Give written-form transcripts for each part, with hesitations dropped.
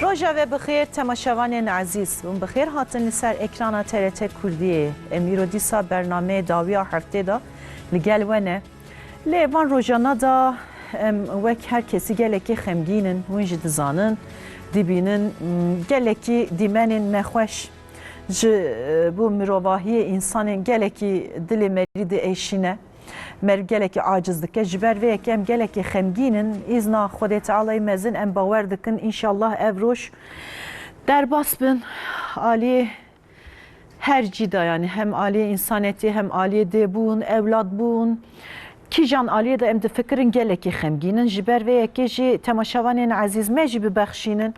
روژا و بخیر تماشاوان عزیز و بخیر هاتن سر اکران TRT کردیه امیرو دیسا برنامه داویا هفته دا لگل ونه لیوان روژانا دا وک هر کسی گلکی خمگینن ونج دزانن دیبینن گلکی دیمنن نخوش bu mirovahiye insanın geleki dili meridi eşine geleki acizlik jiber ve ekem geleki xemginin izna Xwedê Teala'yı mezin em bawer dikin inşallah ev roş derbas bin Ali her cida yani hem Ali insaneti hem Ali de bun evlad bun Kijan Aliye de em de fikirin geleki xemginin jiber ve ekeji temaşavanên aziz meji bibexşînin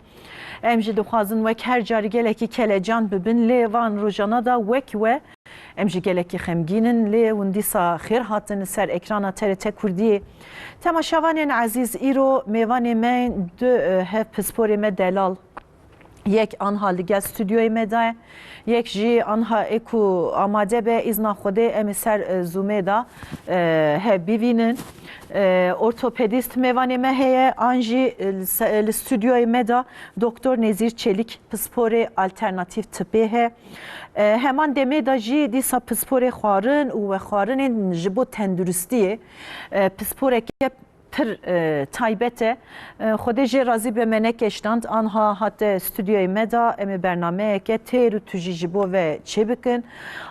em ji dixwazin wek her carî gelekî kelecan bibin lê van rojana da wek we em ji gelekî xemgînin lê hûn dîsa xêr hatin ser ekrana TRT Kurdiyê temaşavanên aziz îro mêvanê me du hev pisporê me delal yek anha li gel stüdyoyê me de yek jî anha êku amade be izna Xwedê em ê ser Zoomê da hev bivînin ortopedist mêvanê me heye an jî li stüdyoyê me da Doktor Nezîr Çelik pisporê alternatif tıbbê he heman demê da jî dîsa pisporê xwarin û we xwarinên ji bo tenduristiyê pisporeke pir taybet e Xwedê jê razî be me nekeştand anha hate stüdyoyê me da em ê bernameyeke têr û tu jî ji bo ve çêbikin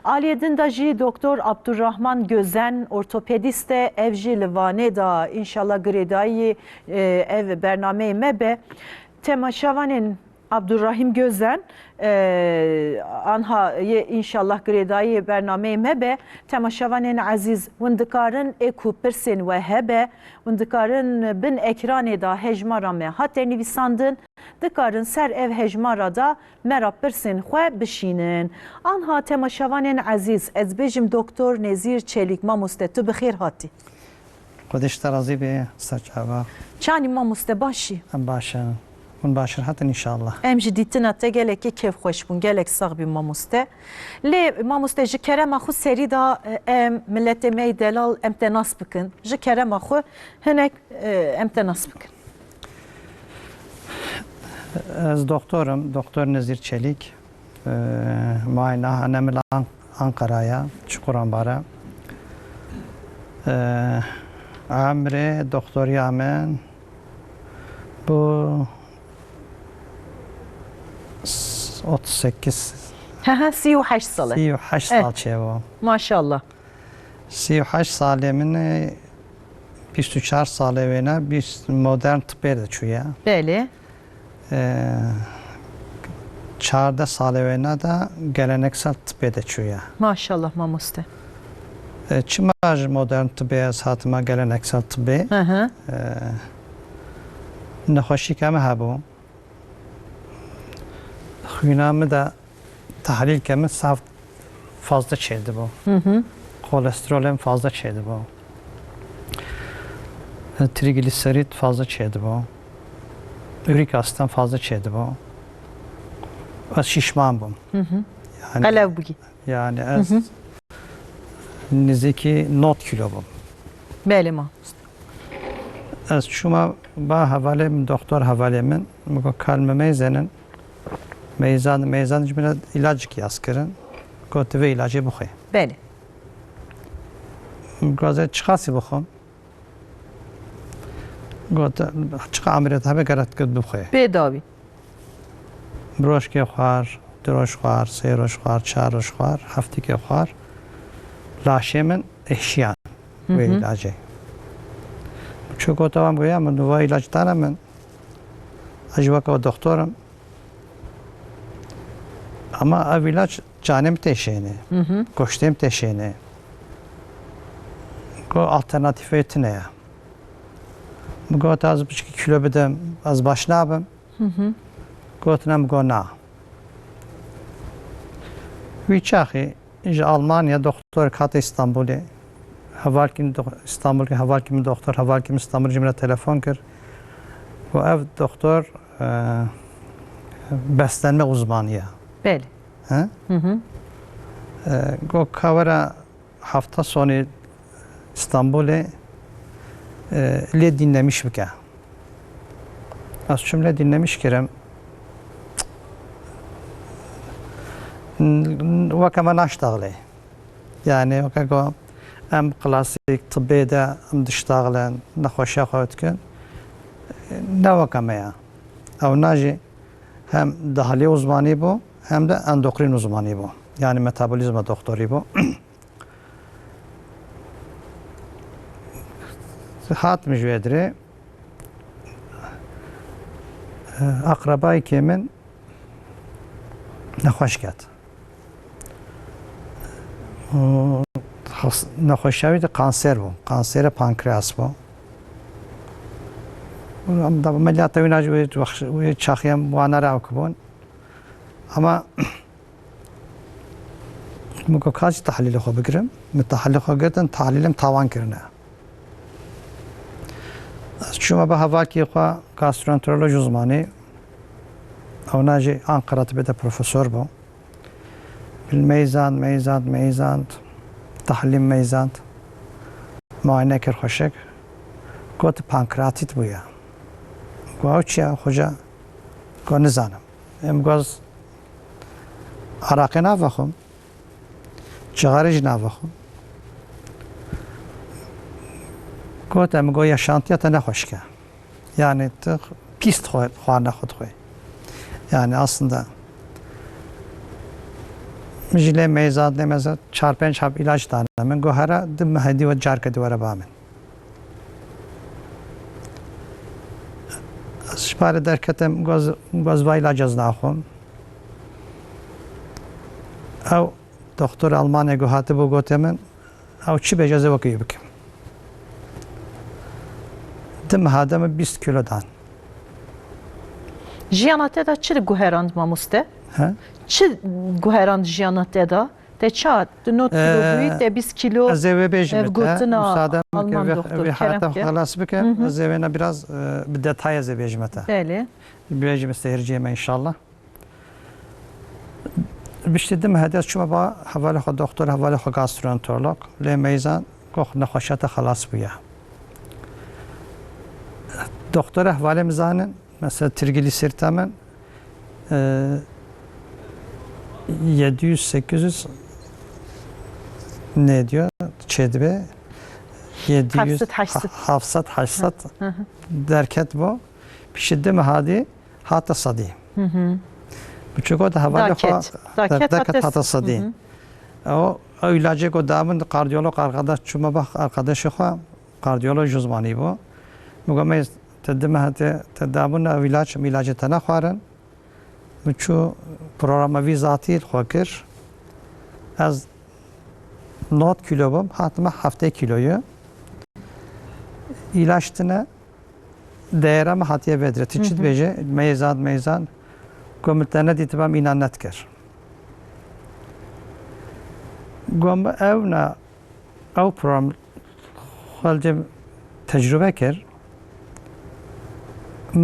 aliyê din da jî Doktor Abdurrahman Gözen ortopedist e ev jî li Vanê da inşallah girêdayî ev bernameyê me be temaşavanên Abdurrahim Gözen anha inşallah girêdayî bernameyê me be temaşavanên aziz hûn dikarin êku pirsên we hebe hûn dikarin bin ekranê da hejmara me hate nivîsandin dikarin ser ev hejmara da me ra pirsên xwe bişînin anha temaşavanên aziz ez bêjim Doktor Nezîr Çelik mamoste tu bi xêr hatî Xwedê ji te razî bê serçava çanî mamoste başî em baş in hûn baş hatin inşallah em jî dîtina te gelekî kevxweş bûn gelek sax bî mamoste lê mamoste ji kerema xwe serî da em milletê me delal em te nas bikin ji kerema xwe hinek em te nas bikin ez doktorum Doktor Nezîr Çelik muayenehanem li Ankara'ya Çukurambar'a emrê doktoriya min bu 38 38 salı 38 sal çevo maşallah 38 salê min 24 salê wêne bir modern tıbbê de çûye belê 14 salê wêne de geleneksel tıbbê de çûye maşallah mamoste çima ji modern tıbbê ez hatima geleneksel tıbbê nexweşîka me hebû xwîna me de tehlîlke min fazla çêdibû kolesterolüm fazla çêdibû trigliserit fazla çêdibû ürik asitem fazla çêdibû ez şişman bûm qelev bûyî yani ez nizîkî 90 kilo bûm belê ma ez çûma ba hevalê min doktor hevalê min got kalme meyzenin meyzan ji min ilacik yaz kirin got vê ilacê bixwe belê got çi qasî bixwim got çi ameliyat hebe gerek kir bixwe bêdawî bir rojkê xwar du roj xwar sê roj xwar çar roj xwar heftikê xwar laşê min eşiyan vê ilacê çi got wan goya min va ilac dane min ez ji weka doktorim ama ev ilaç canım teşhine, goştem teşhine. Go alternatif tine ya. Got az 1 kilo bedem az baş nabım. Gotnam go na. Viçahi ji Almanya doktor kat İstanbul'e havalkim İstanbul'e havalkim doktor havalkim İstanbul cimre telefon kir. Bu ev doktor beslenme uzmanıya. belê Go kavara hafta sonu İstanbul'e lê dinlemiş bike. Az cümle dinlemiş kirem وكما نشتغلي يعني وكاكو ام كلاسيك طبي دا ام دشتغلن نخوشا خوتكن نوا كما يا او ناجي هم دهلي uzmanı bu hem de endokrin uzmanı bu. Yani metabolizma doktoru bu. Hat müjvedri akrabayı kimin نخوش کرد نخوشیابی کانسر بود کانسر پانکریاس بود عملیات ویناج و چاخیم وانه را کبون اما مگه کاج تحلیل خو بگیرم من تحلیل خو گرفتن تحلیلم تاوان کرده شما به هوا کی خو گاسترونترولوژی uzmanı او ناجي أنقرة بدا بروفيسور بو بالميزان ميزان تحليم ميزان معاينة كر خوشك قوت بانكراتيت بويا قوة چيا خوجا قوة نزانم ام قوز عراقي نافخم چغارج نافخم قوت ام قوة يشانتيا تنخوشك يعني بيست خواه نخود خواه Yani aslında mecile meyzad nemezat çarpen çap ilaç tanımın gohara dım hadi ve carka divara bamen. Şpare derketem goz va ilacaz naxum. Ev doktor Almanya gohatı bu gotemin ev çi becaze vakıyı bikim. Dım hadamı 20 kilodan. Jiyana te da çi guherand mamuste? Ha? Çi guherand jiyana te da? Te ça, de not kilo büyük de 20 kilo Az eve bejmete. gotuna Müsaadem Alman ki doktor ve hatta Kerem. halas bike az evine biraz bir detay az bejmete. Bəli. Bejme seyirciyeme inşallah. Biştedim hedef şuma ba havale xo doktor havale xo gastroenterolog le meyzan qox naxoşata xalas bu ya. Doktor havale mizanin mesela trigliseritmin 700-800 ne diyor? Çedbe 700 hafsat derket bu. Pişidde mi hadi hatta sadi. Bu çok da havale daket hatta sadi. O ilacı kodamın kardiyolog arkadaş çuma bak arkadaşı xo kardiyolog uzmanı bu. Mugameyiz تدم هات تدامون علاج تناخوارن مچو پروگرام وی ذاتی خوکر از 9 کیلو بم حتما 7 کیلویو ilaçtına değerem hatiye vedre tiçit beje meyzan komitene ditibam inannet ker gom evna ev program xalcem tecrübe ker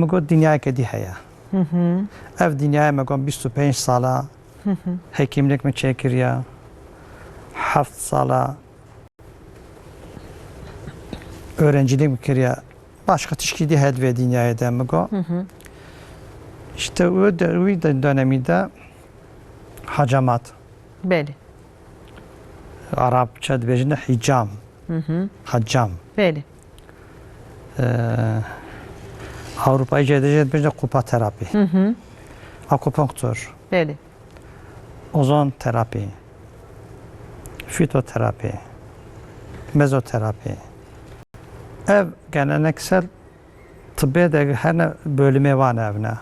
مگو دنیا کدی هیا. اف دنیا مگم 25 ساله. حکیمlik mi çekiriya. 7 sala. Öğrencilik mi kiriya. Başka tişkidi hedve dünyaya da mego. İşte o döneminde hacamat. Bəli. Arapça dibejinde hicam. Hacam. Bəli. Avrupa'yı cedecet bir de kupa terapi, akupunktur, Bəli. ozon terapi, fitoterapi, mezoterapi. Ev geleneksel tıbbi de her ne bölümü var evine.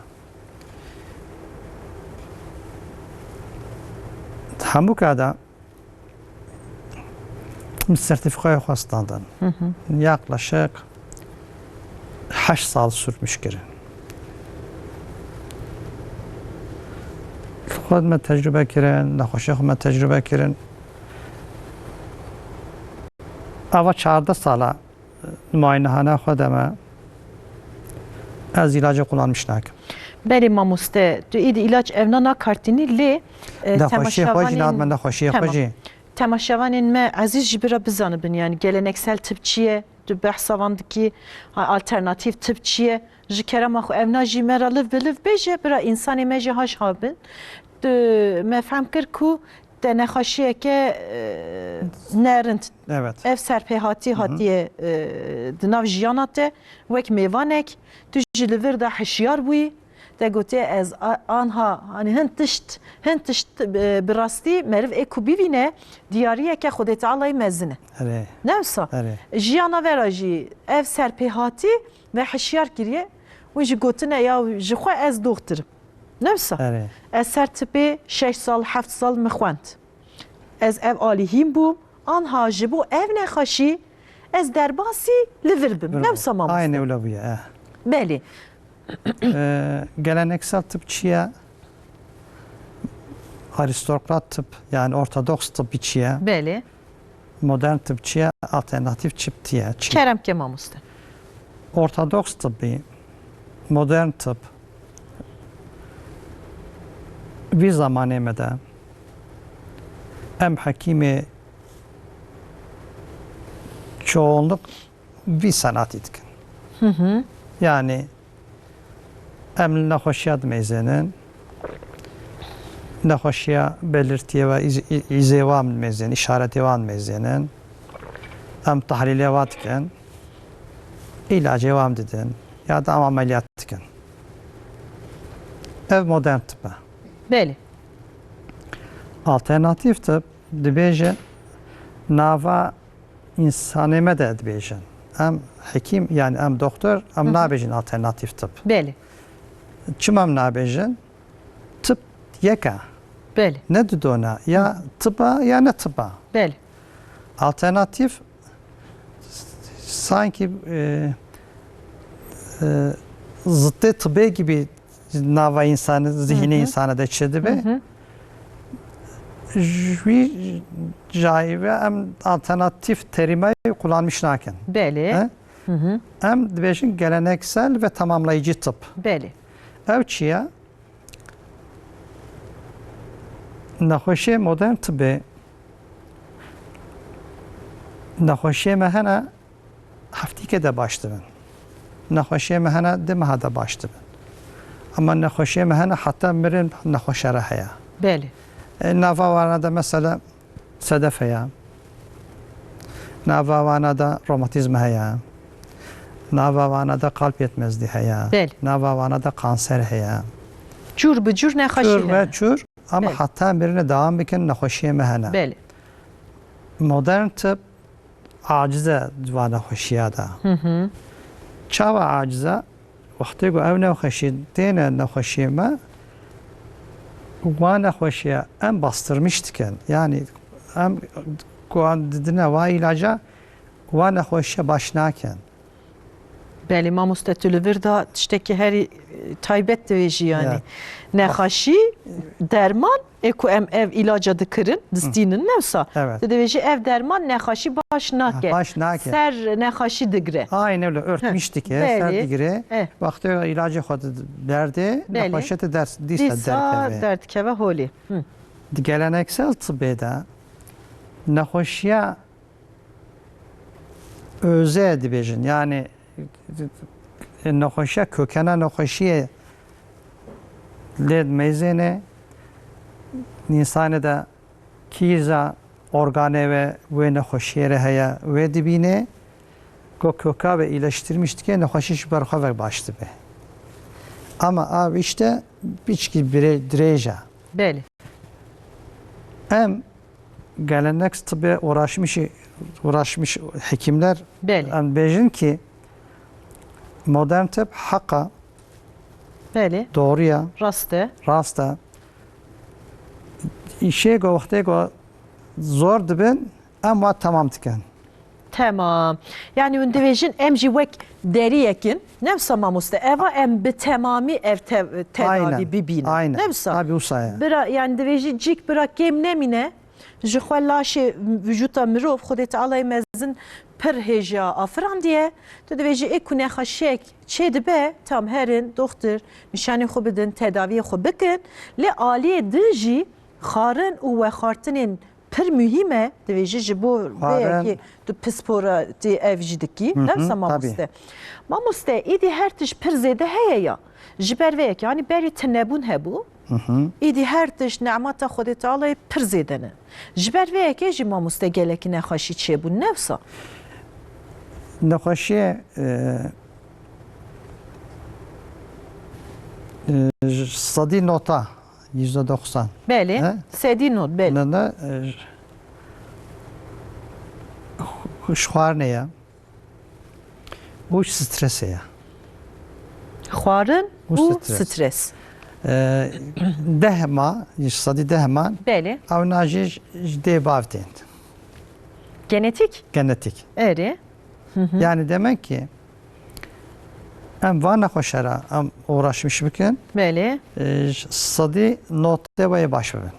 Hamuka'da sertifikayı hastandan yaklaşık 8 sal sürmüş girin. Xudme tecrübe kirin, naxoşi xudme tecrübe kirin. Ava 14 sala muayenehane xudeme az ilacı kullanmışlar. Bəli mamuste, tu idi ilaç evnana kartini le naxoşi xoji nadmen naxoşi xoji. Temaşevanın me aziz jibira bizanibin yani geleneksel tıpçıya du behsavandaki alternatif tıpçıya ji kerema xo evna jî me ra liv bi liv bêje bira însanê me jî haş habin. Me fehm kir ku de nexaşiye ke nerind Evet. ev serpehati hatiye dinav jiyana te wek mêvanek tu ji li vir de hişyar bûyî te gotiye ez anha hani hin tişt bi rastî meriv ê ku bîvîne diyariyeke Xwedê Teala'yê mezin e. Erê. Newsa Erê. jiyana ve ra jî ev serpêhatî ve hişyar kiriye wî jî gotine ya ji xwe ez doxtirim. Newsa Erê. ez ser tipê 6 sal 7 sal min xwend. Ez ev alîhîm bûm anha ji bo ev nexweşî ez derbasî li vir bim. Newsa mamoste. Aynı öyle bu ya. Belê. Geleneksel tıp çiye, aristokrat tıp yani ortodoks tıp çiye, Belê. modern tıp çiye, alternatif tıp çiye. Kerem ke mamoste. Ortodoks tıbbi, modern tıp bir zamanımda em hakimi çoğunluk bir sanat etkin. Yani em nexweşiya dimêzinin nexweşiya belirtiye ve izê wan dimêzin, işaretê wan dimêzinin em tahlîlê wan dikin, ilacê wan didin ya da em ameliyat dikin. Ev modern tıp e. Belê. Alternatif tıp dibêje nava insanê me de dibêjin. Em hekim yani em doktor em nabêjin alternatif tıp. Belê. Çima em nabêjin? Tıp yek e. Belê. Ne didona ya tıpa ya ne tıpa. Belê. Alternatif sanki zıttı tıbbe gibi nava insanı, zihni insanı da çedibe. Jwi caive em alternatif terime kullanmış naken. Belê. Em dibêjin geleneksel ve tamamlayıcı tıp. Belê. Ev çiye nexweşê modern tıbbê nexweşê me hene heftîkê de baş dibin. Nexweşê me hene di meha de baş dibin. Ama nexweşê me hene heta mirin nexweşere heye. Belê. Nava wana da mesela sedef heye. Nava wana da romatizm heye. Nava wana da kalp yetmezliği heye. Belê. Nava wana da kanser heye. Cur bi cur nexweşî Çur hene. ve çur ama Belê. hatta birine devam bikin nexweşiyê me hene. Belê. Modern tıp acize va nexweşiya da. Çawa acize wextê ku ew nexweşî têne nexweşiyê me wa nexweşiya em bastırmış dikin. Yani em ku an didine va ilaca wa nexweşiya baş nakin. Belê mamoste tu li vir da tiştekî herî taybet divêjî yani. Evet. Nexweşî derman ê ku em ev ilaca dikirin distînin newsa. Evet. Tu divêjî ev derman nexweşî baş nake. Baş nakin. Ser nexweşî digire. Aynı öyle örtmüş dike, Belê. serdigire. Eh. Wextê ilacı xwe derdi, Belê. nexweşiyê ders dîsa Dîsa derkeve. derdkeve holê. Geleneksel tıbbê de nexweşiya öze dibêjin. Yani nexweşiya kökena nexweşiyê lê mêzêne însanê de kîza organê ve wê nexweşiyê re heye wê dibîne ku köka ve iyileştirmiş dike nexweşî ji ber xwe ve baş dibe. Ama av işte biçkî dirêj e. Belê. Em gelenek tıbbê uğraşmış hekimler Belê. em bêjin ki modern tıp haka, Belê. doğruya, Rast e. rasta işe go wextê go zor dibin ama tamam dikin. Tamam. Yani hûn divêjin em jî wek deriyekin newsa mamoste eva em bi temamî ev tedavî bibînin. Aynen. Newsa. Tabii o sayı. Bira yani divêjî cîk bira kêm nemîne ji xwe laşê vücuta mirov Xwedê Teala'yê mezin pir hêja afirandiye tu divêjî ê ku nexweşiyek çê dibe tam herin doxtur nişanê xwe bidin tedaviyê xwe bikin lê aliyê din jî xarin û wexartinên pir mühim e divêjî ji bo vêyekê tu pispora tê ev jî dikî newsa mamoste. Mamoste êdî her tişt pir zêde heye ya ji ber vêyekê yani berî tinebûn hebû ایدی هر تش نعمت خود تعالی پر زیدنه جبر وی که جی ما مستقلکی نخاشی چه بون نفسا نخوشی صدی نوتا %90 بله He? سدی نوت بله نه خوشخوار نه یا اوش سترسه یا خوارن و و سترس. سترس ده ما صدی ده ما بله او ناجی جده بافتند genetik genetik. eri Yani demek ki em vana koşara em uğraşmış bükün beli sadi noktaya başvurun.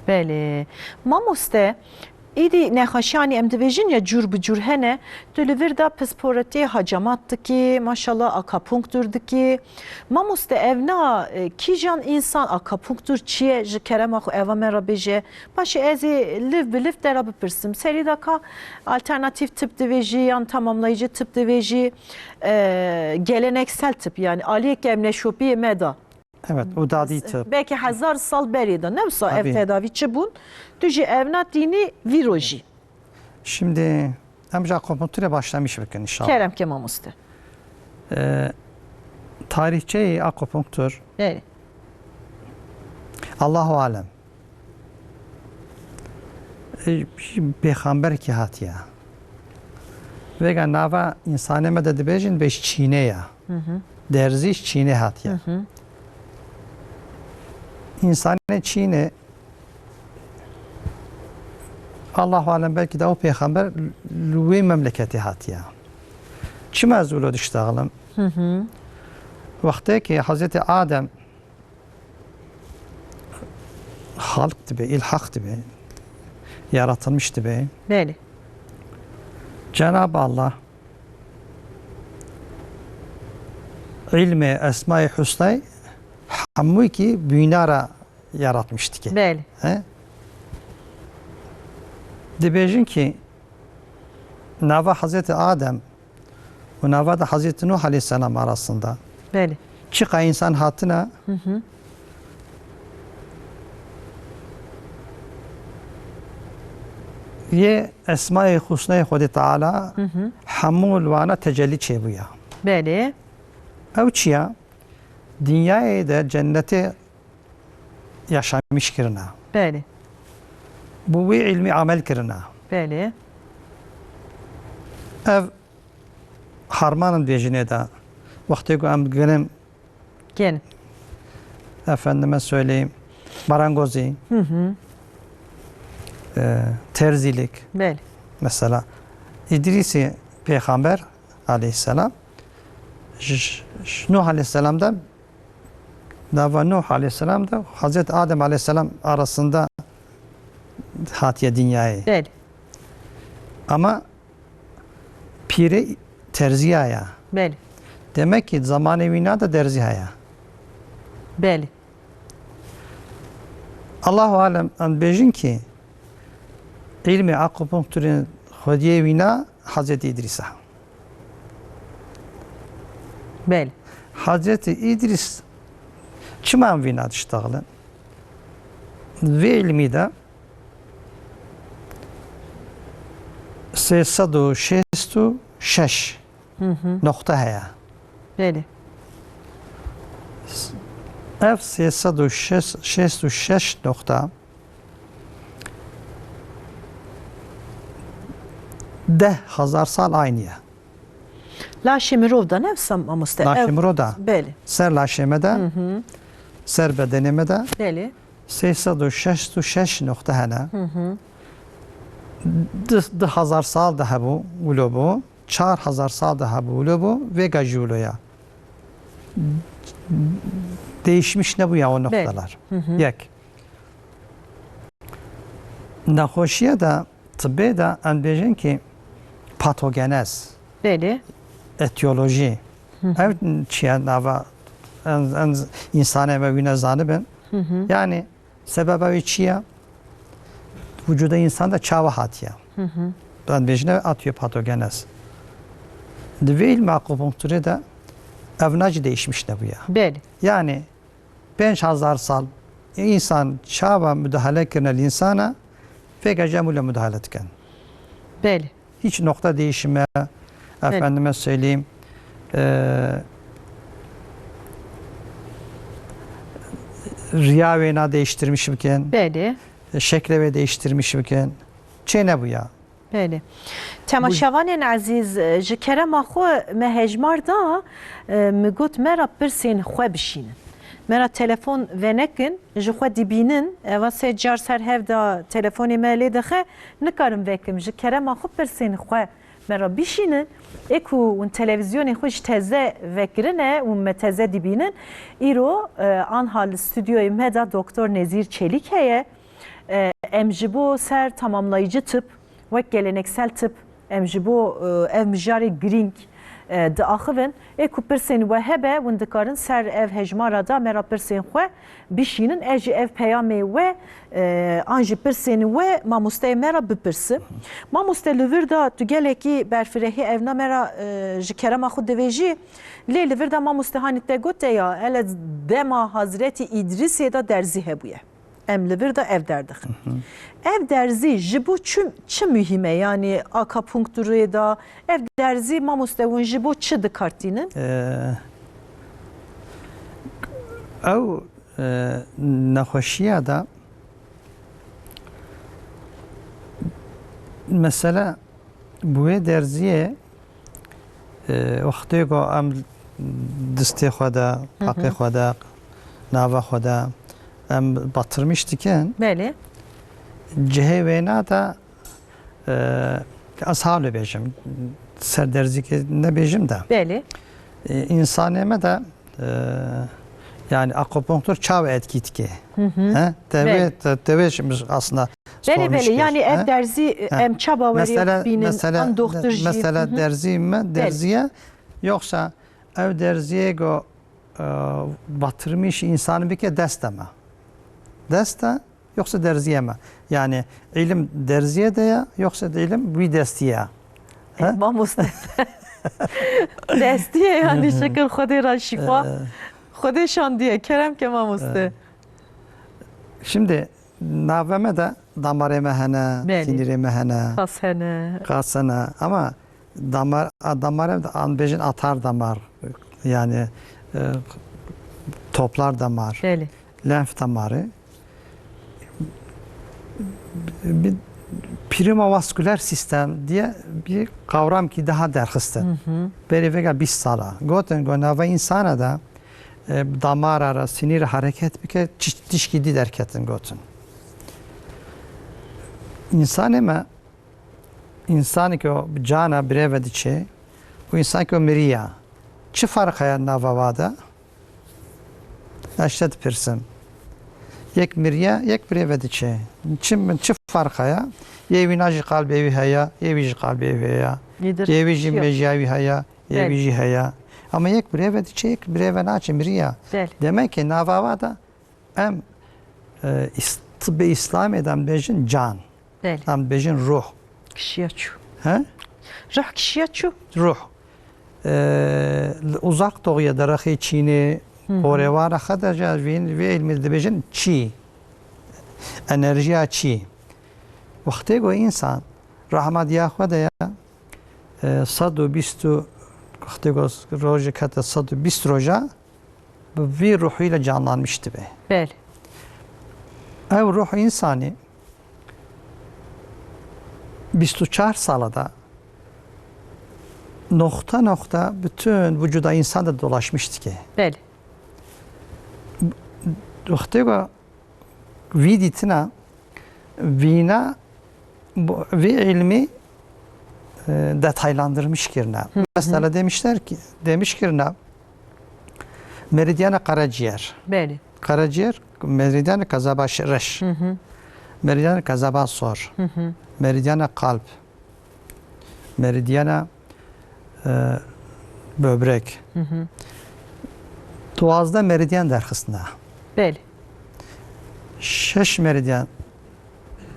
بله ما مسته ایدی نخاشانی ام دویجین یا جور به جور هنه دلویر دا پسپورتی هجامات دکی ماشالله اکاپونکتور دکی ما مسته evna کی جان انسان اکاپونکتور چیه ج کرم اخو اوا مرا بجه باشه ازی لیف به لیف درا بپرسم سری دکا alternatif tip دویجی yani tamamlayıcı tip دویجی geleneksel tip yani aliye kemne şopi meda Evet, o da değil tıp. belki 1000 sal beriydi. Ne bileyim ev Tabii. tedavi çibun. Tüji evnat dini viroji. Şimdi amca akupunktüre başlamış bugün inşallah. Kerem Kemal Usta. Tarihçe akupunktur Evet. Allahu alem. Peygamber ki hatiya. Ve nava insane mededi bejin beş Çin'e ya. Derziş Çin'e hatiya. İnsane Çin'e Allahu alem belki de o peygamber lüve memleketi hatiya. Çime zulu diştağılım. Vakti ki Hazreti Adem halk gibi, ilhak gibi yaratılmış gibi. Beli. Cenab-ı Allah ilmi esma-i husna'yı hammu ki büyünara yaratmıştı ki. Beli. Dibejin ki nava Hazreti Adem ve nava da Hazreti Nuh Aleyhisselam arasında Beli. çıka insan hatına ye esma-i husna-i Hudi Teala hamul vana tecelli çebuya. Beli. Ev çiya dünyaya da cenneti yaşamış kirina. Beli. Bu bir ilmi amel kirina. Beli. Ev harmanın diyeceğine de vakti em gelin Gen. efendime söyleyeyim marangozi, terzilik Beli. mesela İdrisi peygamber aleyhisselam Nuh aleyhisselam'da Nuh aleyhisselam da Hazreti Adem aleyhisselam arasında hatiye dünyayı. Beli. Ama piri terziyaya. Beli. Demek ki zamanevina da derziyaya. Beli. Allahu alem an bejin ki ilmi akupunktürün hodiyevina Hazreti İdris'a. Beli. Hazreti İdris çimen vina diştağılın ve ilmi de 366 nokta heye. Beli. Ev 366 nokta 10,000 sal aynıya. La Şemirov'da ne bileyim Amusta. Laşimroda, Beli. ser laşemede, ser bedenimede Beli. 366 nokta hene. 10,000 sal daha bu, ulo bu. 4,000 sal daha bu, ulo bu. Ve gajuloya. Değişmiş ne bu ya o noktalar. Yek. Nahoşiye da tıbbe da anbejin ki patogenez, Beli. etiyoloji. Ev çiğen nava insan evine zanibin. Yani sebebi çiğe vücuda insan da çava hatiye. Anbejine atıyor patogenez. Ve ilmi akupunktürü de evnacı değişmiş ne bu ya. Beli. Yani 5000 sal insan çaba müdahale kırnel insana ve cemule müdahale etken. Bəli. Hiç nokta değişime, efendime söyleyeyim, riya veyna değiştirmiş iken, Bəli. şekle değiştirmiş iken, çene bu ya. Bəli. Temaşavanên əziz ji kerema xwe me hejmar da me got mera pirsên xwe bişînin. Mera telefon venekin ji xwe dibînin eva sê car ser hev da telefonê me lê dixe nikarim vekim ji kerema xwe pirsên xwe mera bişînin ê ku hûn televizyonê xwe ji teze vekirine û me teze dibînin îro anha li stüdyoyê me da Doktor Nezîr Çelik heye em ji bo ser tamamlayıcı tıp wek geleneksel tıp em ji bo ev mijarê girîng diaxivin ê ku pirsên we hebe hûn dikarin ser ev hejmara da mera pirsên xwe bişînin e jî ev peyamê we an jî pirsên we mamosteyê me ra bipirsin. Mamoste li vir da tu gelekî berfirehî evna me ra ji kerema xwe divêjî lê li vir da mamoste hanî te gote ya hele dema Hazretî İdrisê da derzî hebûye. Em li vir da ev derdixin. Ev derzî ji bo çi mühim e yani akupunkturê da ev derzî mamoste hûn ji bo çi dikartînin? Ew nexweşiya da mesela bu derziyê wextê ku em distê xwe de paqê xwe de nava xwe de em batırmış diken Bəli. cihê wêna da ez havle bêjim ser derzîkê nebêjim de Bəli. insanê me de yani akupunktur çav etkî dike. Devê aslında Bəli yani ev derzî em çaba werî bînin an doktor jî. Mesela derzî me derziye yoksa ev derziye go batırmış insanı bir ke desteme. Deste yoksa derziye mi? Yani ilim derziye de ya yoksa da ilim bir destiye. Mamoste. Destiye yani şekil Xwedê ra şifa. Xwedê şandiye kerem ke mamoste. Şimdi naveme de damarê me hene, sinirê me hene, qas hene ama damarê de anbêjin atar damar yani toplar damar, lenf damarı. Bir primovasküler sistem diye bir kavram ki daha derhiste. Beri vega 20 sala. Goten gonava insana da damar ara sinir hareket bir ke dişkidi derketin goten. İnsanı ki o cana breve diçe o insan ki o miriya. Çi fark haya navavada? Aştet pirsim. Yek miriya, yek breve diçe. Çi fark haya? Yevi naji kalbevi haya, yevi ji kalbevi haya. Yevi ji mejavi haya, yevi ji haya. Ama yek breve diçe, yek breve naçe miriya. Demek ki navavada em tıbbi İslam eden bejin can. Em bejin ruh. Kişiye çu. Ruh kişiye çu. Ruh. Uzak doğuya darahı Çin'i Korevara xadaca ve ilmizde bejin çi. Enerjiya çi. Vakti go insan rahmetiya xweda ya 120 vakti go roja kata 120 roja bir ruhuyla canlanmıştı be. Bəli. Ev ruh insani 24 salada nokta bütün vücuda insan da dolaşmıştı ki. Bəli. Vakti go viditina vina ve ilmi detaylandırmış kirine. Mesela demiş kirine meridyana karaciğer. Bəli. Karaciğer meridyana kazaba reş. Meridyana kazaba sor. Meridyana kalp. Meridyana böbrek. Doğazda meridyen derxisinde. Bəli. 6 meridyen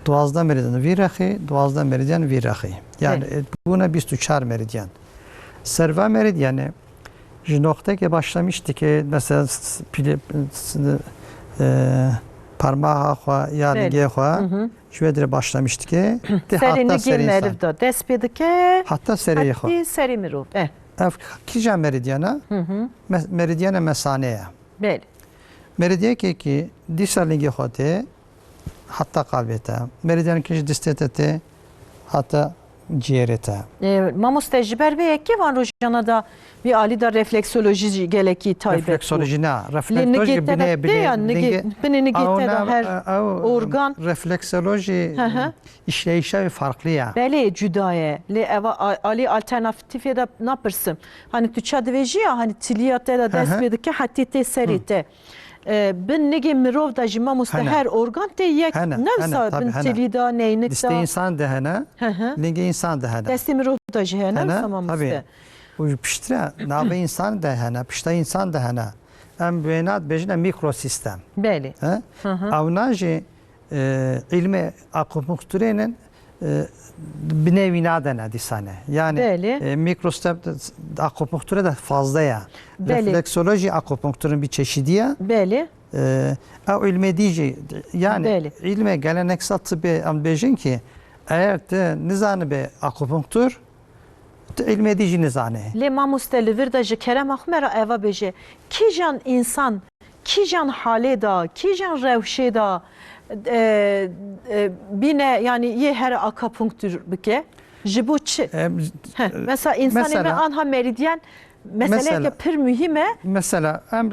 Doğazda meridyen viraxi, doğazda meridyen viraxi. Yani buna 24 meridyen. Serva meridyeni nokta ki başlamıştı ki mesela parmağı xwa ya ligê xwe ji we dirê başlamıştı ki Serê nigê meriv da dest pê dike hatta serê xwe. hetî serê mirov. Ev kîja meridyana meridyana mesane ye. Belê. Meridyekê ki dîsa ligê xwe tê hatta qalbê te. Meridyanekî ji distê te tê hatta ciğerê te. Mamoste ji ber vê yekê van rojana da bir alî da refleksoloji gelekî taybet bû. Refleksoloji ne? Lê Refleksoloji nigê te de tê ya binê nigê te da her organ. Refleksoloji işleyişe farklı ya. Belê cuda ye. Lê eva alî alternatîfê de napirsım. Hani tu ça divêjî ya hani tiliya te da dest pê dike hetî tê serê te. Bin nigê mirov da ji mamoste her organ tê yek nevsa bin tilî da neynik Distê da. insan de hene, lingê insan de hene. Destê mirov da ji hene nevsa mamoste. U piştre navê insan de hene, pişta insan de hene. Em wênat bêjine mikrosîstem. Belê. Evna jî ilmê akupunkturênin binêvî nadene dîsane. Yani mikrostem akupunktura da fazla ya. Refleksoloji akupunkturun bir çeşidi ya. Belê. Ev ilmê dîjî yani ilmê geleneksel tıbbê em bêjin ki eğer te nizanibê akupunktur ilmê dîjî nizanê. Lê mamoste li vir de ji kerema xwe me ra eva bêje kîjan insan kîjan halê da kîjan rewşê da bine yani yê here akupunktur bike ji bo çi? Mesela insanê me anha meridyen meseleke pir mühim e. Mesela em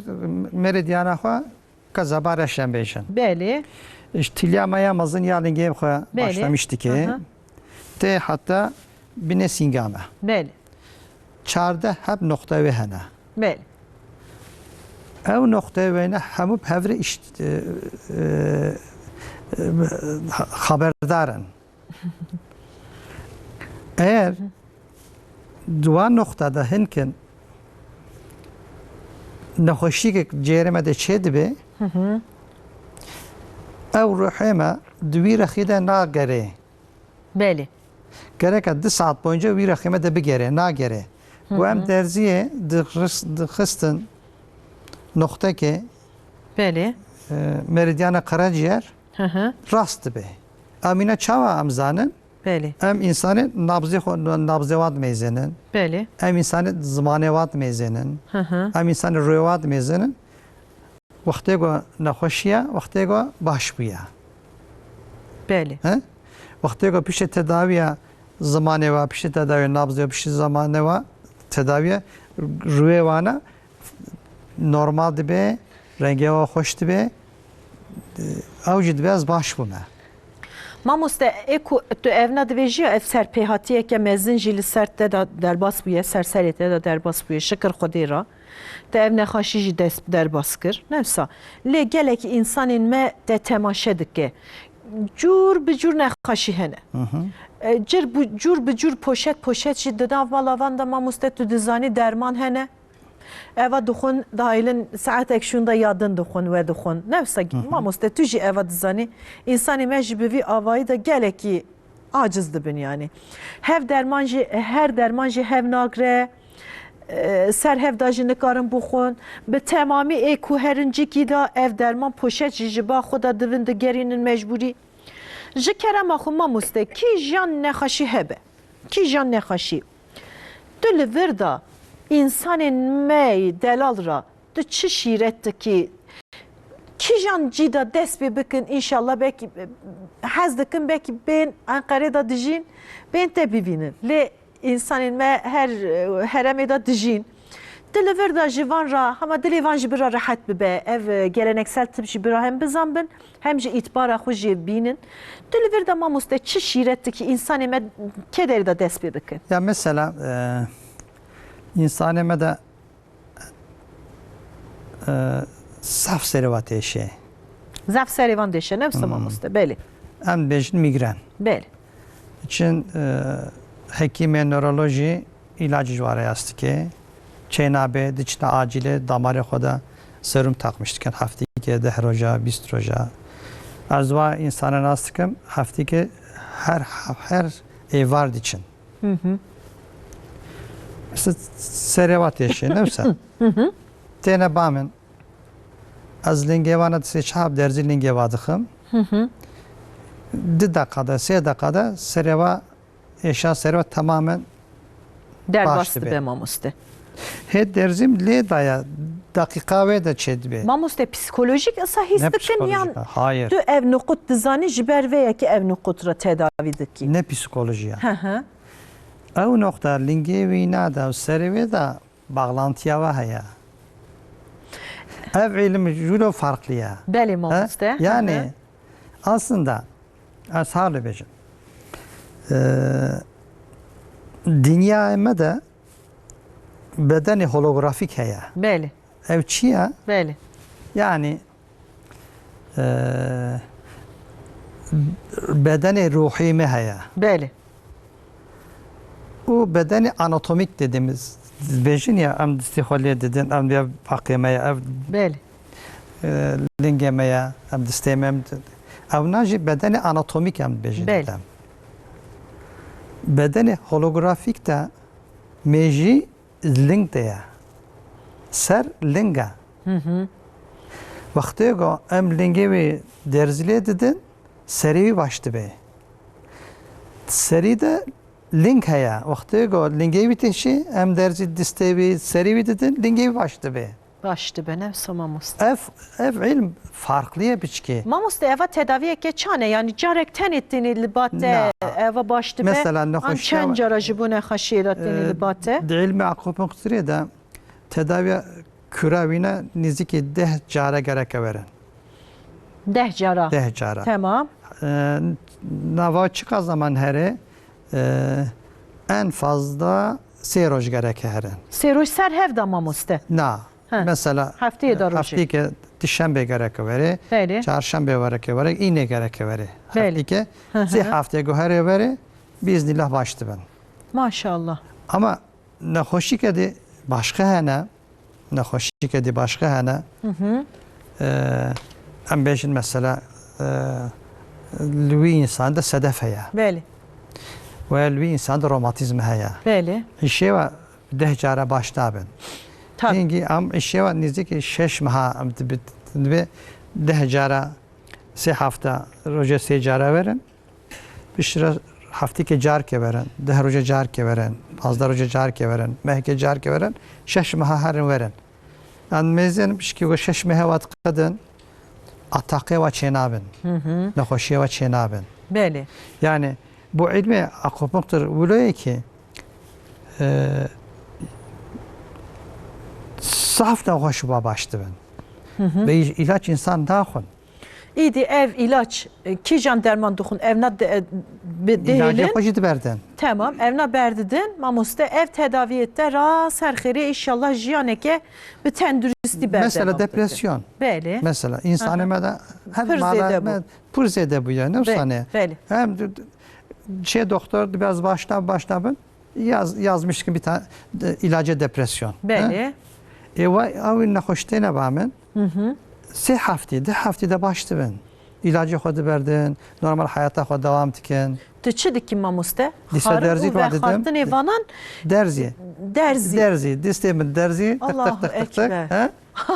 meridyana xwe keza reşen bêjin. Belê. Tilya maya mezin ya lingê xwe başlamıştı ki te hatta binê sîngame. Belê. Çarde hep nokta ve hene. Belê. Ev noktaya ve ne hemû hevre haberdarın. Eğer duan noktada hinkin nexweşî ciğerime de çê dibe ev ruhê me di wî rexî de nagere. Belê. Gerek 2 saat boyunca wî rexî me de bigere, nagere. Bu em derziyê dixistin noktaki meridyana karaciğer rast dibe. Emine çava emzanın em insanı nabzevat mezenin. Em insanı zmanevat mezenin. Em insanı rüvat mezenin. Vakti go nexweşiya, vakti go baş buya. Vakti go pişe tedaviya zamaneva, pişe tedaviya nabzeya, pişe zamaneva tedaviye rüvana normal dibe, rengi o hoş dibe, avcı dibe az baş buna. Mamoste eko tu evna divêjî ev serpêhatiyeke mezin jî li ser te da derbas bûye, serserê te da derbas bûye, şikir Xwedê ra. Te ev nexweşî jî dest derbas kir. Nevsa. Lê gelekî insanên me te temaşe dike. Cûr bi cûr nexweşî hene. Cûr bi cûr poşet jî di nav mala van da mamoste tu dizanî derman hene. Eva dixwin dahilin saetek şunda yadin dixwin ve dixwin. Nevsa mamoste tu jî eva dizanî insanê me jî bi vî avayî de gelekî aciz dibin yani. Hev derman jî her derman jî hev nagre. Ser hev da jî nikarin bixwin. Bi temamî ê ku herincikî da ev derman poşet jî ji ba xwe da divin digerînin mecbûrî. Ji kerema xwe mamoste kî jan nexweşî hebe? Kî jan nexweşî? Tu li vir da insanên me delal ra tu çi şîret dikî? Kîjan cî da dest pê bikin înşallah belkî hez dikin belkî bên Enqerê da dijîn bên te bibînin. Lê insanên me her heremê da dijîn. Tu li vir da ji van ra hema dilê van jî bir ra rehet bibe. Ev geleneksel tip jî bir ra hem bizanbin hem jî îtibara xwe jî bînin. Tu li vir da mamoste çi şîret dikî insanê me ke derê da dest pê bikin? Ya mesela insaneme de saf servat şey. Zaf serêvan deşe nevsa mamoste. Belê. Em bêjin migren. Belê. İçin hekîmê nöroloji ilacı var yastike. Çeynabe diçte acile damarı xwe de serum takmıştıken haftikê 10 roja 20 roja. Arzwa insana nastikim haftikê her êvar diçin. سریوات یشی نفسه تینه بامن از لنگیوانه سی چهاب درزی لنگیوادخم دی dakikada 3 dakikada seriva eşya seriva tamamen Derbastı Başlı be be. mamuste. he derzim le daya dakika ve de çedbe. Mamuste psikolojik esa Ne histikin psikolojik? yan Hayır. tu ev nukut dizani jiber ve ki ev nukutra tedavidi Ne psikoloji ya? Hı hı. O nokta lingevi nada serive da bağlantıya var ya. Ev ilmi julo farklı ya. Beli Ha? mamuste. Hı hı. Yani aslında ashalı bejim. Dünyaya da bedeni holografik ya. Beli. Ev çiya Beli. yani bedeni ruhi mi ya. Beli. O bedeni anatomik dediğimiz bejin ya am distiholiye dedin am ya bakımaya ev Beli. lingemeye am distemem ev naji bedeni anatomik am bejin Bel. dedem. Bedeni holografik de meji link de ya. Ser linga. Hı hı. Vakti go em lingevi derzile dedin serivi baştı be. Seri de link haya. Vakti go lingevi teşi em derzi distevi serivi dedin lingevi baştı be. Baştı be nefsa mamuste. Ev ilm farklıya biçki. Mamuste eva tedaviye geçane yani carek ten ettiğini libate eva baştı be. Mesela ne An hoş çen carajı bu ne haşir ettiğini libate. De ilmi akopun kusuriye de tedavi küravine niziki deh cara gerek veren. Deh cara. Deh cara. Tamam. Nava çıka zaman heri en fazla seroj gerek heren. Seruş ser hevda mamuste. Na. Ha. Mesela Haftaya da roji. haftaya ki dişembe gerek veri, Beli. çarşembe gerek veri, yine gerek veri. Beli. Haftaya ki Hı hı. zi haftaya göhere veri, biiznillah baştı ben. Maşallah. Ama ne hoşik edi başka hene, ne hoşik edi başka hene. Hı hı. Em bejin mesela lüvi insanda sedef heye Beli. ve lüvi insanda romatizm heye. Beli. İşe ve deh cara başta ben. Tabii. Hingi am işe ve niziki 6 maha am ve deh cara 3 hafta roja 3 cara verin. Bir süre haftaki car ke verin. Deh roja car ke verin. Azda roja car ke verin. Mehke car ke verin. 6 maha herin verin. An mezen pişki o 6 maha vat kadın atake ve çenabın. Hı hı. Nehoşiye ve çenabın. Beli. Yani bu ilmi akupunktur uluyor ki saf nehoş baştı ben. Ve ilaç insan dağın. İdi ev ilaç ki jan derman duhun evna İlacı değilin. hoşu berden. Tamam evna berdidin mamuste ev tedaviyette ra serxeri inşallah jiyaneke bir tendürüsti berden. Mesela depresyon. Beli. Mesela insan emede hem Pırzede bu. Pırzede bu yani. Beli. Beli. Hem doktor biraz başta yazmış ki bir tane ilacı depresyon. Beli. Ve avin nehoştene bağmen. Se haftada baştı ben. İlacı kodu verdin, normal hayata kodu devam tiken. Tıçı ki mamuste. Dişe derzi var dedim. Hartın evanan Derzi. derzi. Derzi. Distemin derzi. Allahu ekber.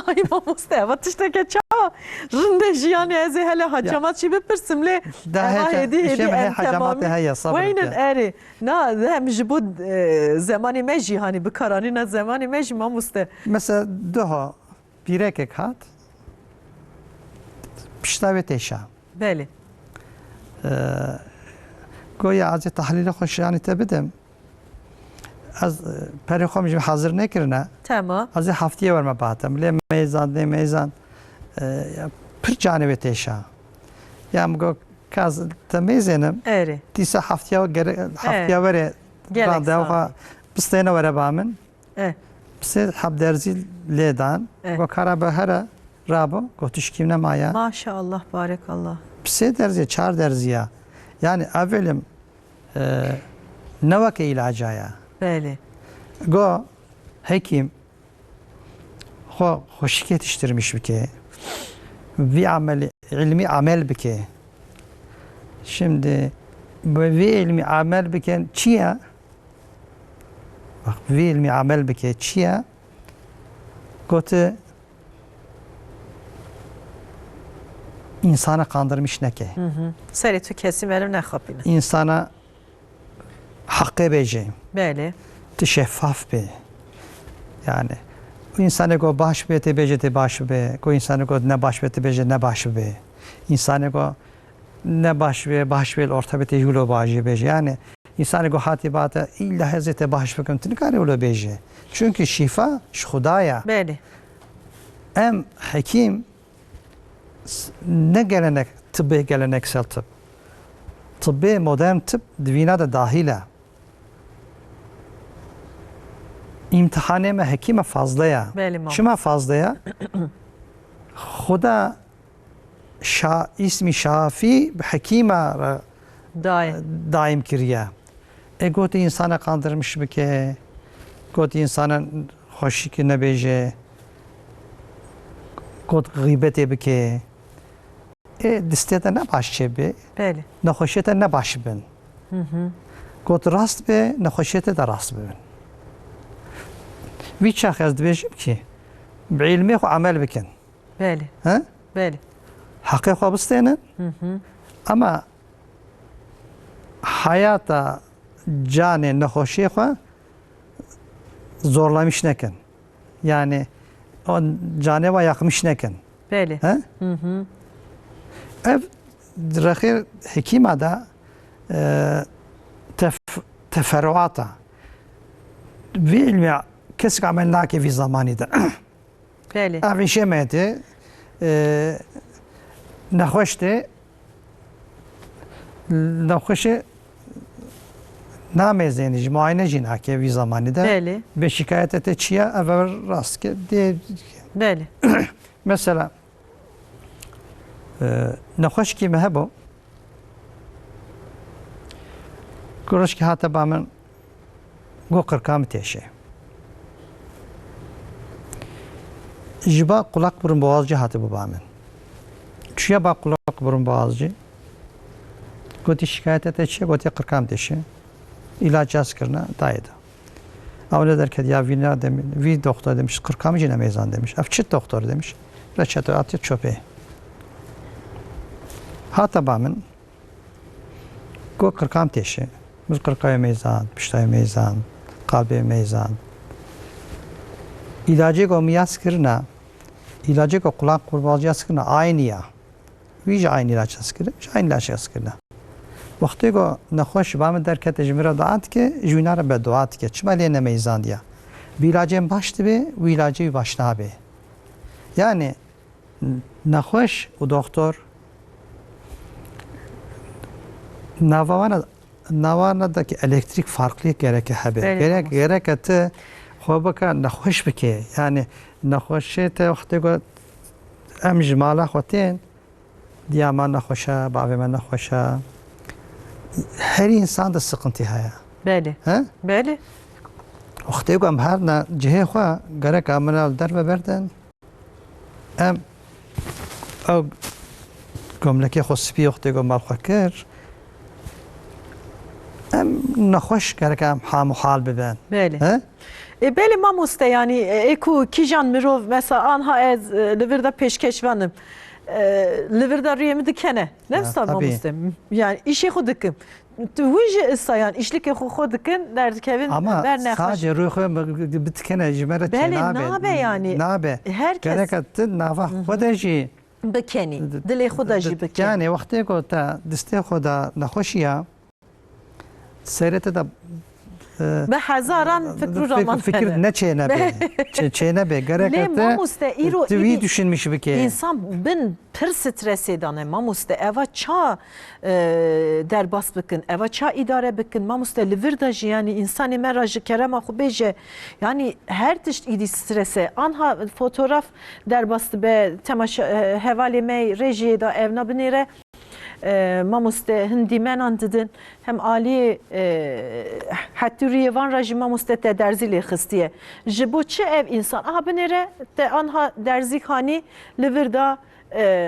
Ay mamuste eva tişteke çava. Rinde jiyani ezi hele hacamat şi bipirsimle. Eva hedi en hacamat tamamı. heye sabır. Waynen eri. Na hem jibu zamani meji hani bir karanina zamani meji mamuste. Mesela daha birek hat. Piştavet eşya. Beli. Goya az tahlili hoş yani tebedim. Az perixom jim hazır nekirine. Tamam. Az haftaya verme batem. Le meyzan. Pir canevet eşya. Yani go kaz temezenim. Eri. Disa haftaya vere. Randevu bistene vere bamen. Bise hab derzi ledan. Go kara behara rabo. Go tişkimne maya. Maşallah barekallah. Pse derzi, çar derziye. Yani evvelim ne vaki ilacaya. Beli. Go hekim hoşik yetiştirmiş bike. İlmi amel bike. Şimdi bu ilmi amel biken çiye وی علمی عمل بکه چیه گوته insana kandırmış neke. Seri tu kesim verim ne kapine. İnsana hakkı bece. Böyle. Te şeffaf be. Yani insanı go baş be te bece te baş be. Ko insanı go ne baş be te bece ne baş be. İnsanı go ne baş be orta be te yulo başı bece. Yani insanı go hatibata illa hazreti baş be kantını kare ulo bece. Çünkü şifa şu Hudaya. Böyle. Em hekim ne gelenek, tıbbi geleneksel tıp. Tıbbi modern tıp divina da dahile. İmtihaneme hekime fazlaya. Şuma fazlaya? Huda ismi şafi hekime daim kiriye. Got insana kandırmış bike. Got insanın hoşiki ne beje. Got gıybeti bike. Distede ne başçı be? Böyle. Nehoşete ne başı ben? Got rast be, nehoşete de rast ben. Bir çak ez dibêjim ki, bi ilmê xwe amel bikin. Böyle. He? Böyle. Heqê xwe bistênin. Ama hayata canê nexweşiyê xwe zorlamış nekin. Yani o canê we yakmış nekin. Böyle. He? Ev rexêr hekîma da teferruata vî ilmê kesik amel nake vî zamanî de. Böyle. Ev îşemê de nexweş de nexweşê namêzênî ji muayene jî nake vî zamanî de. Böyle. Ve şikayet te çiye ev rast ke diye. Böyle. Mesela nexweş kî me hebo Kuroşki hata bamen go kırkam teşe. Jiba kulak burun boğazcı hatı bu bamen. Çuya bak kulak burun boğazcı. Goti şikayet etçe goti kırkam teşe. İlaç yazkırına daydı. Avle derken ya vina demiş, vi doktor demiş, kırkamcı ne meyzan demiş. Afçıt doktor demiş. Reçete atıyor çöpe. Hata bamen go kırkam teşe. Biz kırkaya meyzan, piştaya meyzan, kalbe meyzan. İlacı ko miyas kırna, ilacı ko kulak kurbağacı yas kırna aynı ya. Vice aynı ilaç yas kırna, aynı ilaç yas kırna. Vakti ko nekhoş bam derket ejmira daat ki jünara beduat ki çmaliye ne meyzan diye. Bir ilacın baştı be, bu ilacı başna be. Yani nekhoş o doktor Navanadaki elektrik farklılık gerek habe. Gerek ete xwebeka nexweş bike. Yani nexweşê te wextê ku em ji mala xwe tên diya me nexweş e, bavê me nexweş e. Her insan da sıkıntı heye. Böyle. He? Böyle. Wextê ku em her ne cihê xwe gerek em min derve berdin. Em ew gömlekê xwe spî wextê ku mal xwe kir. Em nexweş gerek em hamuhal bibin. Böyle. He? Böyle mamoste yani eku kijan mirov mesela anha ez livirda peşkeşvanım. Livirda rüyemi dikene. Ne sta mamoste? Yani işe xu dikim. Tu huje isayan işlik xu dikin der Kevin ama ver sadece ruhu bitkene jimere nabe yani. Nabe. Herkes. Gerek etti nava xodaji. Bikeni. Dili xudaji bikeni. Yani wextê ku te distê xwe da nexweşiya seyrete de به هزاران فکر roman fikir ne çeyne be. Çeyne be. Gerek etti. Tüvi düşünmüş bir ki. İnsan bin pir stres edane mamuste eva ça derbas bikin, eva ça idare bikin, mamuste livir yani insani merajı kerema xu beje. Yani her tişt idi strese. Anha fotoğraf derbastı be temaşa hevali mey rejiye da evna binire. Mamuste hindimenan didin hem ali hatturiye van raji mamuste te derzili xistiye jibo çi ev insan aha binere te anha derzik hani livirda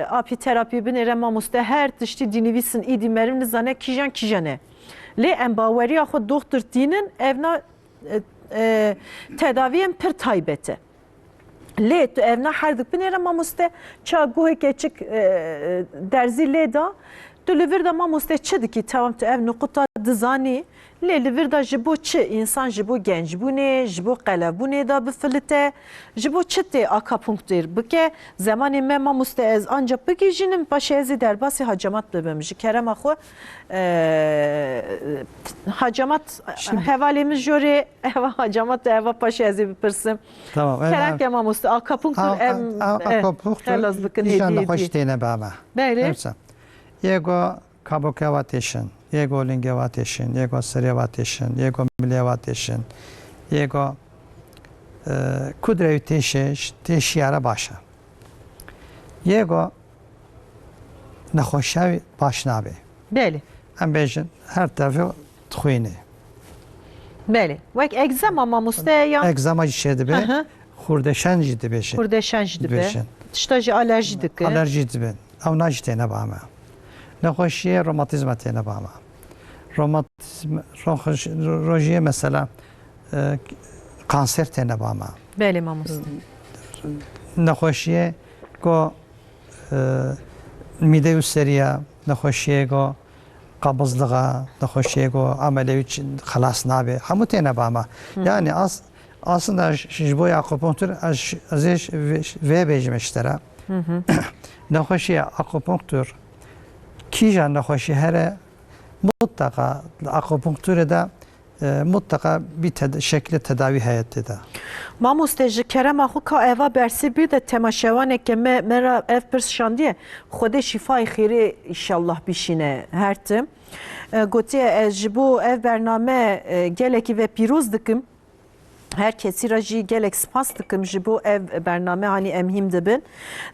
api terapi binere mamuste her tişti dinivisin idi merim zane kijan kijane le em baweriya xo doktor dinin evna tedaviyên pir taybet e. Lê tu ev her dikbinêre mamoste ça guhekê çik derzî lê da tu li vir de mamoste çi dikî tamam tu ev nuquta dizanî lê li vir de ji bo çi însan ji bo gencbûnê ji bo qelebûnê da bifilite ji bo çi tê akupunktûr bike zemanê me mamoste ez anca bigîjînim paşê ez ê derbasî hacamat bibim ji kerema xwe hacamat hevalêmiz jorê eva hacamat eva paşê ez ê bipirsim. Tamam. Kerem mamoste akupunktur Akupunktur bikin nişan hoş tene bama. Bəli. Yego kabokevatişin, yego lingevatişin, yego seryevatişin, yego milyevatişin, yego kudrevi teşiyara başa. Yego nexoşavi başnabi. Bəli. Em bejin her tarafı txuyni. Bəli. Vək egzama mamoste ya Egzama jişedi be, xurdeşen jidi beşin. kurdeşen jidi be. Beşin. Tişta ji alerji dike. Alerji dibin. Ew naji têne bame. Nexweşiye romatizma têne bame. Rojiye mesela kanser têne bame. Bəli mamoste. Nexweşiye go mide üseriye, nexweşiye go qabızlığa, nexweşiye go amelevi xelas nabe. Hemû têne bame. Yani aslında ji bo akupunktur ez ê vê bêjim iştere. Nexweşiye akupunktur kîja nexweşî here mutlaka akupunkturê de mutlaka bir şekli tedavi heyeti de. Mamoste ji kerema xwe ka eva bersî bir de temaşevaneke me ra ev pir şandiye Xwedê şîfayê xêrê inşallah bişîne her tim. Gotiye ez ji bo ev bername gelekî ve pîroz dikim. Her kesî ra jî gelek spas dikim ji bo ev bername hani em hîm dibin.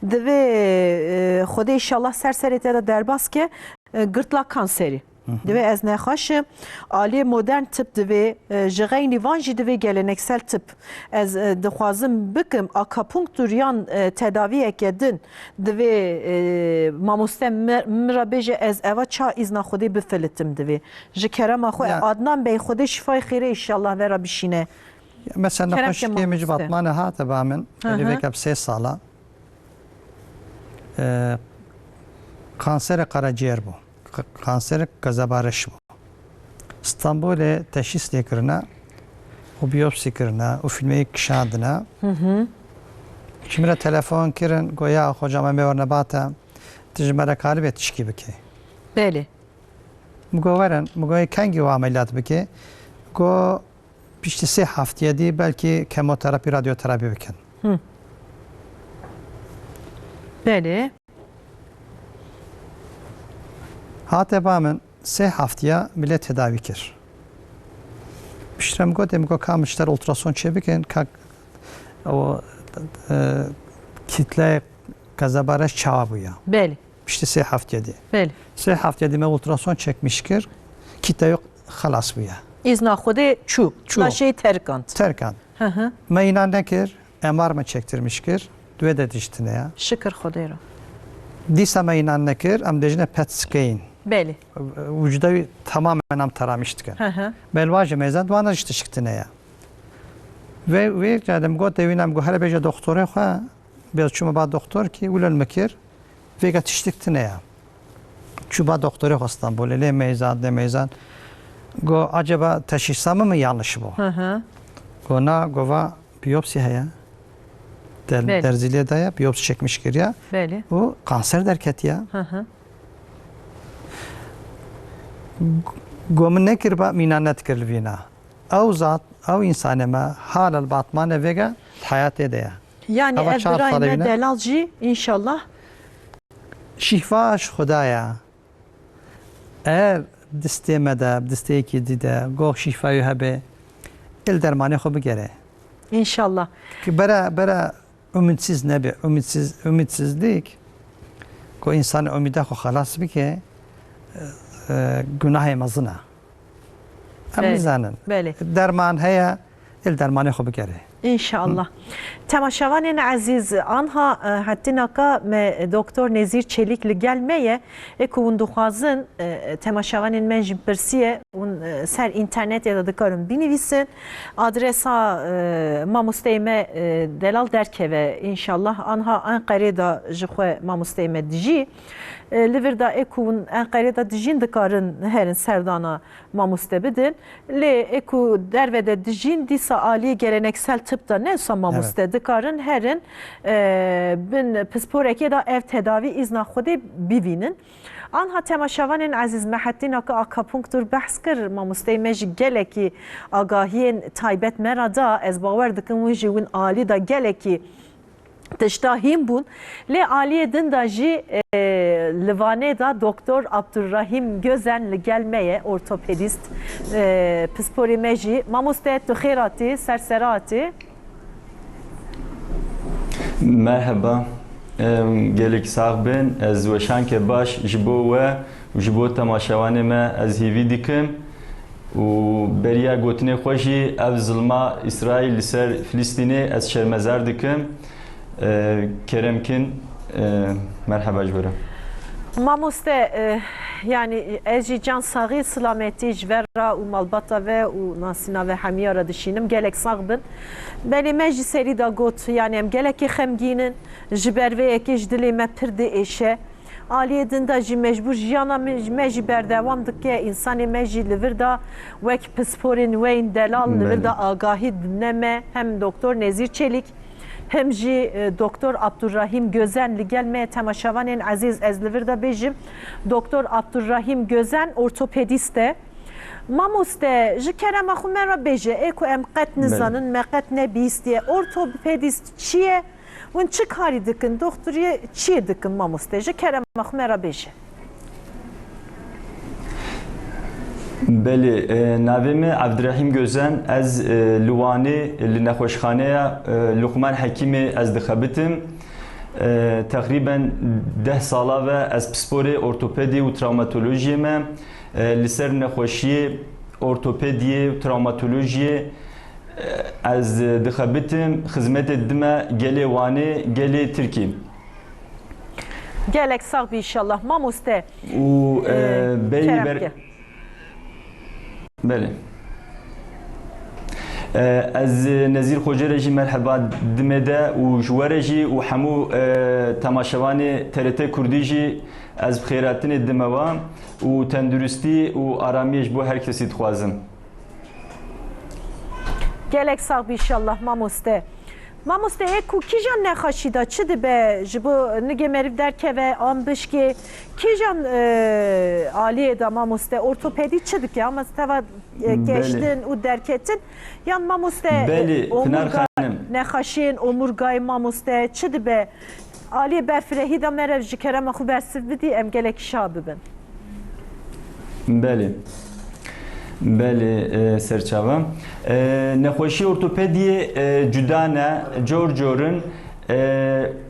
Divê Xwedê inşallah ser serê te de derbas ke gırtlak kanseri. Divê ez nexweşim aliyê modern tip divê ji xeynî van jî divê geleneksel tip. Ez dixwazim bikim akupunktur yan tedaviyeke din divê mamoste mira bêje ez eva ça îzna Xwedê bifilitim divê. Ji kerema xwe Adnan Bey Xwedê şîfayê xêrê inşallah vera bişîne. Mesela nexweşiyê min ji Batmanê hate bamin elîveke 3 sala kansera karaciğer bu. Kanser gazabarış bu. İstanbul'e teşhis lekirine, o biyopsi kirine, o filmeyi kişadına. Kimire telefon kirin, goya hocam emeğine bata, tecrübere kalip etiş gibi ki. Bəli. Mugo veren, mugo'yu kengi o ameliyat biki, go işte 3 haftaya değil belki kemoterapi, radyoterapi bikin. Bəli. Hate bamin 3 haftaya bile tedavi kir. Pişrem godem go kamışlar ultrason çebikin o kitle gazabarış çağı bu ya. Bəli. İşte 3 haftaya değil. Bəli. 3 haftaya değil ultrason çekmişkir. Kitle yok halas bu ya. İzna Xwedê çû. Laşê terkant. Terkan. Meynan nekir, MR mı çektirmişkir. Düve de diştine ya. Şükür Xwedê ra. Disa meynan nekir, am dejine PET scan. Bəli. Vücuda tamamen am taramıştık. Belvacı mezan duana işte çıktı ne ya. Ve dedim go devinam go her beje doktora ha biraz çuma ba doktor ki ulal mekir ve gatıştıktı ne ya. Çuba doktora İstanbul ile mezan go acaba teşhisam mı yanlış bu? Go na gova biyopsi haya. Derziliye daya biyopsi çekmiş ki ya. Bəli. O kanser derket ya. Gomin nekir ba minanet kirvina. Ev zat, ev insanıma halal batmane vega hayat edeye. Yani ev birayme delalci inşallah. Şifaş Xudaya. Eğer distemede, disteki dide, goh şifayı habe, el dermanı xo bigere. İnşallah. Ki bera ümitsiz nebe, ümitsizlik. Ko insan ümide xo xalas bike. Günah mazına. Hem zanen. Bəli. Derman heye, el dermanı xo bigere. İnşallah. Temaşavanên aziz anha hattinaka me Doktor Nezîr Çelik li gelmeye ku hûn dixwazin temaşavanên me jî pirsiye hûn ser internetê de dikarin binivîsin. Adresa mamosteyê me delal derkeve inşallah anha Enqerê da ji xwe mamosteyê me dijî. Li vir da ku hûn Enqerê da dijîn dikarin herin serdana mamoste bidin. Lê ku derve de dijîn dîsa aliyê geleneksel tıp da ne mamoste dikarin herin bin pisporekê da ev tedavi izna xwedê bivînin. Anha temaşavanên aziz me hettinaka akupunktur behs kir mamosteyê me ji gelekî agahiyên taybet me ra da ez bawer dikim wî jî wîn alî da gelekî tiştahîn bûn. Lê aliyê din da jî li Vanê da Doktor Abdurrahim Gözen li gelmeye ortopedist pisporê me jî mamoste tu xêr hatî sersera hatî. Merhaba, gelek sağ bin, ez weşanke baş ji bo we û ji bo temaşevanê me ez hêvî dikim û beriya gotinê xwe jî ev zilma İsraîl li ser Filîstînê ez şermezar dikim. Keremkin, merhaba ji were. Mamoste yani ez jî can saxî silametî ji ve ra û malbata ve û nasîna ve hemiya ra dişînim gelek sax bin. Belê me jî serî da got yani em gelekî xemgînin ji ber vê yekê ji dilê me pir diêşe. Aliyê din da jî mecbûr jiyana me jî berdewam dike însanê me jî li vir da wek pisporên wên delal li vir da agahî dine me hem Doktor Nezîr Çelik hem jî Doktor Abdurrahim Gözen li gel me temaşavanên aziz ez li vir da bêjim Doktor Abdurrahim Gözen ortopedist e. Mamoste ji kerema xwe me ra bêje ku em qet nizanin me qet nebîstiye ortopedist çi ye hûn çi karî dikin doktoriyê çi dikin mamoste ji kerema xwe me ra bêje. Belê, navê me Abdurrahim Gözen ez li Wanê li nexweşxaneya Luqman Hekîmê ez dixebitim. Teqrîben 10 sala ve ez pisporê ortopedî û travmatolojiyê me li ser nexweşiyê ortopediyê û travmatolojiyê ez dixebitim xizmetê dime gelê Wanê gelê Tirkî. Gelek sağ bi inşallah mamoste. û beyî ber Belê. Ez Nezîr Xocerê jî merheba dimê de û ji we re jî û hemû temaşevanê TRT Kurdî jî ez bi xêratinê dime wan û tenduristî û aramiyê ji bo her kesî dixwazim. Gelek sağ bi inşallah mamoste. Mamoste ku kîjan nexweşî da çi dibe ji bo nigê meriv derkeve an bişkê kîjan aliyê da mamoste ortopedî çi dike ama teva geçtin û derketin yan mamoste omurga nexweşiyên omurgayê mamoste çi dibe aliyê berfirehî da merev ji kerema xwe bersiv bidî em gelekî şa bibin. Belê. Belê serçava. Nexweşî ortopediyê cuda ne, cor corin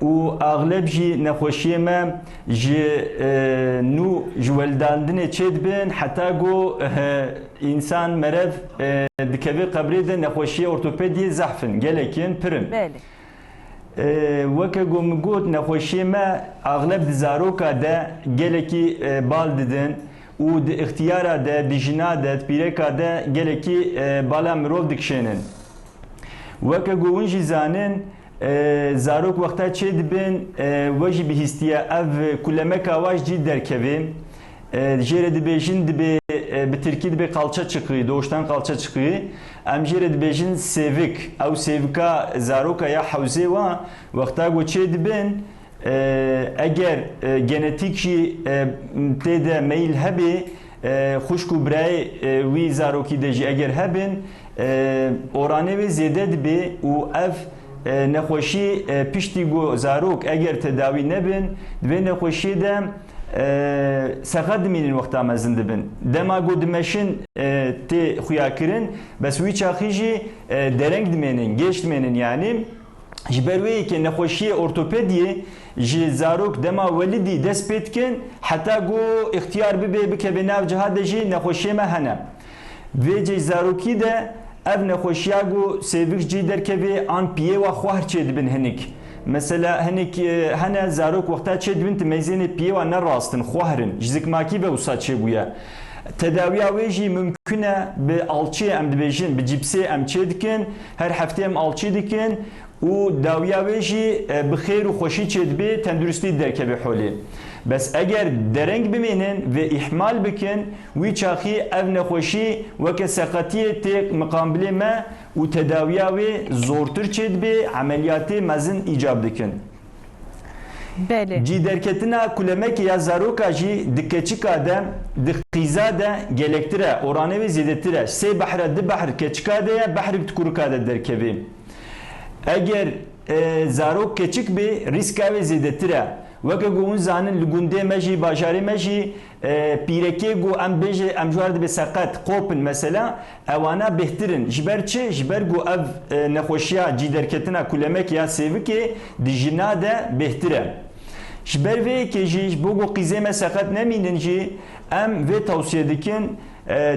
û agleb jî nexweşiyê me ji nû ji weldandinê çê dibin heta got însan merev dikeve qebrê de nexweşiya ortopediyê zehfin gelekin pirin. Weke got min got nexweşiyê me agleb di zaroka de gelekî bal didin û di ixtiyara de, di jina de, di pîreka de gelekî bala mirov dikişênin. Weke got hûn jî zanin zarok wexta çê dibin we jî bihîstiye ev kulemeka wa jî derkevê. Jêre dibêjin dibe bi Tirkî dibe qalça çıqî, doğuştan qalça çıqî. Em jêre dibêjin sêvik, ew sêvika zaroka ya hewzê wa wexta got çê dibin eğer genetik jî tê de meyil hebe xuşk û birayê wî zarokî de jî eger hebin oranê wê zêde dibe û ev nexweşî piştî got zarok eger tedawî nebin divê nexweşiyê de sexa dimînin wexta mezin dibin. Dema got dimeşin tê xuyakirin bes wî çaxî jî dereng dimênin, geç dimênin yani ji ber wê yekê nexweşiyê ortopediyê ji zarok dema welidî dest pê dikin heta got ixtiyar bibe bikeve nav ciha de jî nexweşiyê me hene. Vê cih zarokî de ev nexweşiya got sêvik cî derkevê an piyê wa xwar çê dibin hinik. Mesela hinik hene zarok wexta çê dibin tu mêzênê piyê wa nerastin xwarin ji zikmakî ve wisa çêbûye. Tedaviya wê jî mümkün e bi alçê em dibêjin bi cîpsê em çê dikin her heftê em alçî dikin û dawiya wê jî bi xêr û xweşî çê dibê tenduristî derkeve holê. Bes eger dereng bimênin ve ihmal bikin wî çaxî ev nexweşî weke seqetiyê tê miqabilê me û tedaviya wê zortir çê dibê emeliyatê mezin îcab dikin. Belê. Cî derketina kulemekê ya zaroka jî di keçika de di qîza de gelektir e oranê wê zêdetir e sê behre di behr keçika de ye behrek tukurika de derkevê. Eger zarok keçik bê rîska wê zêdetir e. Weke ku hûn zanin li gundê me jî bajarê me jî pîrekê ku em bêje em ji war dibe seqet qopin mesela ewana bêhtirin ji ber çi ji ber ku ev nexweşiya cî derketina kulemek ya sêvikê di jina de bêhtir e. Ji ber vê yekê jî bo ku qîzê me seqet nemînin jî em vê tewsiye dikin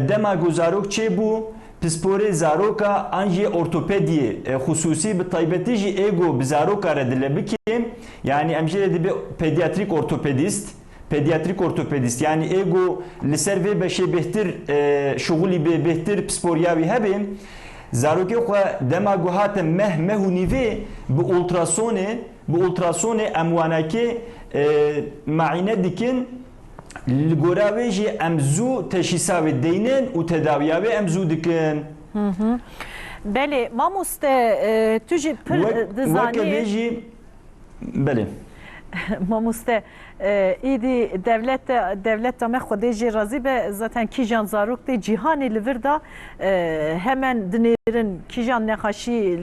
dema ku zarok çêbû pisporê zaroka an jî ortopediyê xusûsî bi taybetî jî êgo bi zaroka re dile bike yani em jê re dibe pediatrik ortopedist yani êgo li ser vê beşê bêhtir şuğulî bê bêhtir pisporya wî hebe zarokê xwe dema ku hate meh û nîvê bi ultrasonê em wanekê maîne dikin li gora wê jî em zû teşhîsa wê deynin û tedaviya wê em zû dikin. Belê mamoste tu jî pir Weke dizanî vê jî belê. mamoste îdî devlet me xwedê jê razî be zaten kîjan zarok tê cîhanê li vir da hemen dinêrin kîjan nexweşî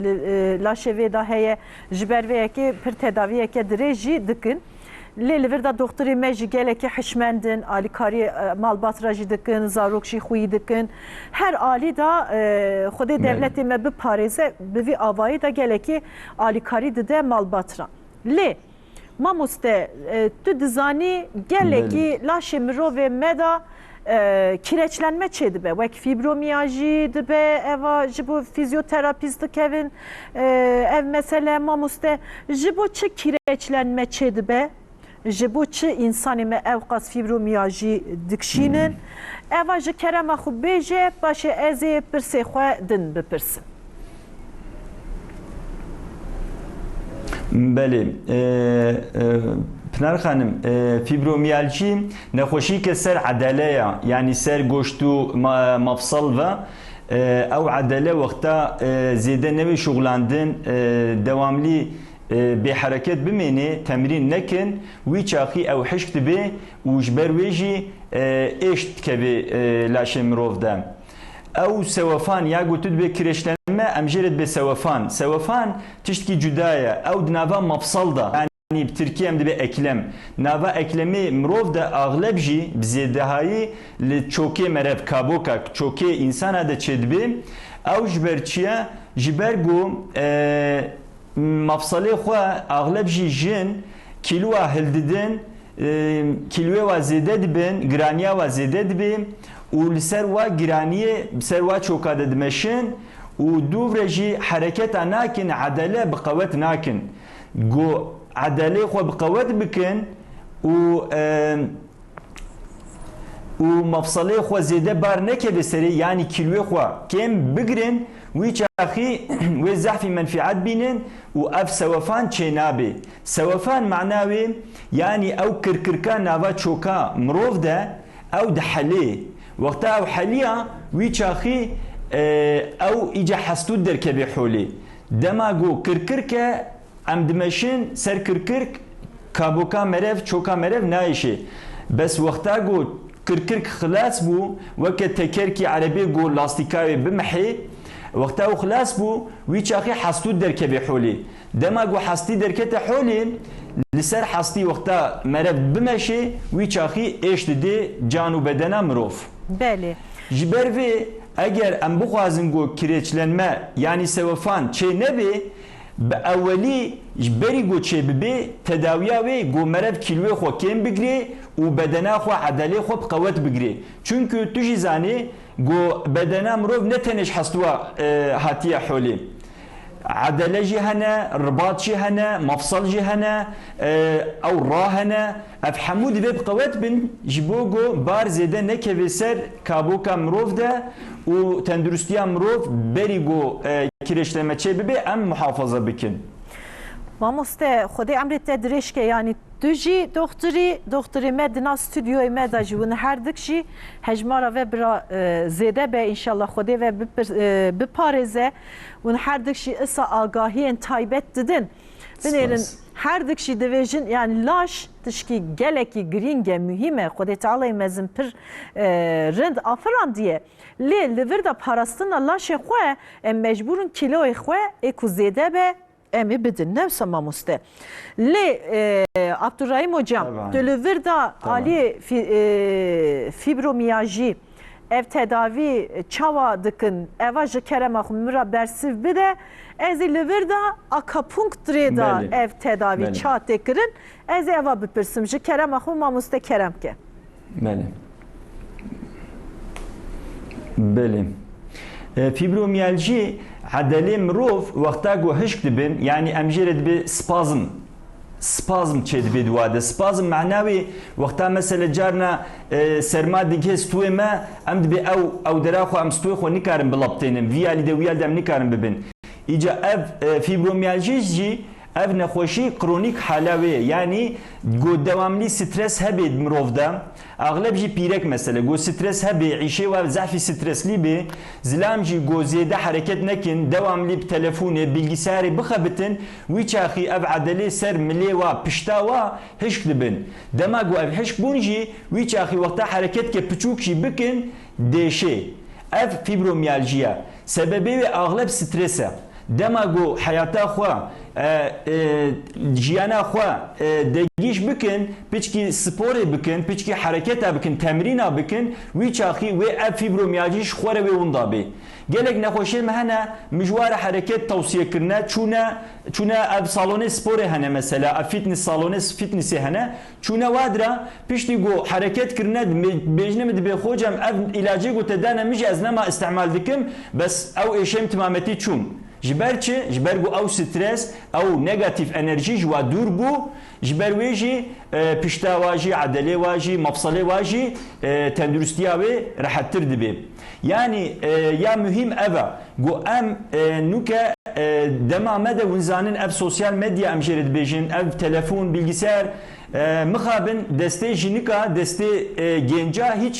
laşê vê da heye ji ber vê yekê pir tedaviyeke dirê jî dikin. Lê li vir da doktorê me jî gelekî hişmendin, alîkarî malbatra jî dikin, zarok jî xwî dikin. Her alî da xwedê devletê me biparêze bi vî avayî da gelekî alîkarî dide malbatra. Lê mamoste tu dizanî gelekî laşê mirovê me da kireçlenme çê dibe wek fibromiyajî dibe eva ji bo fizyoterapîst dikevin ev mesele mamoste ji bo çi kireçlenme çê dibe ji bo çi însanê me ev qas fibromiyajî dikşînin eva ji kerema xwe bêje başê ez ê pirsê xwe din bipirsim. Belê Pınar Hanım, fibromiyalji nexweşîke ser edele ya yani ser goşt û mafsal ve ew edele wexta zêde nevê şuxlandin devamlî bê hereket bimêne temrîn nekin wî çaxî ew hişk dibe û ji ber wê jî êş dikeve laşê mirov de. Ew sewefan ya gotu dibe kireçlenme em jê re dibe sewefan. Sewefan tiştkî cuda ye ew di nava mafsal da yani Türkiye em dibe eklem. Nava eklemê mirov de agleb jî bi zêdehayî li çokê merev kaboka çokê insana de çê dibe ew ji ber çi ye ji ber ku mafsalê xwe agleb jî jin kîloa hildidin kîloyê wa zêde dibin giraniya wa zêde dibe û li ser wa giraniyê ser wa çoka de dimeşin û dûvre jî hereketa nakin edele bi qewet nakin got عدالê xwe bi qewet bikin û mafsalê xwe zêde bar nekeve serê yanî kîloyê xwe kêm bigirin wî çaxî wê zehfî menfîet bînin û ev sewefan çê nabe. Sewefan mena wê yanî ew kirkirka nava çoka mirov de ew dihelê. Wexta ew heliya wî çaxî ew îca hestû derkeve holê. Dema got kirkirke em dimeşin ser kirkirk kaboka merev çoka merev nayişe. Bes wexta got kirkirk xilas bû weke tekerkî erebê got lastikayê bimehê wexta ew xilas bû wî çaxî hestû derkeve holê. Dema got hestî derkete holê li ser hestî wexta merev bimeşe wî çaxî êş dide can û bedena mirov. Belê. Ji ber vê eger em bixwazin got kireçlenme yani sewefan çê nebe به اولی جبری گو چه ببی تداویا وی گو مرد کیلوی خو کم بگیری و بدنا خو عدلی خو بقوت بگیری چونکه تو جی زانی گو بدنا مروف نتنش حستوا هاتیه حولی عدله جي هنا رباط جي هنا مفصل جي هنا او راه هنا اف حمود بيب قوات بن جبوغو بار زيده نكوي سر كابوكا مروف ده و تندرستيا مروف بريغو كريشلمه چه ببي ام محافظه بكن ماموسته خودی امر تدریش که یعنی دوجی دکتری مدنا استودیوی مداجی و هر دکشی هجمارا و برا زیده به انشالله خودی و بپارزه و هر دکشی اسا آگاهی تایبت ددن بنیرن هر دکشی دویجن یعنی لاش تشکی گلکی گرینگه مهمه خودی تعالی مزن پر رند آفران دیه لوردا پاراستنا لاش خواه مجبورن کیلوی خواه اکو زیده به emi bidin nefse mamuste. Le Abdurrahim hocam, dölüvirda ali fibromiyajı ev tedavi çava dıkın eva ji kerema xumura bersiv bide ez lüvirda akapunktreda ev tedavi ça tekirin ez eva bipirsim ji kerema xum mamuste keremke. Beli. Fibromiyalji عدلي مروف وقتا جو هشك دبن يعني امجير دبي سبازم تشي دبي دواده سبازم معناوي وقتا مثلا جارنا سرما ديكي ستوي ما ام دبي او دراخو ام ستوي خو نيكارن بلابتينم فيالي دويال دم نيكارن ببن ايجا اف فيبروميالجي جي اف نخوشي كرونيك حلاوي يعني جو دواملي ستريس هبي مروف دا اغلب جي بيرك مثلا جو ستريس هبي عيشي و زعفي ستريس لي بي زلام جي جو زياده حركت نكن دواملي بتليفوني بالجساري بخبتن ويشاخي ابعدلي سر ملي و بشتاوا هشك دبن دما جو اب هشك بونجي ويشاخي وقت حركت كي بچوكشي بكن ديشي اف فيبروميالجيا سببي اغلب ستريسه دماغو حياتا خوا جيانا خوا دگيش بكن بيچكي سپوري بكن بيچكي حركتا بكن تمرينا بكن وي چاخي وي اب فيبروميالجيش خوره وي وندابي gelek نخوشي مهنا مجوار حركات توصيه كرنا چونا اب صالون سپوري هنا مثلا اب فيتنس صالون فيتنس هنا چونا وادرا بيشتي جو حركات كرنا بيجنم دبي خوجم اب علاجي جو تدانا مش ازنما استعمال دكم بس او ايشم تمامتي چوم جبر چه جبر گو او سترس او نيجاتيف انرجي جوا دور بو جبر ويجي پشتا واجي عدله واجي مفصله واجي تندرستيا و راحتر دبي يعني يا مهم ابا جو ام نوكا دما مدى ونزانن اب سوشيال ميديا ام جرد بيجن اب تلفون bilgisayar مخابن دسته جنیکا دسته گنجا هیچ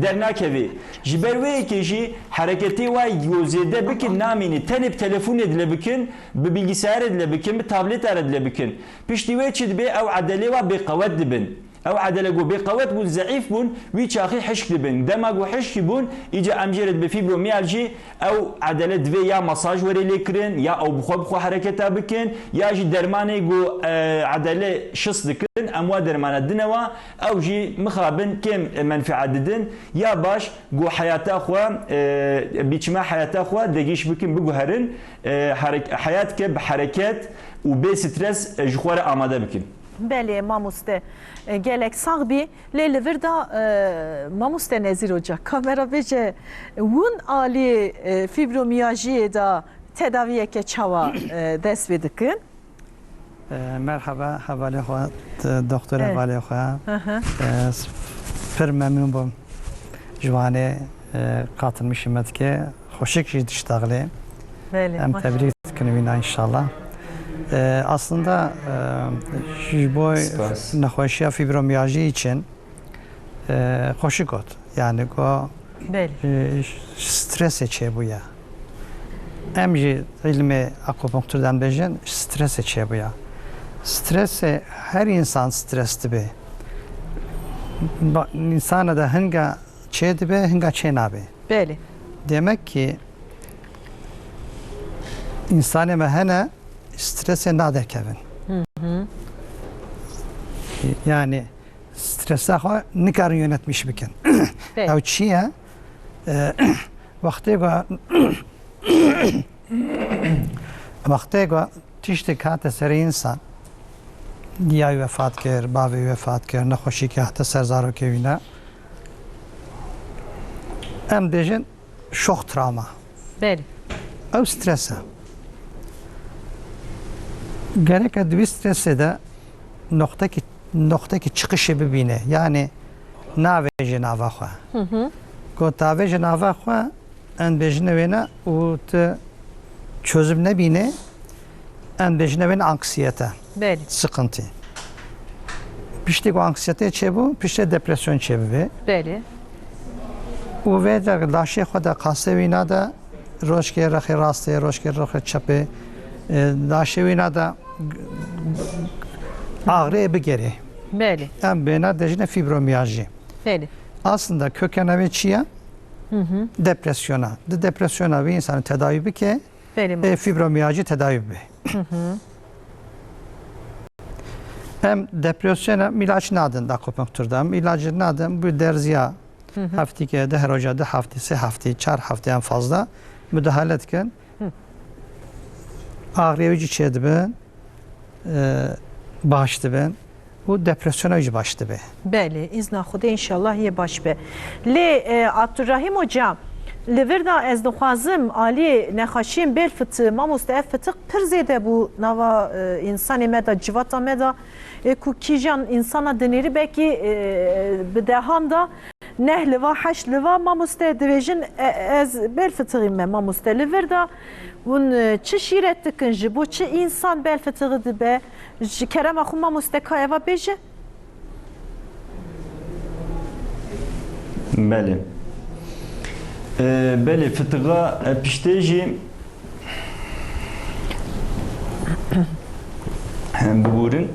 درناکوی جبروی کیجی حرکتی و یوزیده بکن نامینی تنب تلفون ادله بکن به bilgisayar ادله بکن به تابلت ادله بکن پشتیوی چید به او عدلی و بقوت دبن او عدله جو بقوت بون ضعیف بون وی چاخی حشک دبن دماغ و حشکی بون ایجا امجرد به فیبرومیالجی او عدله دوی یا مساج وری لیکرن یا او بخو حرکتا بکن یا جی درمانی جو عدله شص دکن اموا درمانه دنوا او جي مخابن كم منفعه ددن يا باش جو حياتا خو بيچما حياتا خو دگيش بكن بگهرن حياتك بحركات وبي ستريس جخوره اماده بكن بله ماموسته gelek sağbi leyli virda mamuste nezir hoca kamera bece un ali fibromiyajı da tedaviye ke çava dest vedikin مرحبا حوالی خواهد دکتر حوالی خواهد پر ممنون بوم جوانه katılmışım ki hoşik diştağlı hem tebrik etkinliğine inşallah aslında bu nexweşiya fibromiyajı için hoşik ot yani o stres çe bu ya hem ilmi akupunkturdan bejin stres çe bu ya stres her insan stresli be insana da hınga çe be hınga çe nabe beli demek ki insane mehene strese nader kevin yani strese nikarın yönetmiş bikin ev çiye vakti go tiştek hate seri insan diyayı vefat kir, bavi vefat kir, nexweşî ki hate ser zarokê wî ne em bêjin şok travma. بله Ew stres e. Gerek di vî stresê de noktekî çıkışı bibîne. Yani navê ji nava xwe. Ku tavê ji nava xwe em bêjine wê ne û tu çözüm nebîne em bêjine wê ne anksiyete, بله sıkıntı. Piştî ku anksiyete çêbû, piştî depresyon çêbibe. بله û vê de laşê xwe de qasê wî nade rojkê rexê rastê, rojkê rexê çepê, laşê wî nade ağrıya bigere. بله Em bêne dejine fibromiyajî. بله Aslında kökenevê çi ye? Depresyona. Di depresyona wî insanı tedavi bike, بله fibromiyajî tedavi bibe. Em depresyona ilaç nadin da akupunkturda. Em ilacı nadin bu derziya haftikê de her roja de haftî, sê haftî, çar haftî en fazla müdahale etken ağrıya wî çê dibin, baş dibin û depresyona wî baş dibe. بله izna Xuda inşallah ye baş be. Lê Abdurrahim hocam li vir da ez dixwazim alî nexweşiyên bêl fıtı mamoste ev fıtık pir zêde bû nava insanê me da civata me da ku kîjan insana dinêrî belkî bi dehan da neh liva heş liva mamoste dibêjin ez bêl fıtığî me mamoste li vir da hûn çi şîret dikin ji bo çi însan bêl fıtığı dibe ji kerema xwe mamoste ka eva bêje بله بله فتغا پشتێژی ببورن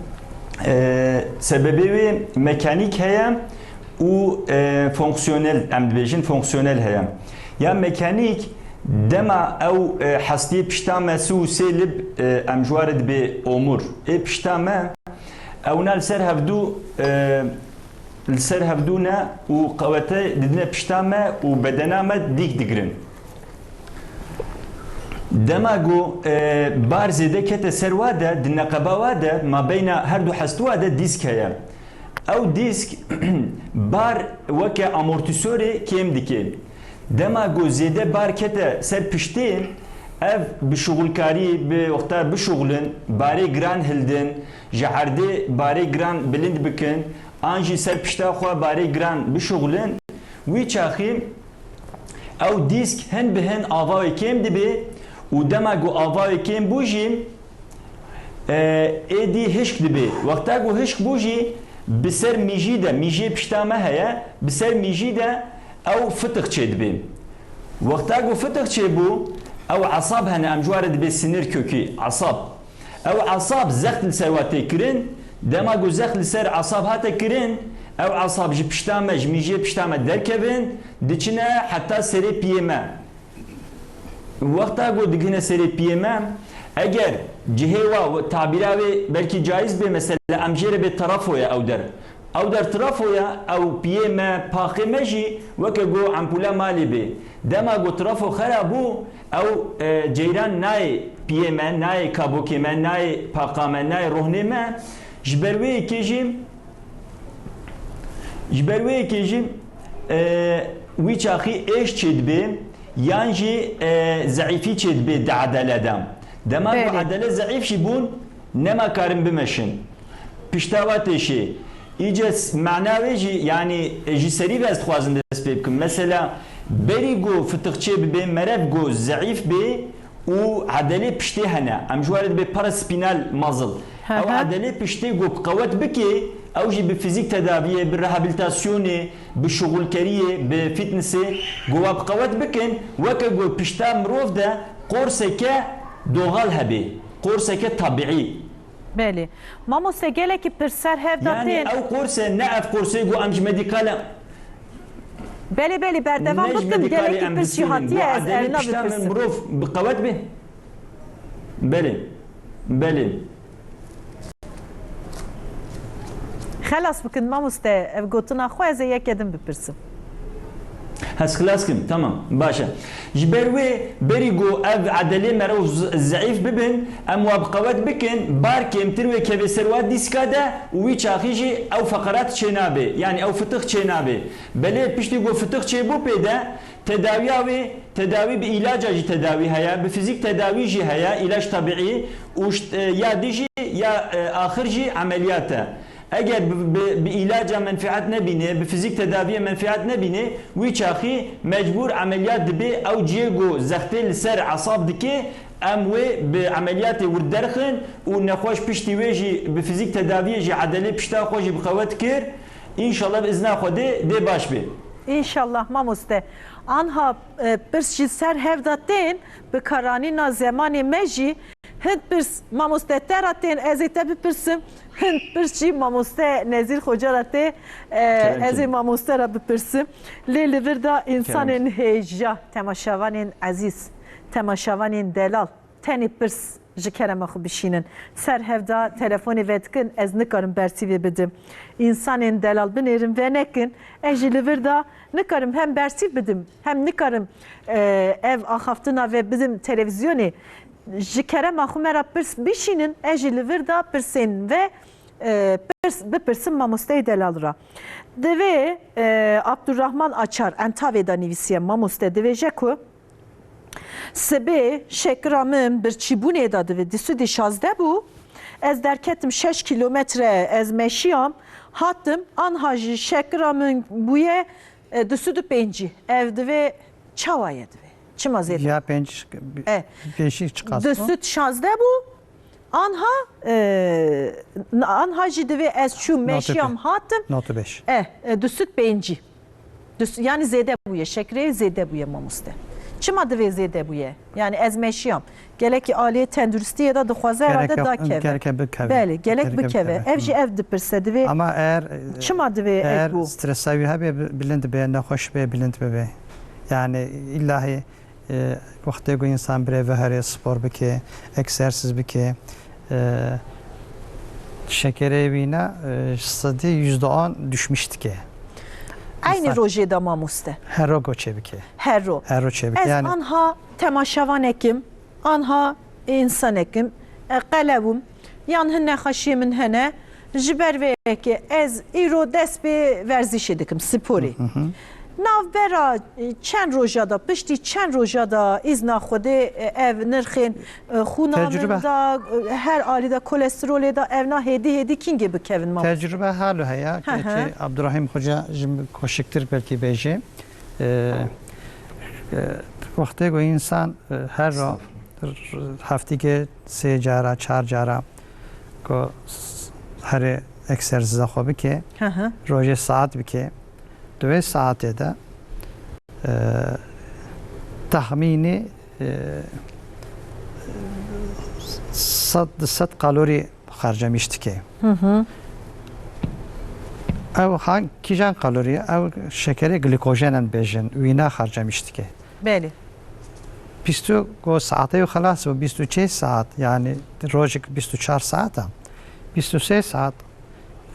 سببی وی مکانیک هەیە و فۆنکسیۆنەل ئەم دبێژین فۆنکسیۆنەل هەیە یا مکانیک دەما ئەو حەستی پشتامە سو و سێ لب ئەم ژوارە دبێ ئۆمور پشتامە ئەونا لەسەر هەفتوو لسر هفدونا و قوته ددنا پشتامه و بدنامه دیگ دگرن دماغو بار زیده کت سرواده دنقباواده ما بین هر دو حستواده دیسک هیا او دیسک بار وکه امورتیسوری کم دیکه دماغو زیده بار کت سر پشتی ev bi şugulkarî bi wexta bişuğulin barê giran hildin ji herdê barê giran bilind bikin an jî ser pişta xwe barê giran bişuğulin wî çaxî ew dîsk hin bi hin avayê kêm dibe û dema ku avayê kêm bû jî êdî hişk dibe wexta ku hişk bû jî bi ser mîjî de mîjiyê pişta me heye bi ser mîjî de ew fıtık çê dibe wexta ku fıtık çêbû او عصاب هن امجوار دبي سنر كوكي عصاب او عصاب زخت لسرواتي كرين دماغو زخت لسر عصاب هاتا كرين او عصاب جي بشتامه جميجي بشتامه دركبن دچنا حتى سري بيما وقتا گو دگنه سري بيما اگر جهوا تعبيراوي بلكي جائز به مثلا امجير به طرفويا او در طرفويا او بيما باخمجي وكغو امبولا مالي به دماغو طرفو خرابو او جیران نای پیمن نای کابوکیمن نای پاقامن نای روحنیمن جبروی کیجیم وی چاخی ایش چید بی یانجی ضعیفی چید بی دعدل ادم دما عدل ضعیف شی بون نما کارم بمشن پشتاواتشی ایجا معناوی جی یعنی جی سری بست خوازن دست بکن مثلا بریگو فتقچه ببه مرف گو ضعیف به و عدله پشته هنه ام جوارد به پاراسپینال مازل او عدله پشته گو قوت بکی او جی به فیزیک تداویه به رهابیلیتاسیونه به شغلکریه به فیتنسه گو اب قوت بکن وکه گو پشته مروف ده قرصه که دوغال هبه قرصه که طبیعی بله ما مستگله که پرسر هفداتین یعنی او قرصه نه اف قرصه گو امج مدیکاله بله بله بردوام بکن گله که پرسیحاتیه از ارنا بپرسیم مروف بقوت به بله بله خلاص بکن ما مسته اف گوتنا خو از یک ادم بپرسیم هس خلاص كم تمام باشا جبروي بريجو اف عدلي مرو ضعيف ببن ام وابقوات بكن باركم تروي كبي سروات ديسكادا وي تشاخيجي او فقرات شنابي يعني او فتخ شنابي بلي بيشتي جو فتخ شيبو بيدا تداوي بعلاج تداوي هيا بفيزيك تداوي جي هيا علاج طبيعي وش يا ديجي يا اخر جي عملياته اگر بعلاج منفعت نبینه به فیزیک تداوی منفعت نبینه وی چاخی مجبور عملیات دبی او جیگو زخته لسر عصاب دکه ام وی به عملیات وردرخن و نخوش پشتی ویجی به فیزیک تداوی جی عدلی پشتا خوشی بخوات کر انشالله باذن خدا ده باش بی İnşallah mamoste. Anha pırs jî ser hevdatên bi karanîna zemanê me jî hind pırs mamoste teratên ez ê te bipirsim hind pırs jî mamoste Nezîr Hoca ra tê ez ê mamoste ra bipirsim. Lê li vir da insanên hêja temaşavanên ezîz temaşavanên delal tenê pırs ji kerema xwe bişînin. Ser hevda telefonê vedikin ez nikarim bersîvê bidim. İnsanên delal binêrin ve nekin ez jî li vir da nikarim hem bersîv bidim hem nikarim ev axaftina ve bidim televizyonê ji kerema xwe me ra pirs bişînin ez jî li vir da pirsên ve bipirsim mamosteyê delal ra. Divê Abdurrahman Açar entavê da nivîsiye mamoste dibêje ku Sibê şekira min birçîbûnê da divê dîsûdê 16 bû ez derketim 6 kilometre ez meşiyam hattim anha jî şekira min bûye dîsûdê 5 ev divê çawa ye divê çima zêde ya 5 çıkar dîsûd 16 bû anha jî divê ez çû meşiyam hattim not 5 dîsûd 5 yani zêde bûye şekerê zêde bûye mamoste çima divê zêde bûye yani ez meşiyam gelekî aliyê tenduristiyê da dixwaze herhalde da keve belê gelek bikeve ev jî ev dipirse divê ama eğer çima divê eğer bû stresa wî hebe bilind be nexweş be bilind be yani illahî wextê ku insan birê veherê spor bike egzersiz bike şekerê wîne sedî %10 düşmüş dike aynı rojê da mamoste her ro goçê bike her ro çêbike ez yani anha temaşavanekim anha insanekim qelewim yan hine xeşiyê min hene ji ber vê yekê ez îro dest bi werzîşê dikim sporê navbera çend roja da piştî çend roja da îzna Xwedê ev nirxên xûna min da her alî da kolesterolê da ev na hêdî kîngê bikevin ma tecrübe halu heye ki Abdurrahim Hoca jim koşiktir belki bêjê wextê ku insan her ro heftîkê 3 cara 4 cara ku herê egzersiza xwe bike rojê saat bike 2 saatê de tahmînî 100 kalorî xercemiş dike. Ev kîjan kalorî ev şekerê glikojenan bêjin wîna xercemiş dike. Belê. 20 saatê xelas û 24 saat yani rojek 24 saat 23 saat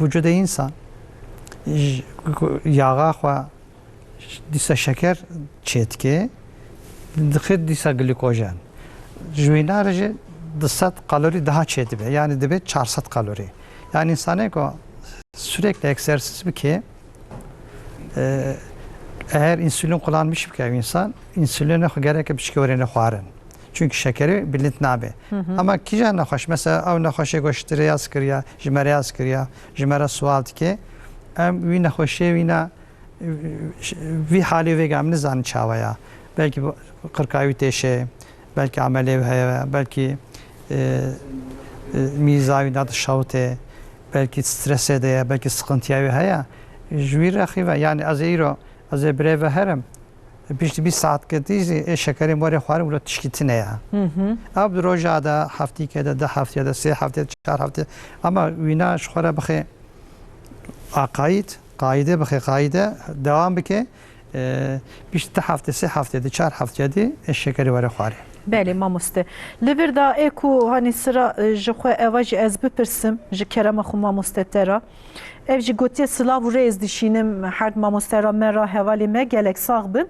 vücuda insan yağa xwe dîsa şeker çêdike dixir dîsa glikojen ji wîna re jî 200 kalorî daha çê dibe yani dibe 400 kalorî yani insanê ku sürekli egzersiz bike eğer insülin kullanmış bike insan insülini gerek bir şekerine xwarin çünkü şekeri bilind nabe ama kîjan nexweş mesela ew nexweşê goştirê ya skiriya ji me re ya skiriya ji me re sual dike em wî nexweşiyê wîna vî halê vêga em nizanin çawa ya belki qirkayî têşe belki amelê heye belki mîza wîna dişewte belki stresê de ye belki sıkıntıya wî heye ji wî re xîve yani ez ê îro ez ê birê veherim piştî 20 saat ketî şekerê warê xwarim wilo tişkîtine ya ev di roja da heftîkê de 2 heftê de 3 heftê de 4 heftê ama wîna ji xwe re bixe qaîde bixe qaîde dewam bike piştî 2 heftê 3 heftê de 4 heftê de şekerê warê xwarê بله ماموسته لبر دا اکو هانی سرا جخوا اواج از بپرسم جه کرم خو ماموسته ترا اف جی گوتی سلاو ریز دیشینم هر ماموسته را مرا حوالی ما گلک ساغ بم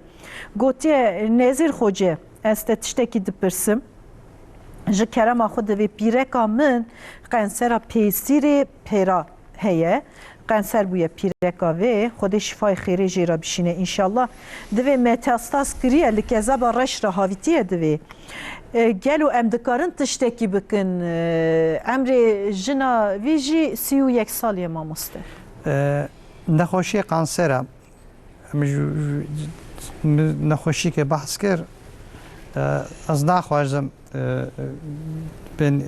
گوتی نزیر خوجه است تشتکی دپرسم جه کرم خو دوی پیرکا من قنسرا پیسیری پیرا هیه قنسر بویه پیرکا و خود شفای خیری جیرا بشینه انشالله دوی متاستاز کریه لکذا با رش را هاویتیه دوی گلو ام دکارن تشتکی بکن امر جنا ویجی 31 سالیه ماموسته نخوشی قانسره نخوشی که بحث کرد از نخواهزم ben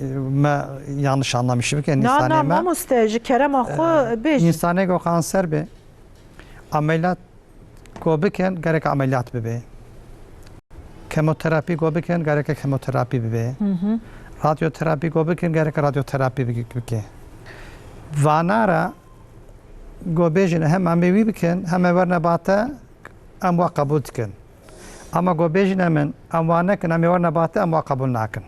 yanlış anlamışım ki insane ne mamuste kerem axu beş insane go kanser be ameliyat go biken gerek ameliyat be kemoterapi go biken gerek kemoterapi be radyoterapi go biken gerek radyoterapi be vanara go bejin hem amevi biken hem verna bata am wa qabul diken ama go bejin hemen am wa naken am verna bata am wa qabul naken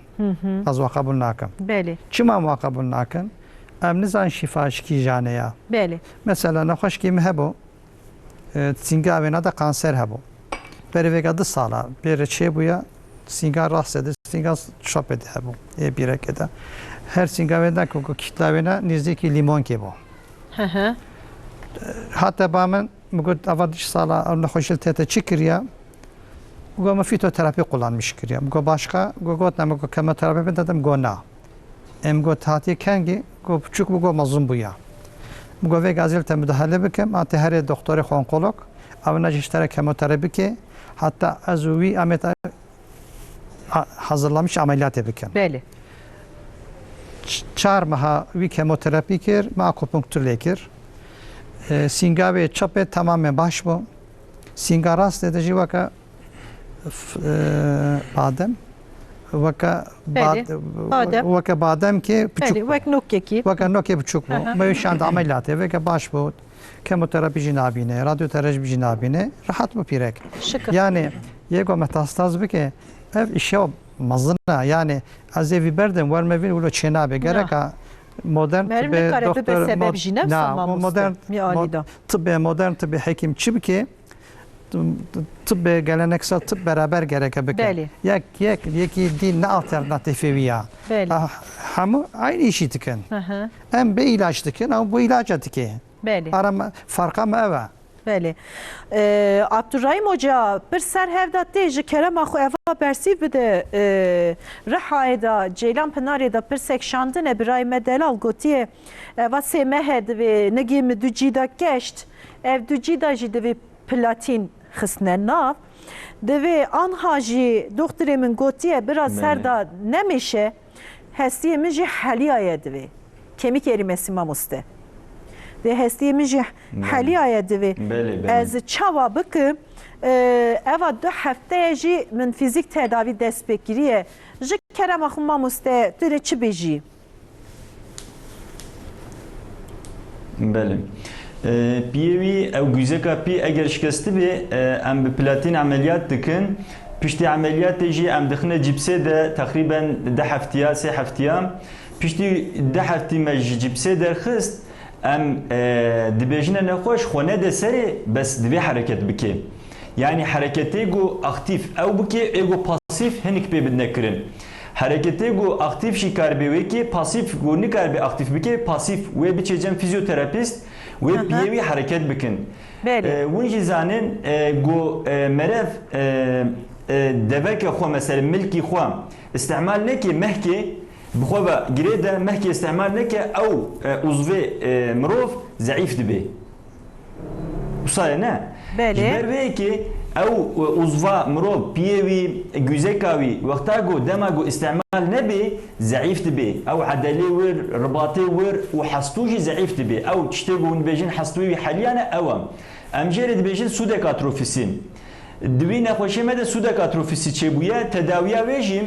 از قبول نکن. بله. چما ما قبول نکن؟ نزان شفاش کی جانه یا. بله. مثلا نخوش کی مهبو. سینگا وینا دا کانسر هبو. بری وگاد سالا. بری چه بویا؟ سینگا راست ده. سینگا شاپده هبو. بیره کده. هر سینگا وینا که کیتلا وینا نزدیکی لیمون کی بو. حتی با من مگود اولش سالا نخوشل تته چی کریه؟ گفتم فیتوتراپی kullanmış kiriyorum. Go başka, go kemoterapi ben dedim go na. Go tahtiye kengi, go küçük go mazlum bu ya. Go ve gazelte müdahale bikem, ati her doktori onkolog, avına işlere kemoterapi ki, hatta azuvi amet hazırlamış ameliyat bikem. Beli. Çarmıha vi kemoterapi kir, ma akupunktur lekir. Singave çapı tamamen baş bu. Singaras dedici vaka badem vaka badem ki küçük vak nokke ki vaka nokke küçük bu bu şu anda ameliyatı vaka baş bu kemoterapi jinabine radyoterapi jinabine rahat mı pirek yani yego metastaz ki ev işe mazına yani az evi berden var mı vin ulo çenabe gereka modern tıbbe doktor modern tıbbe hekim çibki tıp geleneksel tıp beraber gerekebilir. Yeki din ne alternatifi ya. Hamu aynı işi tiken. Hem bir ilaç tiken ama bu ilaç tiken. Arama farka mı eve? Beli. Abdurrahim Hoca bir serhevdat deji kerem axu eva bersiv bide rehayda Ceylan Pınar'da bir sekşandın ebiray medelal gotiye eva semehed ve negim ducida geçt ev ducida jide ve platin xisne nav ve anhaji doktoremin gotiye biraz serda nemişe hestiyemici haliyaya dve kemik erimesi mamuste ve hestiyemici haliyaya dve az çava bıkı eva 2 haftaya jî min fizik tedavi destpekiriye ji kerem axu mamuste türe çi bêjî بله پیوی او گوزکا پی اگر شکسته بی ام به پلاتین عملیات دکن پشتی عملیات جی ام دخنه جیبسه ده تقریبا 10 هفتیا 3 هفتیا پشتی 10 هفتی مج جیبسه در خست ام دبیجنه نخوش خونه ده سری بس دوی حرکت بکی yani hareketi ego aktif او بکی ego pasif henik be bednekirin hareketi ego aktif şikar be ki pasif go nikar be aktif biki pasif ve biçeceğim fizyoterapist ve piyevi hareket bikin. Wunji zanin go meref deveke xo mesela milki xo istimal neki mehki bxova girede mehki istimal neki ev uzve mrof zayıf dibe. Usayne. Berbe ki ev uzva mrof piyevi güzekavi vaqta go demago istimal nebi zayıf dibe. Ev adali wir ribati wir ve hastuji zayıf dibe. Ev tiştegun bejin hastuji haliyana evam. امجرد بیشتر سودک آتروفیسین. دوی نخوشی مده سودک آتروفیسی چه بویه تداویه ویجیم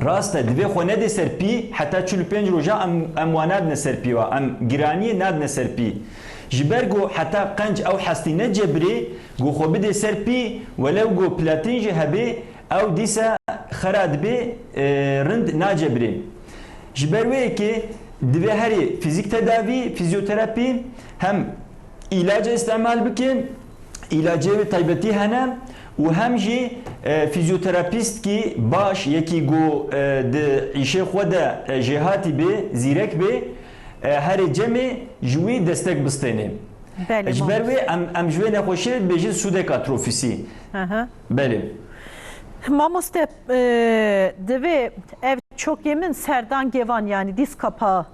راست دوی خونه ده سرپی حتی 45 روزه اموانات نسرپی و ام گرانی ناد نسرپی. جبرگو حتی قنج او حستی نجبری گو خوب ده سرپی ولو گو پلاتین جهبی او دیسا xera dibe rind nacebirê. Ji ber wê yekê divê herî fîzik tedavî, fizyoterapî hem ilaca istemal bikin, ilacê wê taybetî hene û hem jî fizyoterapîstkî baş yekî got di îşê xwe de jêhatî bê, zîrek bê herê cemê ji wî destek bistêne. Ji ber wê em ji wê nexweşiyê dibêjin sûdeka atrofîsî. Belê. Mamoste divê ev çok yemin serdan gevan yani diz kapağı.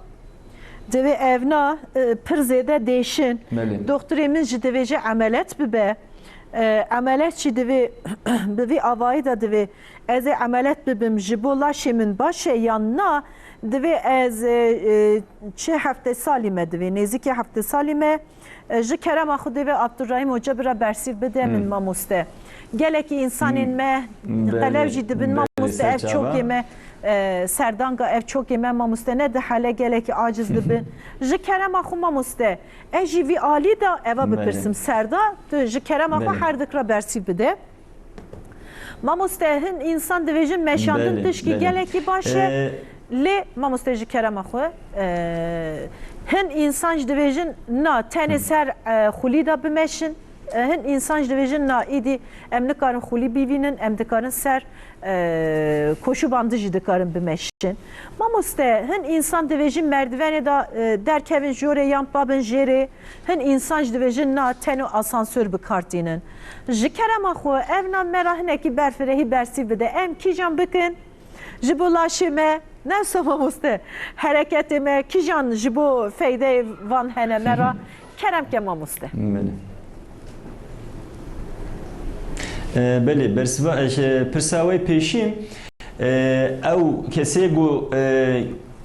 Divê evna pir zêde değişin. Doktorê min ji divê jî emeliyat bibe. Emeliyat jî divê bi vî avayî de divê ez ê emeliyat bibim ji bo laşê min baş e yan na divê ez çi hefte salî me divê nêzîkî hefte salî me ji kerema xwe divê Abdurrahîm Hoca bira bersîv bide min mamoste. Gelekî insanên me qelev jî dibin mamoste ev çok yeme serdanga ev çok yeme mamoste ne de hele gelekî aciz dibin. Ji kerema xwe mamoste ev jî vî alî da eva bipirsim serda tu ji kerema xwe her dikra bersîv bide. Mamoste hin insan divêjin meşandin tişkî gelekî baş e lê mamoste ji kerema xwe hin insan ji divêjin na tenê ser xulî da bimeşin. Hin insan ji divêjin na îdî em nikarin xulî bîvînin em dikarin ser koşu bandı jî dikarin bimeşin. Mamoste hin insan divêjin merdivenê da derkevin ji orê yan babin jêrê hin insan ji divêjin na tenû asansör bikartînin. Ji kerema xwe ev na me ra hinekî berfirehî bersîv bide em kîjan bikin ji bo laşê me newsa mamoste hereketê me kîjan ji bo feydeyê van hene me ra keremke mamoste. Belê pirsa wê pêşî ew kesê got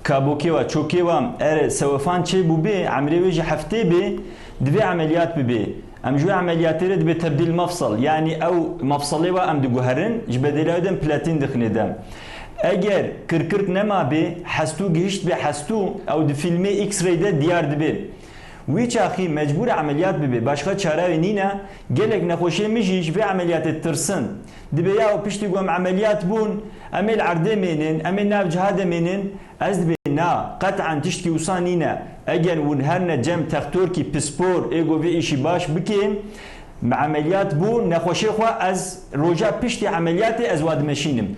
kabokê wa çokê wa er sewefan çêbû bê emirê wê ji heftê bê divê emeliyat bibe. Em ji wê emeliyatê re dibe tebdîl mefsal yani ew mefsalê wa em diguherin ji bedelê de platîn dixîne de. Eger kirkirk nema bê hestû gihişt bê hestû ew di filmê X-ray de diyar dibe. Wî çaxî mecbûr emeliyat bibe. Başka çare nîne gelek nexweşiyê min jî ji vê emeliyatê tirsin. Dibe ya piştî ku em emeliyat bûn em ê li erdê mênin, em ê nav cihadê mênin ez dibe na qet'an tiştî wisa nîne. Eger hûn her ne cem textorkî pispor ê got vê îşî baş bikêm emeliyat bûn nexweşiyê xwe ez roja piştî emeliyatê ez wa dimeşînim.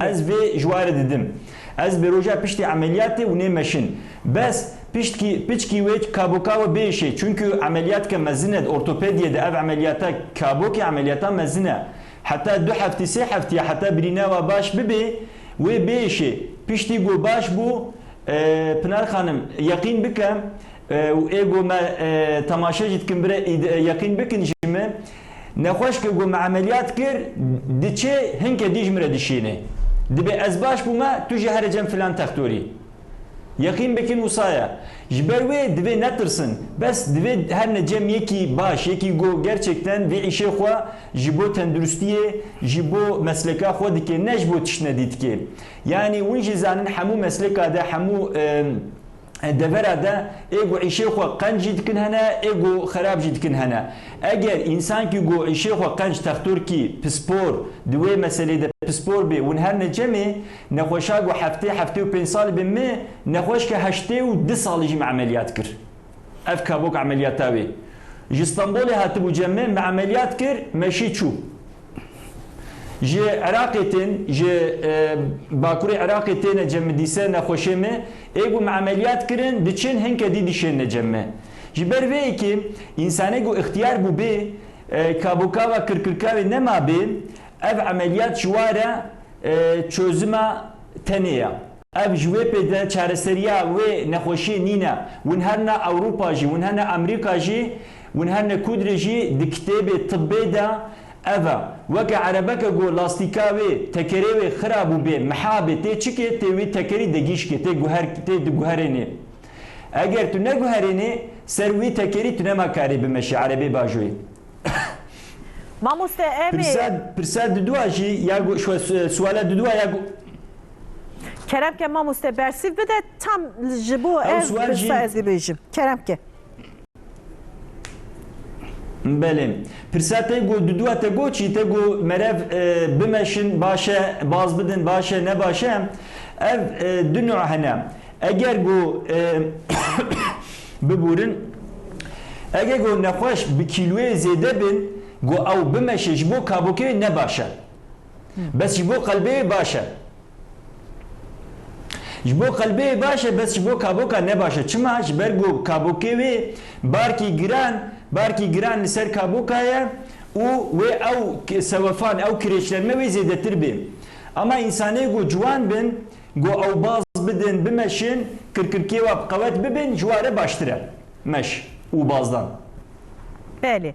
Ez vê ji warê didim. Ez bi roja piştî emeliyatê û nê meşin. Bes piçkî wê kaboka we bêşe çünkü emeliyat ke mezin e ortopediye de ev emeliyata kabokê emeliyata mezin e. Heta 2 heftê 3 heftê heta birîne wa baş bibe wê bêşe piştî got baş bû Pınar Hanım yaqîn bike û ê got me temaşe jî dikin bire yaqîn bikin jî me nexweş ke got me emeliyat kir diçe hinke dî ji min re dişîne. Dibe ez baş bûme tu jî here cem filan textorî. Yaqîn bikin wisa ji ber wê divê netirsin bes divê her ne cem yekî baş yekî got gerçekten vê îşê xwe ji bo tenduristiyê ji bo mesleka xwe dike ne ji bo tiştine dîtike. Yani hûn jî zanin hemû mesleka de hemû devera de ê got îşê xwe qenc jî dikin hene ê got xerab jî dikin hene. Eger însankî got îşê xwe qenc textorkî pispor di wê meselê de pispor bê hûn her ne cemê nexweşa got heftê û 5 salî bin me nexweş ke 8 û 2 salî jî me emeliyat kir. Ev kabok emeliyata wê. Ji İstanbolê hatibû cem me emeliyat kir meşî çû. Ji Iraqê tên ji bakurê Iraqê têne cem dîse nexweşê me ê got me emeliyat kirin diçin hinke dî dişêne cem me. Ji ber vê yekê însanê got ixtiyar bû bê kaboka ve kirkirka wê nema bê ev emeliyat ji ware çözüma tenê ye. Ev ji wê pê de çareseriya wê nexweşiyê nîne. Hûn her ne Ewropa jî, hûn her ne Amerîka jî, hûn her ne Kudrê jî di kitêbê tibbê de ev e. Weke erebeke got lastîka wê tekerê wê xira bû bê meha bê tê çike tê wê tekerî de gîşke tê di guherênê. Eger tu ne guherênê ser wî tekerî tu nema karî bimeşî erebê bajûyê. Mamoste emê Pirsa diduwa jî ya suala diduwa ya Keremke mamoste bersîv bide tam ji bo ev pirsa ez dibêjim. Keremke. بله پرساته گو دودواته گو چی ته گو مرف بمشن باشه باز بدن باشه نباشه ev دو نوع هنه اگر گو ببورن اگر گو نخوش بکیلوی زیده بین گو او بمشه جبو کابوکی نباشه بس جبو قلبی باشه جبو قلبی باشه بس جبو کابوکا نباشه چما جبر گو کابوکی وی بارکی گران لسر کابوکایه و او سوفان او کریشلرمه وی زیده تر بیم اما انسانی گو جوان بین گو او باز بدن بمشین کرکرکی و بقوت ببین جواره باشتره مش او بازدان بله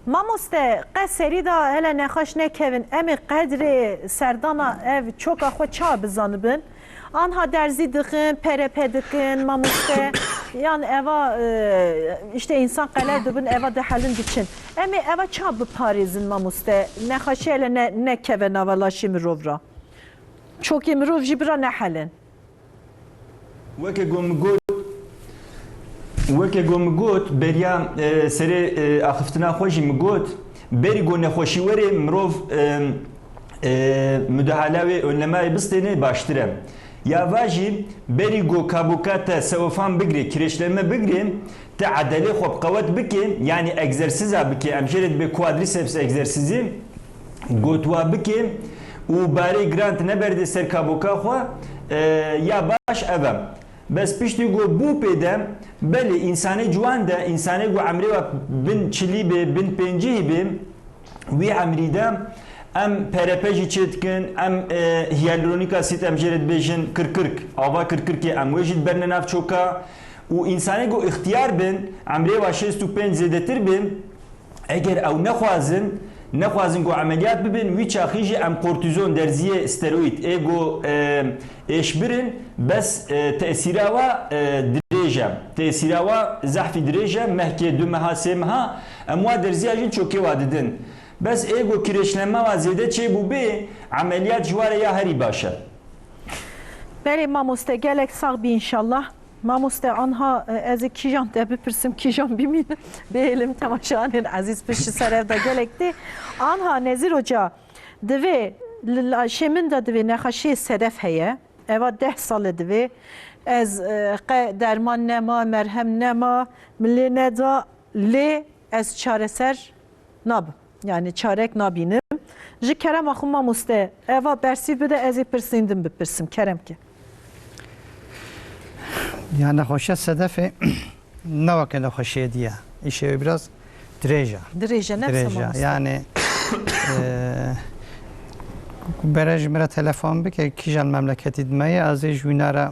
ماموسته قصری دا هلا نخاش نکوین امی قدر سردانا ev çok خو çağ bizanıbın anha derzi dikin perepe dikin mاموسته yani eva işte insan qalar dibin eva da halin dikin emi eva çağ bu Parizin mاموسته nexaşi hele ne kevin avalaşi mirovra çok mirov jibra ne halin وەکە گۆ مگوت بەریا سەرێ ئاخفتنا خۆشی مگوت بەری گۆ نەخۆشی وەرێ مرۆڤ مدەحالاوێ ئۆنلەمای بستێنێ باشترە یاڤاژی بەری گۆ کابووکاتە سەوەفان بگرێ کرێشلەرمە بگرێ تە عەدەلێ خۆ بقەوەت بکێ یعنی ئەگزەرسیزا بکێ ئەمژێرت بێ کوادریسێپس ئەگزەرسیزی گۆتوا بکێ و بارەی گرانت نەبەردێ سەر کابووکا خۆ یا باش ئەڤە بس پشتی گو بو پیدم بله انسانی جوان ده انسانی گو عمری و بن چلی به بن پنجی بیم وی عمری ده ام پرپجی چتکن ام هیالورونیکا سیت ام جرد بیشن کرکرک آوا کرکرکی ام ویجید برن ناف چوکا و انسانی گو اختیار بین عمری و 65 زیده تر بیم اگر او نخوازن گو عملیات ببین وی چاخیجی ام کورتیزون درزیه استروید ایگو ايش برن بس تأثيرها دريجة تأثيرها زحف دريجة مهكي دو مهاسمها أمواد درزيها جن شوكي واددن بس إيجو كريشلما وزيدة شيء بوبي عمليات جوارة يا هري باشا بله ماموسته gelek sağ bir inşallah ماموسته آنها از کیجان ده بپرسیم کیجان بیمین به علم تماشاان عزیز پشت سر دا gelekti آنها نظیر hoca دوی شمن دا دوی نخاشی صدف هیه eva 10 salı divi ez derman nema merhem nema milli neda le ez çareser nab yani çarek nabinim ji kerem axum mاموسته eva bersi bide ez pirsindim bipirsim kerem ki yani hoşa sedefe ne vakit hoşe diye işe biraz direja nefse yani برای مرا تلفن بکه کیجان مملکتی دمایی از جویناره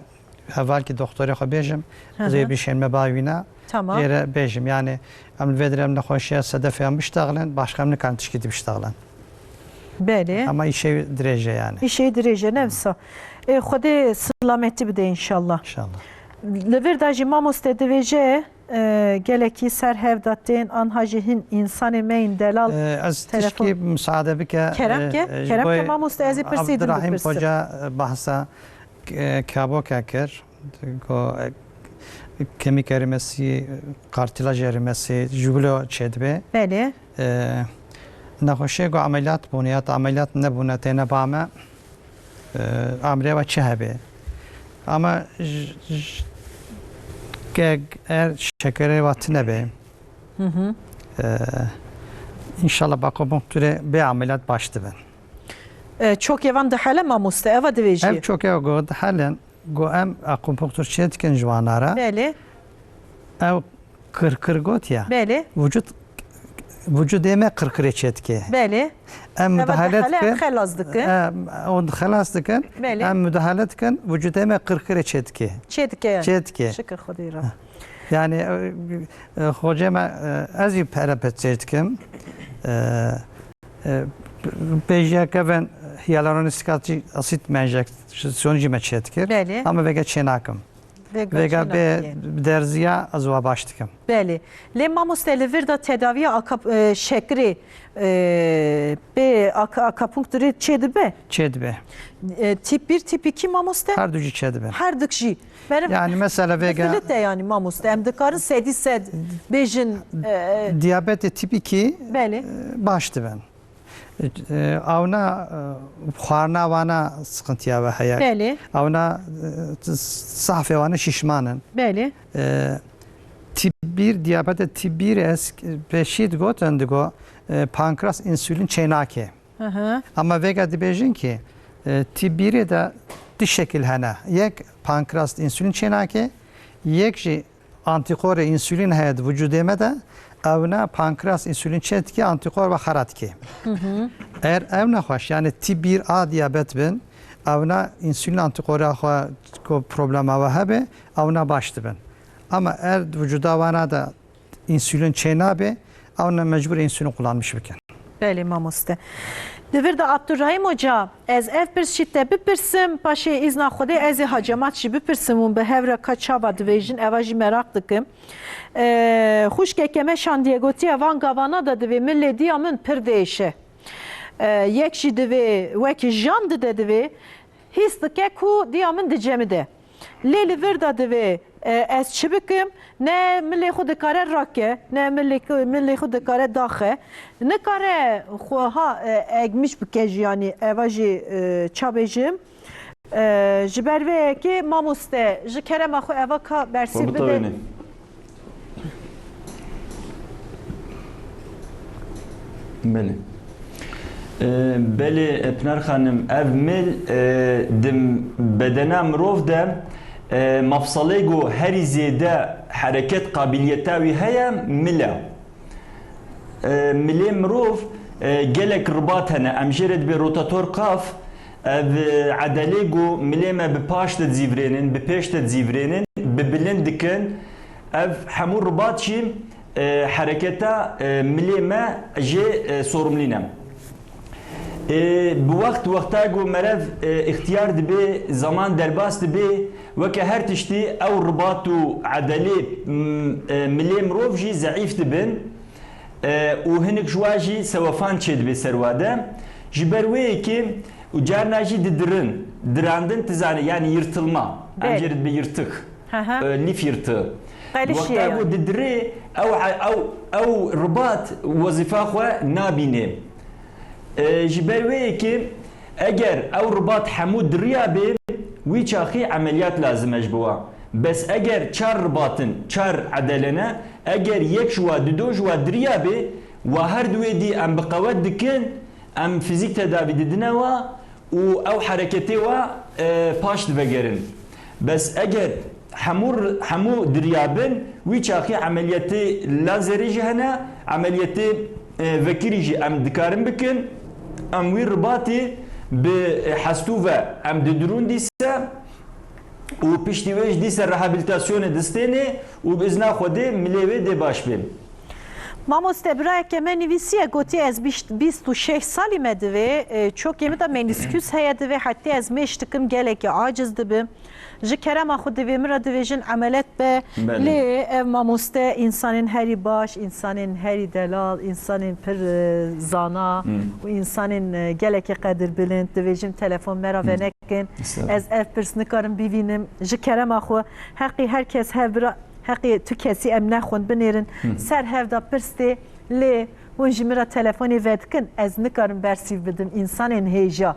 اول که دکتری خو بیشم از بیشتر مباوینا یه بیشم یعنی امروز ودرم نخوشی صدفی هم بشتغلن باشکم نکن تشکیل بشتغلن بله اما işe درجه yani işe derece nefse خود سلامتی بده انشالله لور داجی ماموسته دویجه geleki serhevdattin anhajihin insanı meyin delal az teşki müsaade bike kerem ki mamuste ezi persidim Abdurrahim Hoca bahsa kabok akir ko kemik erimesi kartilaj erimesi jublo çedbe beli نخوشه گو عملیات بونیات عملیات نبونه تینه بامه عملیه و چه هبه اما که شکره وقت نبه انشالله باقو مقتوره به عملیات باشده بن çok yavan da halen mamuste eva divici ev çok ev go da halen go em akupunktur çetken jwanara beli ev kırkır got ya beli vücut eme kırkır çetke beli em müdahalet ken xelazdık o xelasdık em müdahalet ken vücut eme kırkır çetke çetke şükür Xudira yani hocam azı perapet çetkem Beja kevin hyaluronik asit menjek sonucu meçetkir ama vege çenakım Vega be derziya az wa baş dikim. Beli. Le mamoste li vir da tedaviya şekri be akupunkturi çe dibe? Çe dibe. Tip 1, tip 2 mamoste? Her ducu çe dibe. Her dıkşi. Yani mesela vega... Filit de yani mamoste. Em dikarın sedi sed bejin... Diyabeti tip 2 Beli. baş diben. Avna xwarna vana sıkıntıya ve hayal. Beli. Avna sahfe vana şişmanın. Beli. Tip 1 diyabete tip 1 es peşit got öndigo pankreas insülin çenake. Ama vega dibejin ki tip 1'e de di şekil hene. Yek pankreas insülin çenake, yek ji antikore insülin hayat vücudeme de evna pankreas insülin çetki antikor ve haratki. Eğer evna hoş yani tip 1A diyabet bin evna insülin antikora ko problema ve hebe evna baştı bin. Ama eğer vücuda vana da insülin çenabe evna mecbur insülin kullanmış biken. Beli mamoste. Devir de Abdurrahim Hoca ez ev pirşitte bipirsim paşe izna xode ez hacamat şi bipirsim un be hevra kaçava divejin evaji merak dikim. Xuş kekeme şandiyegotiya van gavana da divi milli diyamın pir değişe. Yek şi divi veki jan de divi his dike ku diyamın dicemi de. Leli vir da divi ez çi bikim ne milli xu dikare rake ne milli xu dikare daxe ne kare xuha egmiş bikej yani evaji çabejim ji ber vê yekê mamoste ji kerema xwe eva ka bersîv bide. Beli. Beli Pınar Hanım ev mil dim bedena mirov de mafsalê got herî zêde hereket kabiliyeta wî heye mile. Milê mirov gelek ribat hene em jê re dibe rotator qaf ev edelê got milê me bi paş de dizîvrênin bi pêş de dizîvrênin bi bilind dikin ev hemû ribat jî hareketa milê me jê sorumlîne. Bu wexta got merev ixtiyar dibe zaman derbas dibe weke her tiştî ew ribat û edelê milê mirov jî zeîf dibin û hinek ji wan jî sewefan çê dibe serwa de ji ber wê yekê û carna jî didirin dirandin tizane yani yırtılma em jê re dibe yırtık lîf yırtığı wexta got didirê ew ribat wezifa xwe nabîne ji ber wê yekê eger ew ribat hemû diriya bê wî çaxî emeliyat lazim ji bo wan. Bes eger çar ribatın çar edelene eger yek ji wa dido ji wa diriya bê wa her duwê dî em bi qewet dikin em fîzik tedavî didine wa û ew hereketê wa paş divegerin. Bes eger hemû diriya bin wî çaxî emeliyatê lazerî jî hene emeliyatê vekirî jî em dikarin bikin em wî ribatê bi hestû ve em didirûn dîse û piştî wê jî dîse rehabilitasyonê distênê û bi izna Xwedê milê wê dê baş bê. Mamoste birayeke me nivîsiye gotiye ez 26 salî me divê çok yemî da menisküs heye divê hetî ez mêş dikim gelekî aciz dibim. Ji kerema xwe divê min re divêjin emelet be lê ev mamoste insanên herî baş, insanên herî delal, insanên pir zana û insanên gelekî qedir bilind divêjin telefon me re venekin ez ev pirs nikarim bîvînim ji kerema xwe heqî herkes hev bira heqî tu kesî em nexwin binêrin ser hev da pirs tê lê hûn ji min re telefonê vedikin ez nikarim bersîv bidim insanên hêja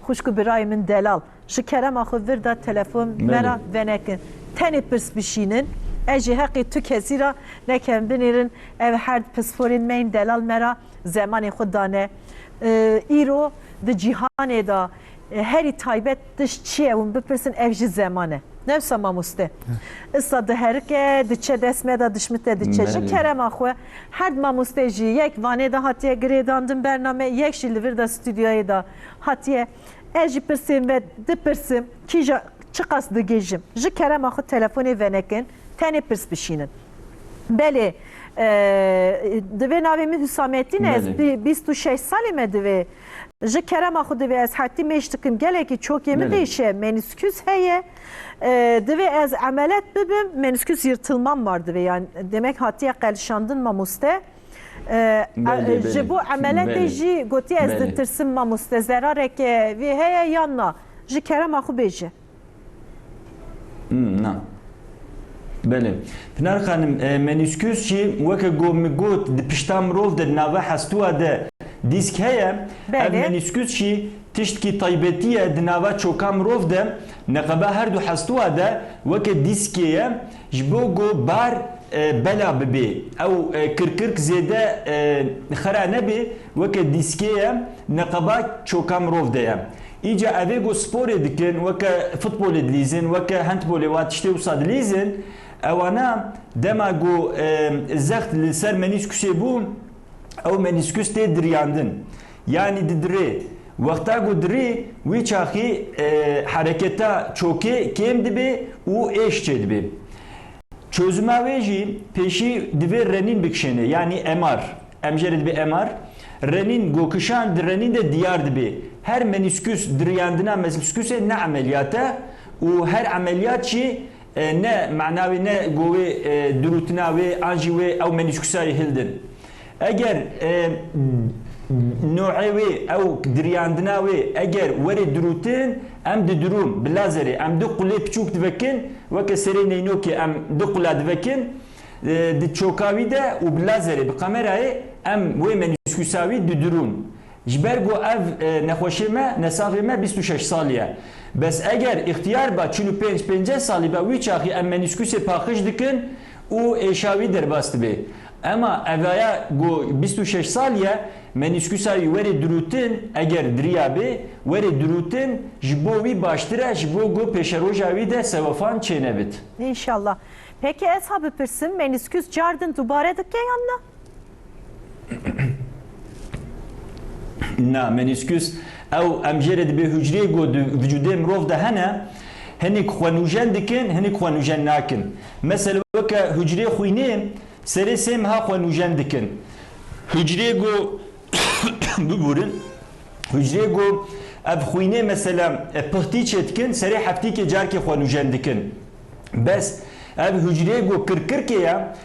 xuşku birayê min delal ji kerema xwe vir da telefon me re venekin tenê pirs bişînin ez jî heqî tu kesî re nekem binêrin ev her pisporên me yên delal me re zemanê xwe dane îro di cîhanê da herî taybet diş çi ye hûn bipirsin ev jî zeman e nevsa mamoste issa di herike diçe dest me da dişmit de diçe ji kerema xwe her mamoste jî yek vanê da hatiye girêdandin bername yek jî li vir da stüdyoyê da hatiye ez jî pirsêm ve dipirsim kîja çi qas digêjim ji kerema xwe telefonê venekin tenê pirs bişînin بله دوی ناوی من حسامتین از 26 سالی من دوی جه کرم خود دوی از حتی میشتکم گله که چوکی من دیشه منیسکوس هیه دوی از عملت ببیم منیسکوس yırtılmam var دوی yani demek hatiye qalşandın mamuste جبو عملت دیجی گوتی از دترسم mamuste zararek ve heye yanna جه کرم خود بیجه نه بله پنار خانم منیسکوس چی وکه گوت پشتام رول در نوه هستوه ده دیسک هیا منیسکوس چی تشت کی طیبتیه در نوه چوکام رول ده نقبه هر دو هستوه ده وکه دیسکیه جبو گو بار بلا ببی او کرکرک زیده خرا نبی وکه دیسکیه نقبه چوکام رول ده ایجا اویگو سپور دکن وکه فوتبول دلیزن وکه هندبول واتشتی وصاد لیزن اوانا دما گو زخت لسر منیسکوسی بو او منیسکوس تی دریاندن yani didri وقتا گو دری وی چاخی حرکتا چوکی کم دبی و ایش چه دبی çözüme veji peşi dibe renin bikşene yani MR emjered bir MR renin gokuşan renin de diyar dibi her menisküs diriyandına menisküse ne ameliyata و her ameliyat çi ne manavi ne govi durutuna ve anji ve ev menisküsari hildin eğer نوعی او دریاندنا و اگر وری دروتن ام دروم بلازری ام دو قله پچوک دبکن و کسری نینو که ام دو قله دبکن د چوکاوی ده و بلازری به کامرای ام و منیسکوساوی درون جبرگو اف نخوشی ما نسافی ما 26 سالیه بس اگر اختیار با 45 سالی با وی چاخی ام منیسکوس پاخش دکن و ایشاوی درباست بی اما evaya go 26 saliye menisküsayı veri durutin eğer driyabi veri durutin jibovi baştıra jibogo peşerojavi de sevafan çenebit. İnşallah. Peki eshab-ı pirsim menisküs cardın dubare dikke yanına? Na menisküs ev emjere be hücre go vücude mrov da hene henik xwanujen dikin henik xwanujen nakin. Mesela vaka hücre xuyne seri sem ha xwanujen dikin. Hücre go ببورن hücre go ev xuyne mesela pıhti çetkin seri hafti ke jar ke xwanujen dikin. Bes ev hücre go kırkır ya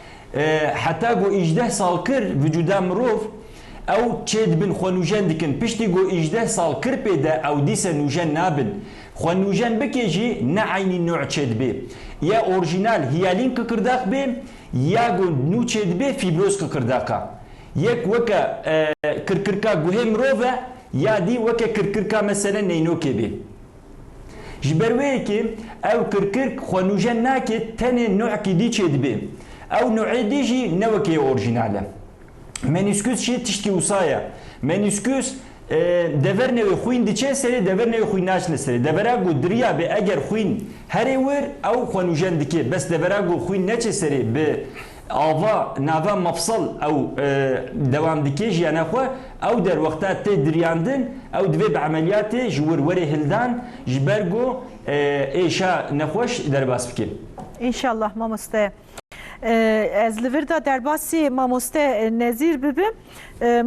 hatta go 18 sal kır vücuda mrov ew çed bin xwanujen dikin. Pişti go 18 sal kır pede ew dise nujen nabin. Xwanujen bikeji ne ayni nuh çed be. Ya orijinal hiyalin kıkırdak be ya go nu çed be fibroz kıkırdaka. یک وکه کرکرکا گوهم روه یا دی وکه کرکرکا مثلا نینو که بی جبروه که او کرکرک خوانوجن ناکه تنه نوع که دی چه دبی او نوع دی جی نوکه اورجیناله منیسکوس چه تشکی وصایا منیسکوس dever nevi خوین دی چه سری dever nevi خوین ناش نسری devera گو دریا به اگر خوین هری ور او خوانوجن دکی بس devera گو خوین نچه سری به آوا نوا مفصل او دوام دکیج یا نخوا او در وقتا تی دریاندن او دوی به عملیات جور وری هلدان جبرگو ایشا نخوش در باس بکیم İnşallah mamoste. Ez li vir da derbasî mamoste nezîr bibim.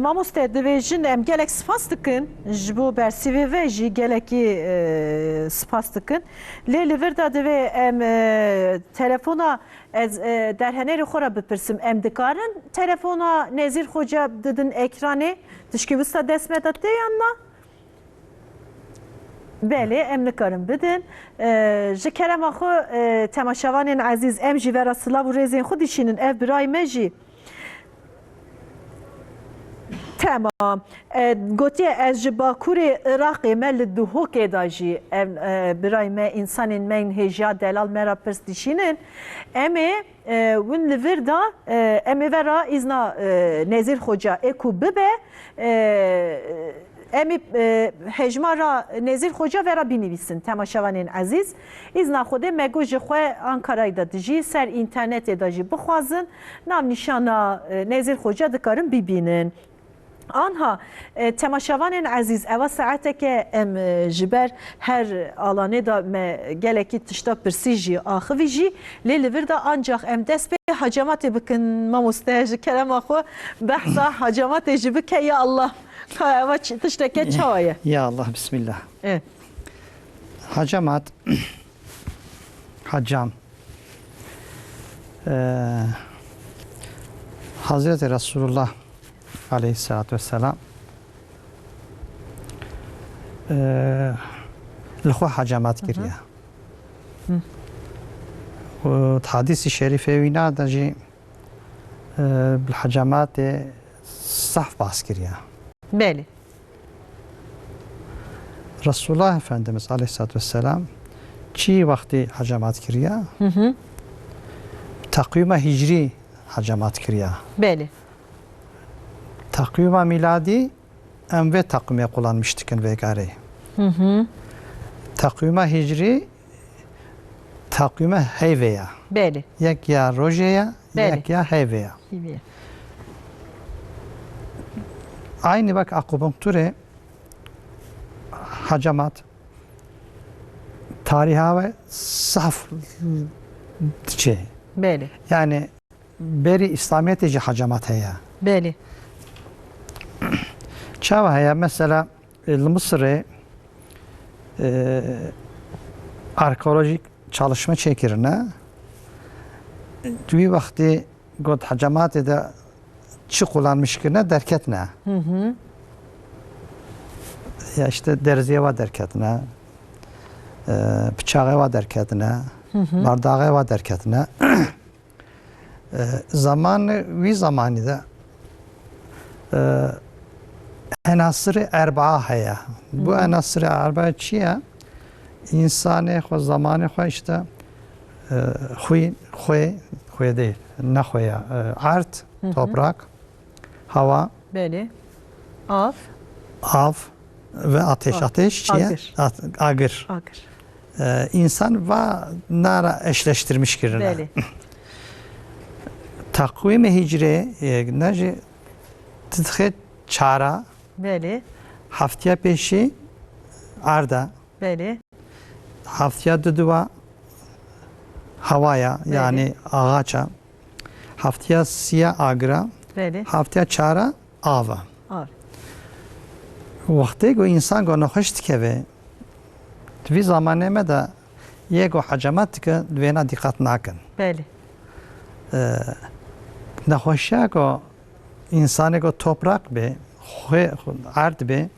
Mamoste divêjin em gelek spas dikin ji bo bersîvê ve jî gelekî spas dikin. Lê li vir da divê em telefona ez derhenerê xwe re bipirsim em dikarin telefona nezîr xoca didin ekranê tişkî wisa dest me da tê yan na? بله ام نکارم بدن جکرم آخو تماشاوان عزیز ام جی ورا سلاو و ریزین خودشینن اف برای مجی تمام گوتی از جباکور عراقی مل دوهو که داجی برای ما انسان من هجا دلال مرا پرستشینن امی ون لور دا امی ورا ازنا نظیر خوجا اکو ببه امی هجمارا نظیر خوجا ورا بینویسن تماشاوانین عزیز ایزنا خوده مگو جخواه انکارای دا دجی سر اینترنت داجی بخوازن نام نشانا نظیر خوجا دکارن ببینن آنها تماشاوانین عزیز اوا ساعته که ام جبر هر آلانه دا گلکی تشتا پرسیجی آخوی جی لیل وردا آنجاق ام دست به حجمات بكن ما مستهج كلام أخو بحث حجمات يجيبك يا الله تشتكي شوية Ya Allah, Bismillah. إيه Hacamat, hacam. Hazreti Resulullah aleyhissalatü vesselam لخوا حجامات كريا وحديث الشريف وينا دجي بالحجامات صح باس كريا بالي Resulullah Efendimiz Aleyhisselatü Vesselam çi vakti hacamat kiriya takvime hicri hacamat kiriya بالي takvime miladi emve takvime kullanmıştıkın ve gari takvime hicri takvime heyveya بالي yek ya rojeya Beli. yek ya heyveya aynı bak akupunkture hacamat tariha ve saf şey بالي yani beri İslamiyet'e hacamat heye. بالي Çava heye mesela Mısır'ı arkeolojik çalışma çekirine bir vakti god hacamat ede çi kullanmış ki ne derket ne? Ya işte derziye var derketine, bıçağı var derketine, bardağı var derketine. Zamanı da enasırı erbaa heye. Bu enasırı erbaa çiye? İnsanı, zamanı işte huy değil, ne huya? Art, toprak, hava, بالي آف av ve ateş. Av. Ateş çiye? Agır. آكر İnsan va nara eşleştirmiş kirine. بالي Takvim-i hicri nece titxe çara بالي haftaya peşi arda بالي haftaya düdüva havaya yani ağaça haftaya siyah agra بالي haftaya çara ava. آف Vakti go insan go nahoş dikeve tvi zamaneme de yego hacamat ki dvena dikkat nakin. بالي Nahoşya go insanı go toprak be ard be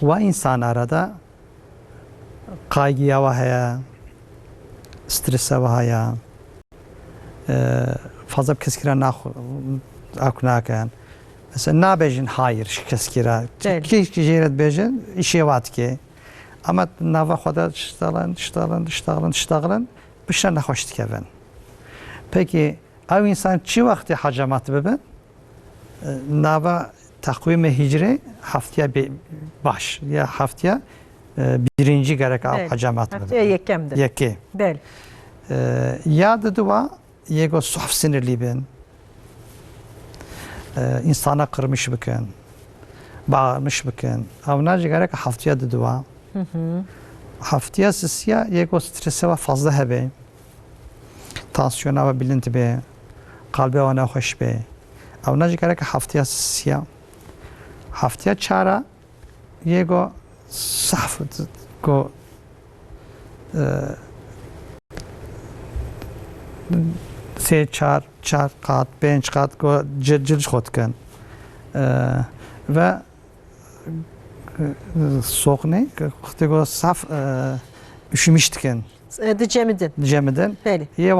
ve insan arada kaygıya vahaya strese vahaya fazla keskira nakunaken mesela nabejin hayır keskira Evet. ki jeret bejin işe vat ki ama nava xoda iştağlan bişan nahoş dikeven. Peki ev insan çi vakti hacamat beben nava takvim-i hicri haftaya baş ya haftaya birinci gerek av Evet. hacamat Haftaya beben. yekemdir Yeki. بالي Ya deduva yego saf sinirli ben. İnsana kırmış bıkın. Bağırmış bıkın. Avnacı gerek haftaya deduva. Haftaya sisiya yego strese ve fazla hebe. Tansiyona ve bilinti be. Kalbe ve hoş be. Avnacı gerek haftaya sisiya. Haftaya çara yego saf go سه چهار قات پنج قات گو جل خود کن و soğuk ne? Vakti go saf üşümüştüken دجمدن cemiden. بالي Ye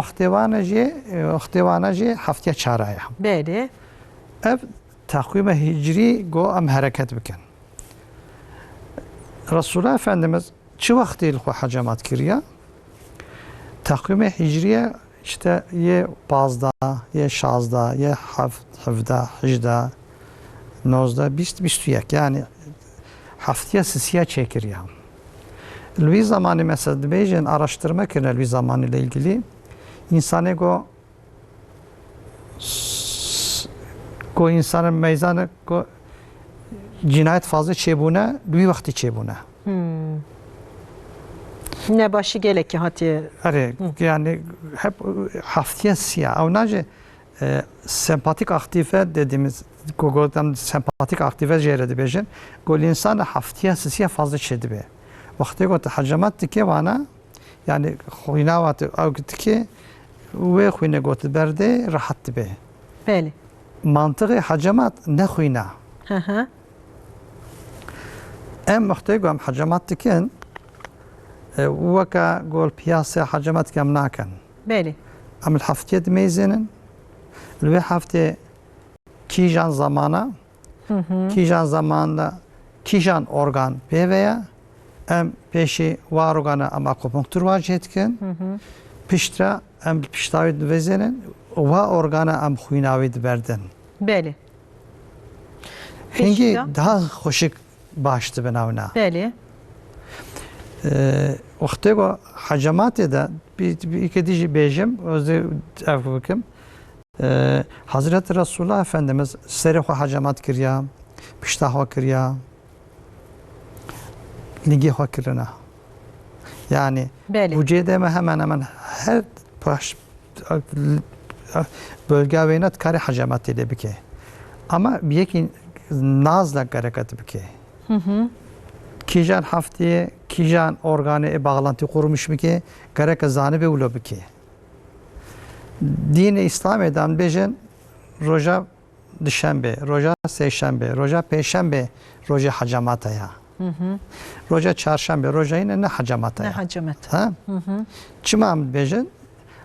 vakti vanaji haftaya çaraya. بالي Ev takvime hicri go am hareket biken. Resulullah Efendimiz çi vakti ilku hacamat kiriya? Takvime hicriye işte ye bazda, ye şazda, ye hafda, hicda, nozda, bistüyek yani haftaya sisiye çekir ya. Lvi zamanı mesela beyjen araştırma kirne lvi zamanı ile ilgili insanı go insanın meyzanı go cinayet fazla çebune lvi vakti çebune. Ne başı geleki hatiye. Arı yani hep haftaya siyah. Avnaca sempatik aktife dediğimiz Google'dan sempatik aktife ceredi bejin. Gol insan haftaya siyah fazla çedi be. Vakti got hacamat dike bana yani huynavatı avgitki ve huyne got berde rahat be. Beli. Mantığı hacamat ne huyna. Hı hı. Em muhtegam hacamat diken وكا قول بياسة حجمات كم ناكن Beli. أم الحفتة دميزنن الوي حفتة كيجان زمانة كيجان زمانة كيجان أورغان بيويا أم بيشي وارغانا أم أكوبونكتور واجهتكن بيشترا أم بيشتاوي دميزنن و أورغانا أم خويناوي دبردن Beli. هنجي Pişta. daha hoşik baştı benavna. Beli. Oxtego hacamatı da bir iki dici bejim özde evkim. Hazreti Resulullah Efendimiz serho hacamat kiriya, piştahva kiriya, ligi hakirina. Yani Beli. bu cedeme hemen hemen her bölge ve net kare hacamat ile bike. Ama bir yeki nazla harekat bike. Kijan haftaya kijan organı bağlantı kurmuş mu ki gerek zanı be ulo ki dini İslam eden bejin roja düşembe roja seyşembe roja peşembe roja hacamata ya roja çarşembe roja yine ne hacamata Ne ya hacamet. ha çimam bejin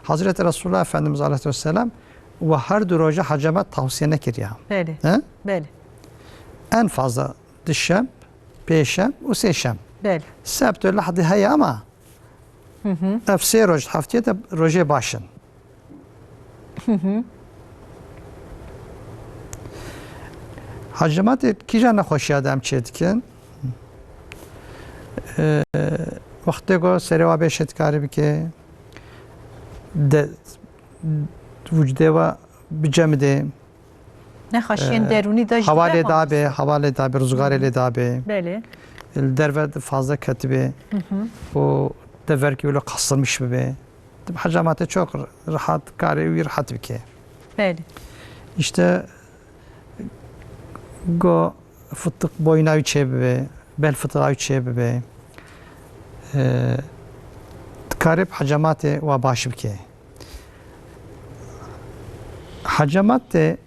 Hazreti Resulullah Efendimiz Aleyhisselam ve her dur roja hacamat tavsiyene kiriya Beli. ha Beli. en fazla düşem peşem ve seyşem Beli. Sebt öyle hadi hay ama efse roj haftaya da roje başın. Hacamat ki jana hoş adam çetkin. Vakti go sereva beşetkari bike de vücude ve bicemde Ne haşin deruni da havale da be rüzgar ile da be Beli. derve fazla kötü be o dever ki öyle kasılmış be hacamatı çok rahat kare rahat bir ki Beli. işte go fıtık boyuna üçe be bel fıtığa üçe be karib hacamatı ve başı bir ki hacamatı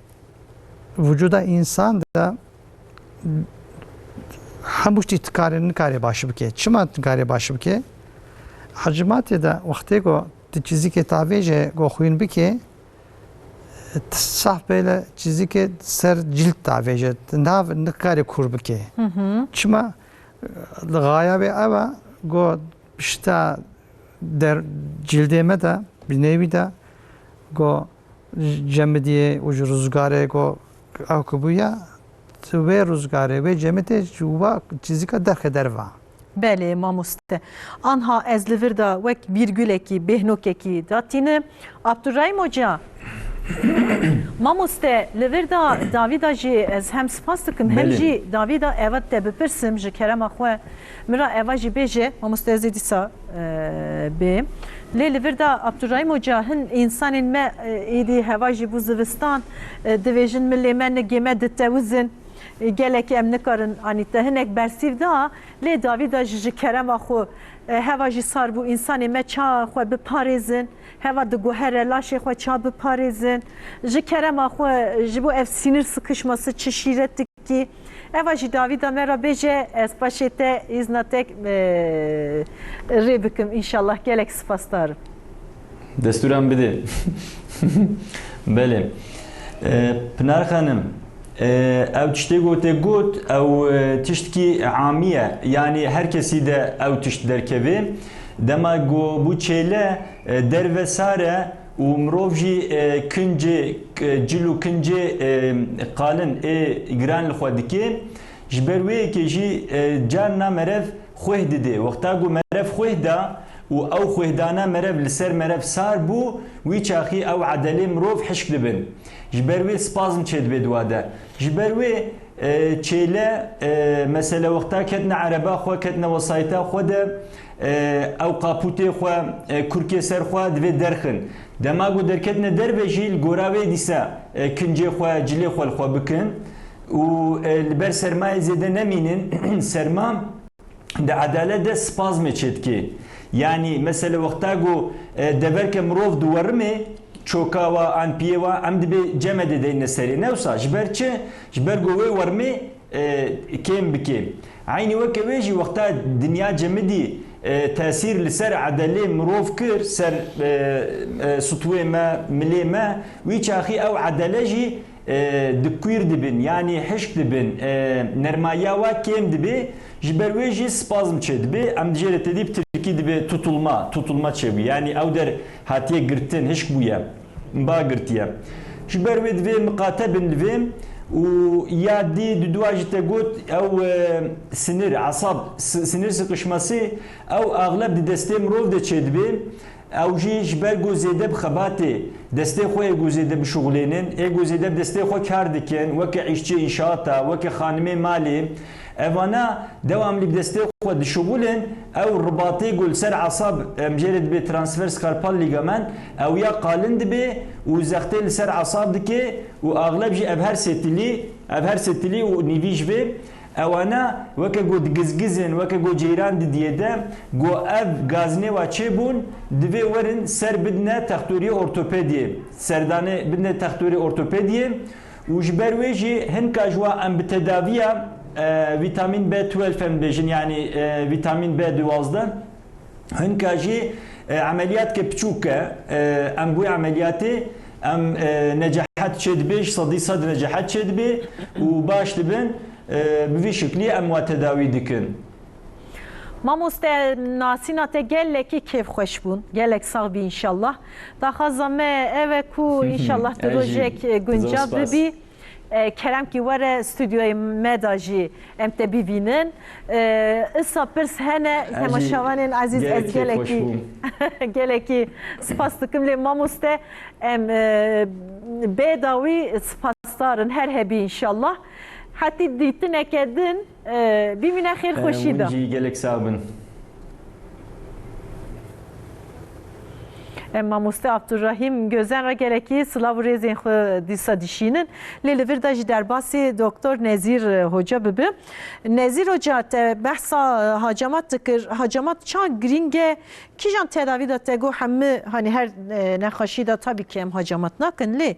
vücuda insan da هموشتی تکاری نکاری باشه بکه چما تکاری باشه بکه حجمات دا وقتی کو چیزی که تاویجه گو خوین بکه صاف بیله چیزی که سر جلد تاویجه ناو نکاری کور بکه چما غایا به اوا گو پشتا در جلدیمه دا بنوی دا گو جمدیه و روزگاره گو او کبویا ve rüzgarı ve cemete cuva çizika derva. Beli mamuste. Anha ezlivir da vek virgüleki, behnokeki datine Abdurrahim Hoca. Mamuste livir da Davida ji ez hem spas dikim hem ji Davida evet de bipirsim ji kerema xwe mira eva ji beje mamuste ez disa be. Le livir da Abdurrahim Hoca hin insanin me idi heva ji bu zivistan divêjin millê me negême ditewizin gelek em nikarin anî te hinek bersiv da lê Davîda ji kerema xwe heva jî sar bû insanê me ça xwe biparêzin heva diguhere laşê xwe ça biparêzin ji kerema xwe ji bo ev sinir sıkışması çi şîretikî eva jî Davîda me ra bêje ez paşê te îzna tek rê bikim înşallah gelek spasdarim. Desturan bide. Belê. Pinar Xanim ew tiştê gote got ew tiştkî amiye yani herkesî de ew tişt derkevê dema got bû çêle dervesare û mirov jî kincê cil û kincê qalin giran li xwe dike ji ber wê yekê jî carna merev xweh dide wexta got merev xweh da û ew xwehdana merev li ser merev sar bû wî çaxî ew edelê mirov hişk dibin ji ber wê spazm çê dibe dua de ji ber wê çêle mesela wexta ketine ereba xwe ketine wesayeta xwe de او قاپوتê xwe kurkê ser xwe divê derxin dema ku derketine derve jî li goravê dîsa kincê xwe cilê xwe li xwe bikin û li ber sermayê zêde nemînin serma di edalet de spazmê çêdikê yani mesela wexta ku deverke mirov diwerimê çoka wa an piyê wa em dibe cem edeyne serê newsa ji ber çi ji ber ku wê wermê kêm bike aynî weke wê jî wexta dinya cemidî tesîr li ser edelê mirov kir ser stûyê me milê me wî çaxî ew edele jî dikûr dibin yani hişk dibin nermaya wa kêm dibe ji ber wê jî spazm çê dibe em dijêre te dî Tirkî dibe tutulma çêbû yani ew der hatiye girtin hişk bûye ba girtiye ji ber wê divê miqatebin li vê û ya dî di duwa jî te got ew sinir asab sinir sıkışması ew agleb di destê mirov de çê dibe ew jî ji ber ku zêde bi xebatê destê xwe ê ku zêde bişuxulênin ê ku zêde bi destê xwe kar dikin weke îşçi înşaata weke xanimê malê evana devamlı bi destê xwe dişuxulin ew ribatê ku li ser asab em jê dibe transfer skarpal ligament ew ya qalin dibe û zextê li ser asab dike û agleb jî ev her setilî û nîvî ji vê ewana weke ku digizgizin weke ku ceyran didiye de ku ev gazinê wa çêbûn divê werin ser bidine textûriyê ortopediye serdanê bidine textûrê ortopediye û ji ber wê jî hinka ji wa em bi tedaviya vitamin B12 em bêjin yani vitamin B12 hinka jî ameliyat ke piçûk e em bu ameliyatê em necahet çê dibe ji sedî sed necahet çê dibe û baş dibin bi vî şeklî em wa tedawî dikin. Mamoste nasîna te gelekî kêfxweş bûn gelek sağ bî înşallah daxwaza me ev e ku înşallah di rojek guncav bibî kerem ki were stüdyoya me da jî em te bibînin issa pirs hene temaşavanên azîz ez gelekî spas dikim lê mamoste em bêdawî spasdarin her hebî înşallah hatî dîtineke din bimîne xêrxweşî da gelek sağ bin. Mamoste Abdurrahim Gözen ra gelekî silav û rêzên xwe dîsa dişînin lê li vir de jî derbasî Doktor Nezîr Hoca bibe. Nezîr Hoca te behsa hacamat dikir hacamat çan girîng e kîjan tedavî da te got hemû hani her nexweşî da tabî ki em hacamat nakin lê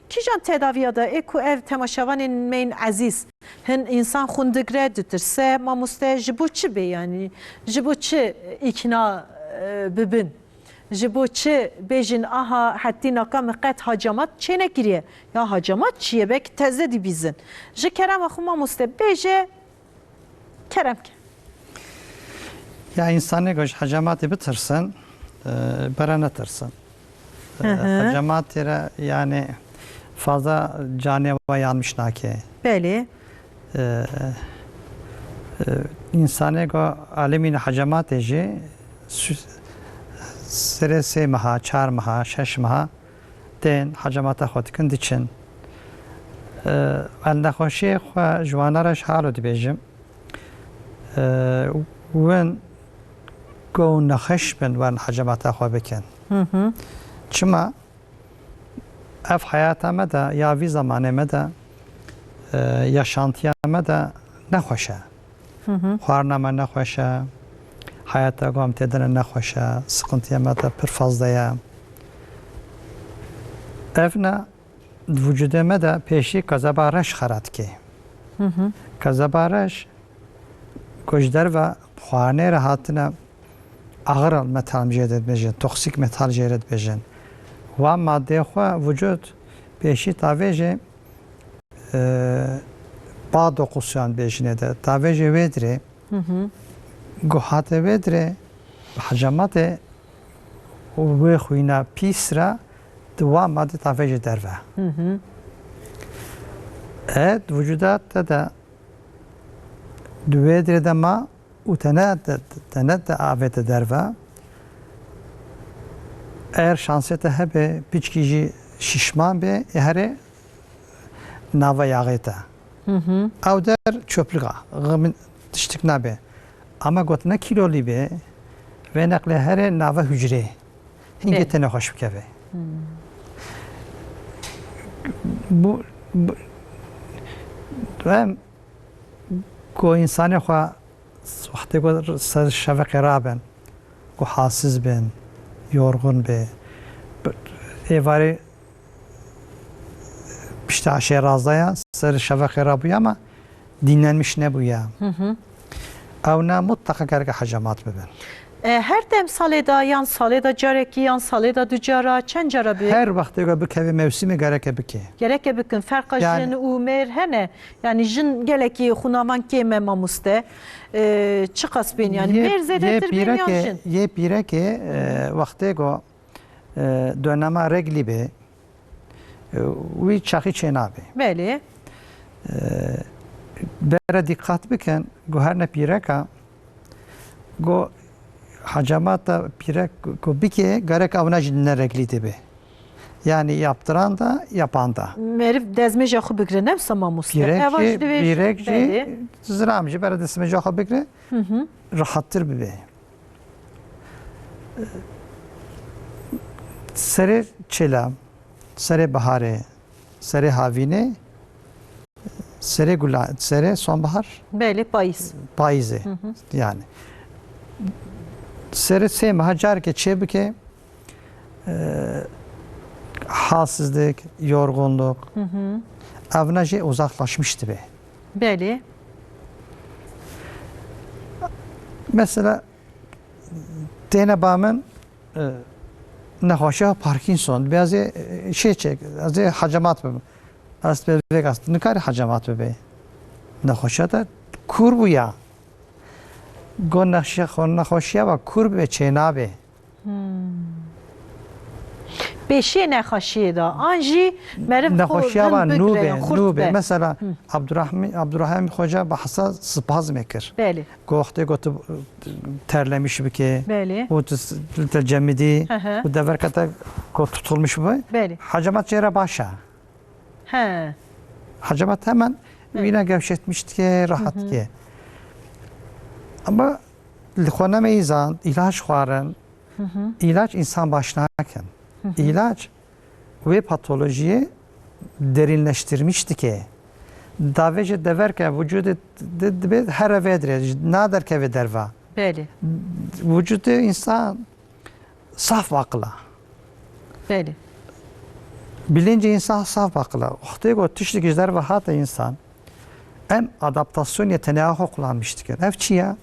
kîjan tedaviya da ê ku ev temaşevanên me yên ezîz hin însan xwe digre ditirse mamoste ji bo çi bê yani ji bo çi îkna bibin ji bo çi bêjin aha hetî naka me qet hacamat çê nekiriye ya hacamat çiye belki teze dibîzin ji kerema xwe mamoste bêje kerem ke ya insanê ku ji hecamatê bitirsin bere netirsin hecamatê re yani fazla canê ve yanmış nake belê insanê ku alemîn hecamatê jî serê sê meha, çar meha, şeş meha tên hecamata xwe dikin diçin. Em nexweşiyê xwe ji wana re ji halo dibêjim. Wên ku nexweş bin wan hecamata xwe bikin. Çima ev hayata me de ya vî zamanê me de yaşantiya me de nexweş e. Xwarina me nexweş e. Hayata gom tedene nexweş e, sıkıntıya me de pir fazla ye. Ev ne vücudê me de pêşî kezeba reş xera dike. Kezeba reş ku ji derve xwarinê re hatine ağır metal jê de dibêjin, toksik metal jê re dibêjin. Wan maddeyê xwe vücud pêşî tavê jê ba dokusiyan bêjinê de tavê jê wê dirê guhatê wê dirê hecamatê wê xwîna pîs re di wan maddê tavê jê derve. Vücuda te de di wê dirê de ma û te ne de avê te derve eğer şansê te hebe piçkî jî şişman bê herê nava yağê te ew der çöplika tiştik nabe ama got ne kilolî bê ve nekle her nava hücre. Hinge Evet. tene hoş bikeve. Bu hem ko insani xwa vakti ko ser şeve qiraben ko hasiz ben yorgun be evari işte aşağı razdaya ser şeve qirabu ama dinlenmiş ne bu ya? Evna mutlaka gerek hacamat beben. Her dem saleda yan saleda careki yan saleda ducara çen carabi. Her vakti ko bu kevi mevsimi gerek biki. Gerek bikin farka Yani- jin umer hene yani jin geleki hunavan keme mamuste çıkas ben yani merzedetir ben yan jin. Ye pire ki vakti ko döneme regli be ve çakı çenabe. Beli. Bere dikkat biken go her ne pire ka go hacamata pire go bike gerek avna jinne regli dibe. Yani yaptıran da yapan da. Merif dezmeja xu bikre nefsa mamuste. Birekçi zramcı bere desme jaha bikre rahattır bibe. Sere çelam, sere bahare, sere havine, sere gula, sere sonbahar, Beli payız. payizi yani. Sere sevme hacar ke çebike halsizlik, yorgunluk, avnaje uzaklaşmıştı be. Beli. Mesela Denebam'ın nexweşa Parkinson bazı şey çek, bazı hacamat be. Aslında vegas ne kadar hacamat be. Nexweşa da kur bu ya. Gon nexweşa ve kur be çenabe. Beşiye ne xaşiye da. Anji merif Nexweşa ve nube. nube. Mesela Abdurrahim Hoca bahsa spazm ekir. Beli. Goxte gotu terlemiş bike. Beli. Bu tecemmidi. Hı hı. Bu deverkata tutulmuş bu. Beli. Hacamat yere başa. He. Hacamat hemen yine gevşetmişti ki rahat ki. Ama likona meyzan ilaç xwarin. İlaç insan başına haken. İlaç ve patolojiyi derinleştirmişti ki. Davece deverken vücudu her evedre, nader ke ve derva. Beli. Vücudu insan saf bakla. Beli. Bilince insan saf bakla. Ohtayı o tüşlü güzler ve hatta insan em adaptasyon yeteneği kullanmıştı ki. Evçiye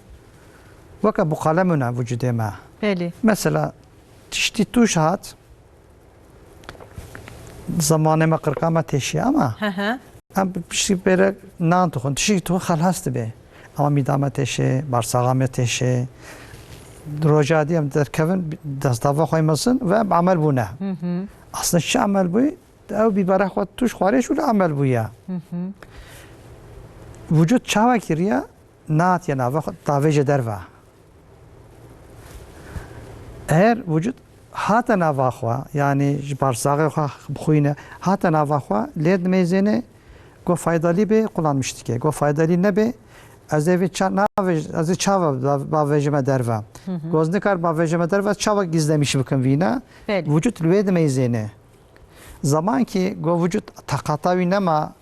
vaka bu kalemuna vücudema. Beli. Mesela tişti tuş hat zamanıma kırkama teşi ama Hı hı. em bir şey böyle nan tuhun tişi tu halhastı be. Ama midama teşi, barsağama teşi, roja diyem derkevin dastava koymasın ve amel bu ne? Aslında şu amel bu, ev bir barak tuş xware şu amel bu ya. Vücut çava kiriya naat ya nava davece derva. Eğer vücut hata nava xwa yani barsağı xwa bxuyne hata nava xwa led mezene go faydalı be kullanmıştı ki. Go faydalı ne be? Az evi az çava bavejeme derva. Gozdikar bavejeme derva çava gizlemiş bükün vina. Beli. Vücut led mezene. Zaman ki go vücut takatavi nema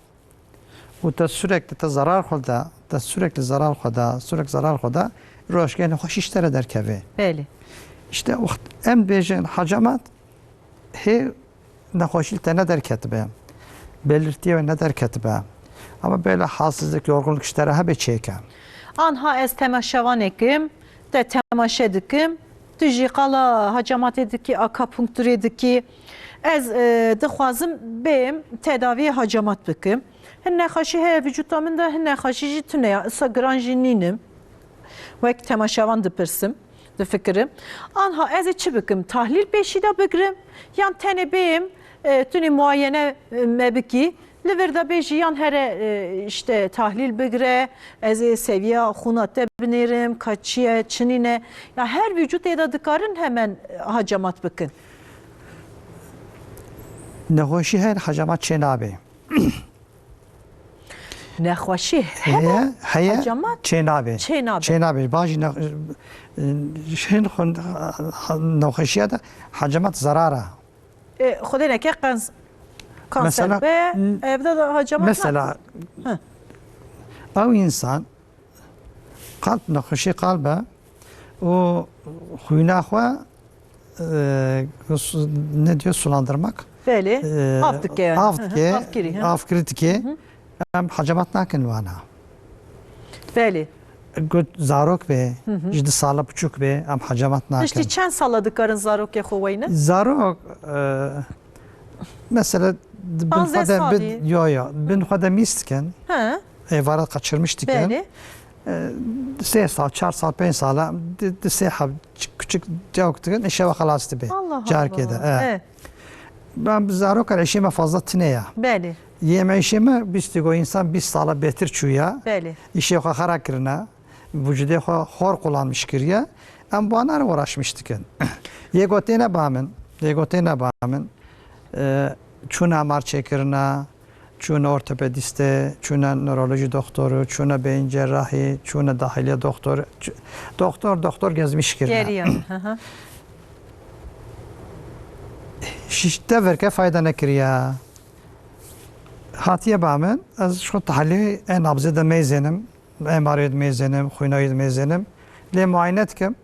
و تا sürekli تا zarar xoda تا sürekli zarar xoda sürekli zarar xoda roşgen hoşiştere derkeve. Beli. İşte o em bejin hacamat he nahoşil tane derketbe. Belirtiye ve ne derketbe. Ama böyle halsizlik, yorgunluk işleri hebe çeken. Anha ez temaşavan ekim, de temaşa dikim, tüji qala hacamat ediki, akupunktur ediki, ez dixwazim bêm tedaviye hacamat bikim. Hinne xaşi heye vücutta min de hinne xaşi jî tune ya issa giran jî nînim. Wek temaşavan dipirsim, difikirim. Anha ez ê çi bikim? Tahlil pêşî de bigirim, yan tenê bêm tunî muayene me bikî. Li vir de bêjî yan here işte tahlil bigire, ez ê seviya xuna te binêrim, kaçiye, çinîne. Ya her vücut êda dikarin hemen hacamat bikin. Nehoşi her hacamat çenabe. نخوشی هەیە هەیە حەجەمات چێنابێ چێ نابێ. چێنابێ باشی شین نەخۆشیەدا حەجەمەت زەرارە خودی نکه کانسر مثلا- به ابدا حجمات مثلا ئەو ئینسان قەڵب نەخۆشی قەڵبە و خوێناخوا نەدیێ سوڵاندرمەک بله af dike yani. ئاف دکێ Af kiri, hı. ئافکرد دکێ ئەم حەجەمەت ناکەن وانە Beli. گوت زارۆک بێ ji di sala biçûk bê em hecemet İşte nakin. çend sala dikarin zarokê xwe ne? Zarok mesela bin Bazı xwe de sadî. yo bin xwe de mîst dikin Ha, êvaret kaçırmış dikin beli. 3 sal 4 sal 5 sala di sêha küçük cevk dikin eşe ve xelas dibe. Allah Carkê de. Allah. Evet, Ben zarok eşime fazla tineya. beli. Yeme eşime bistigo insan 20 sala betir çuya. Beli. İşe xwe xera kirine. Vücude xwe xor kullanmış kiriye. Em banar uğraşmış dikin. Yegotêne bamin. Yegotêne bamin. Çûna amar çêkirina, çûna ortopediste, çûna nöroloji doktoru, çûna beyin cerrahî, çûna dahiliye doktoru. Doktor gezmiş kirine. Geriye. Hı hı. Şişte verke fayda nekiriye. Hatiye bamin. Ez şu tahlili en nabzı da meyzenim. MR'yı da meyzenim, xwînayî da meyzenim. Lê muayene dikim.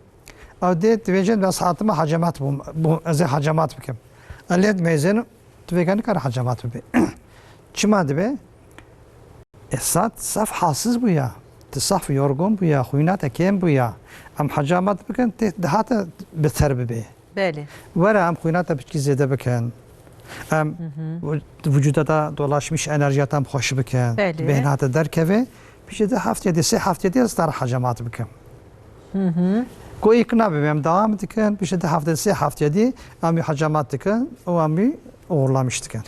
Ew dê dibêjin bes hatime hecemat bûm. Ez ê hecemat bikim. Lê meyzenim divêge nikare hecemat bibe. Çima dibe? Esat saf halsiz bûya. Ti saf yorgun bûya, xwîna te kêm bûya. Em hecamat bikin tê dihate biter bibe. Beli. Were em xwîna te biçkî zêde bikin. Em vücuda da dolaşmış enerjiya tam hoş bikin. Belli. Beyin hate derkeve. Pişe de haftaya se haftaya de star hacamat bikim. Ko ikna bibim devam dikin. Pişe de haftaya se haftaya de em hacamat dikin. O em uğurlamış dikin.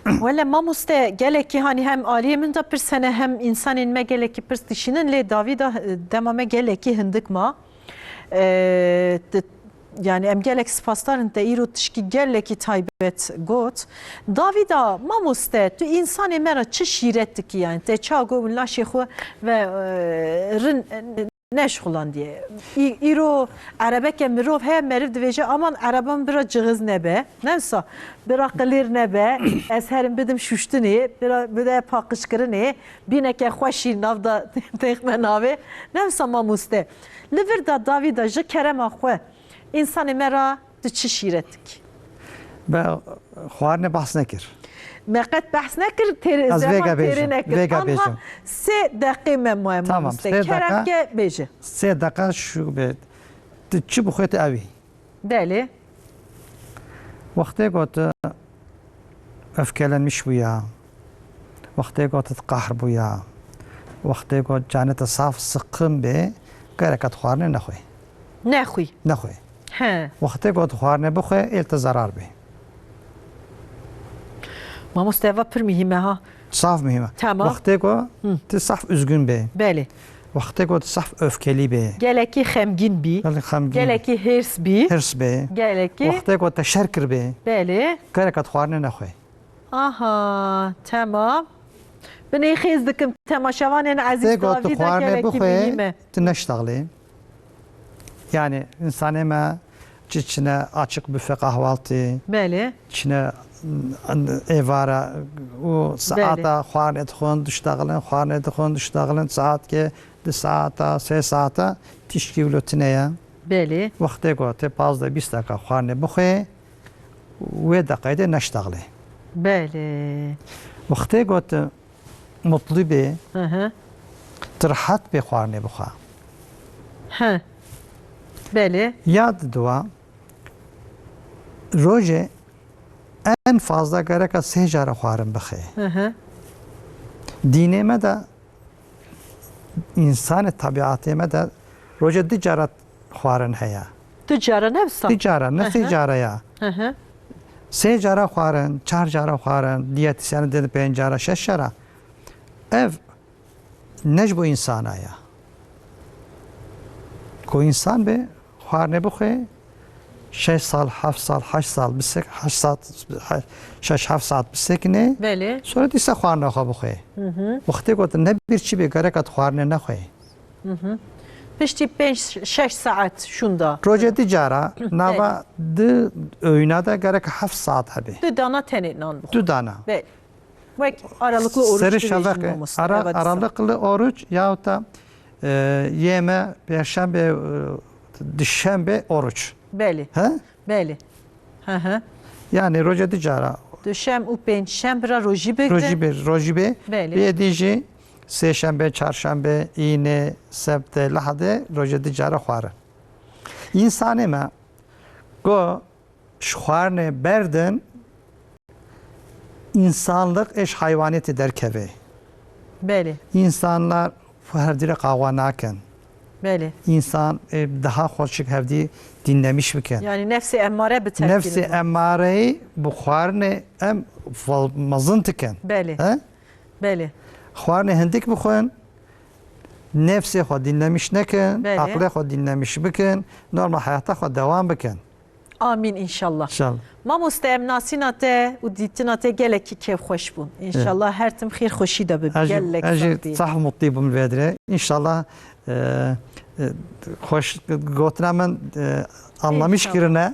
Valla mamuste geleki hani hem aliyemin de bir sene hem insanın me geleki bir dişinin le Davida demame geleki hindik ma. Yani em gelek spastarın da iro tişki geleki taybet got. Davida mamuste tu insanı mera çi şiretti ki yani te çago la şeyhu ve rin neşxulan diye. İro Arabeke mirov he meriv divece aman Arabam bira cığız nebe. Neyse bira qilir nebe. Ez herim bidim şuştuni. Bira bide pakışkırını. Bineke xoşi navda tekme nave. Neyse mamuste. Livir da Davida ji kerema xwe. İnsanı mera tu çi şirettik. Ve xwarine bahs nekir. Meqet bahs nekir teri Az zaman vega bejim, teri nekir. vega Ama bejim. 3 dakika memuem Tamam, mamuste. 3 dakika. Keremke beji. 3 dakika şu be. Tu çi bixwete evî. Beli. Wextê got öfkelenmiş bûya. Wextê got qahr bûya. Wextê got canete saf sıkkın bê gereket xwarine nexwe. Nexuy. Nexwe. He. Wextê got xwarine bixwe êl te zarar bê. Mamuste eva pir mühime ha. Saf mühim. Tamam. Wextê got tu saf üzgün bê. Beli. Wextê got saf öfkelî bê. Geleki xemgin bi. Gelek xemgîn. Geleki hirs bi. Hirs bê. Geleki. Wextê got te şer kir bê. Beli. Gereket xwarine nexwe. Aha. Tamam. Beni xiz dikim temaşavanên aziz Tê got tu Davida xwarine geleki bixwe mühime. tu neşteğlî. Yani insanê me çiçine açık büfe kahvaltı, Beli. çine evara o saata xwarine dixwin dişteğlin, xwarine dixwin dişteğlin saat ki 2 saata, 3 saata tişkî tineye. Beli. Wextê got te 15-20 dakika xwarine bixwe wê deqeyê de neşteğlî. Beli. Wextê got mutlu bê, Hı hı. rahat bê xwarine bixwe. He. Beli. Yad dua rojê en fazla gereka 3 jara xwarin bixe. Hı hı. Dinê me de insanê tabiatê me de rojê 2 cara xwarin heye. Tüccara nefsa. 2 cara ne 3 cara ya. Hı hı. 3 cara xwarin, 4 cara xwarin, diyetisyenê dedi 5 cara, 6 cara. Ev ne ji bo insana ya. Ku insan be xwarine bixwe 6 سال 7 سال 8 سال بسک 8 ساعت 6 7 ساعت بسکنه بله sonra دیسه خوارنه خواه بخواه وقتی گوت نه bir چی بگره که خوارنه نخواه پشتی 5-6 saat şunda. روزه دیجارا نوا د öğüne de gerek 7 saat hadi Dü dana teninle bu. 2 dana Bel. Bak aralıklı oruç Sarı rejimi şalak olması. Evet, aralıklı oruç yahut da yeme perşembe düşembe oruç. Beli. He? Beli. Hı hı. Yani roja dicara Düşem u pençembra roji bekle. rojibe Beli. bir dici seşembe çarşembe iğne sebte lahade roja dicara xware. İnsanı ma go şxwarne berden insanlık eş hayvaniyeti derkeve. Beli. İnsanlar her dire qava naken. Beli. İnsan daha hoşçuk hevdi dinlemiş biken. Yani nefsi emmare biterkin. Nefsi emmareyi bu xwarne em mazın tiken. Beli. He? Beli. Xwarne hindik bixwen, nefsi xwe dinlemiş nekin, Beli. aklı xwe dinlemiş bikin, normal hayata xwe devam bikin. Amin inşallah. İnşallah. Mamoste em nasinate u ditinate geleki kev hoş bun. İnşallah her tim xir hoşi da be gelek Eci sakti. sah mutlu bum vedre. İnşallah hoş gotnamen anlamış İnşallah. kirine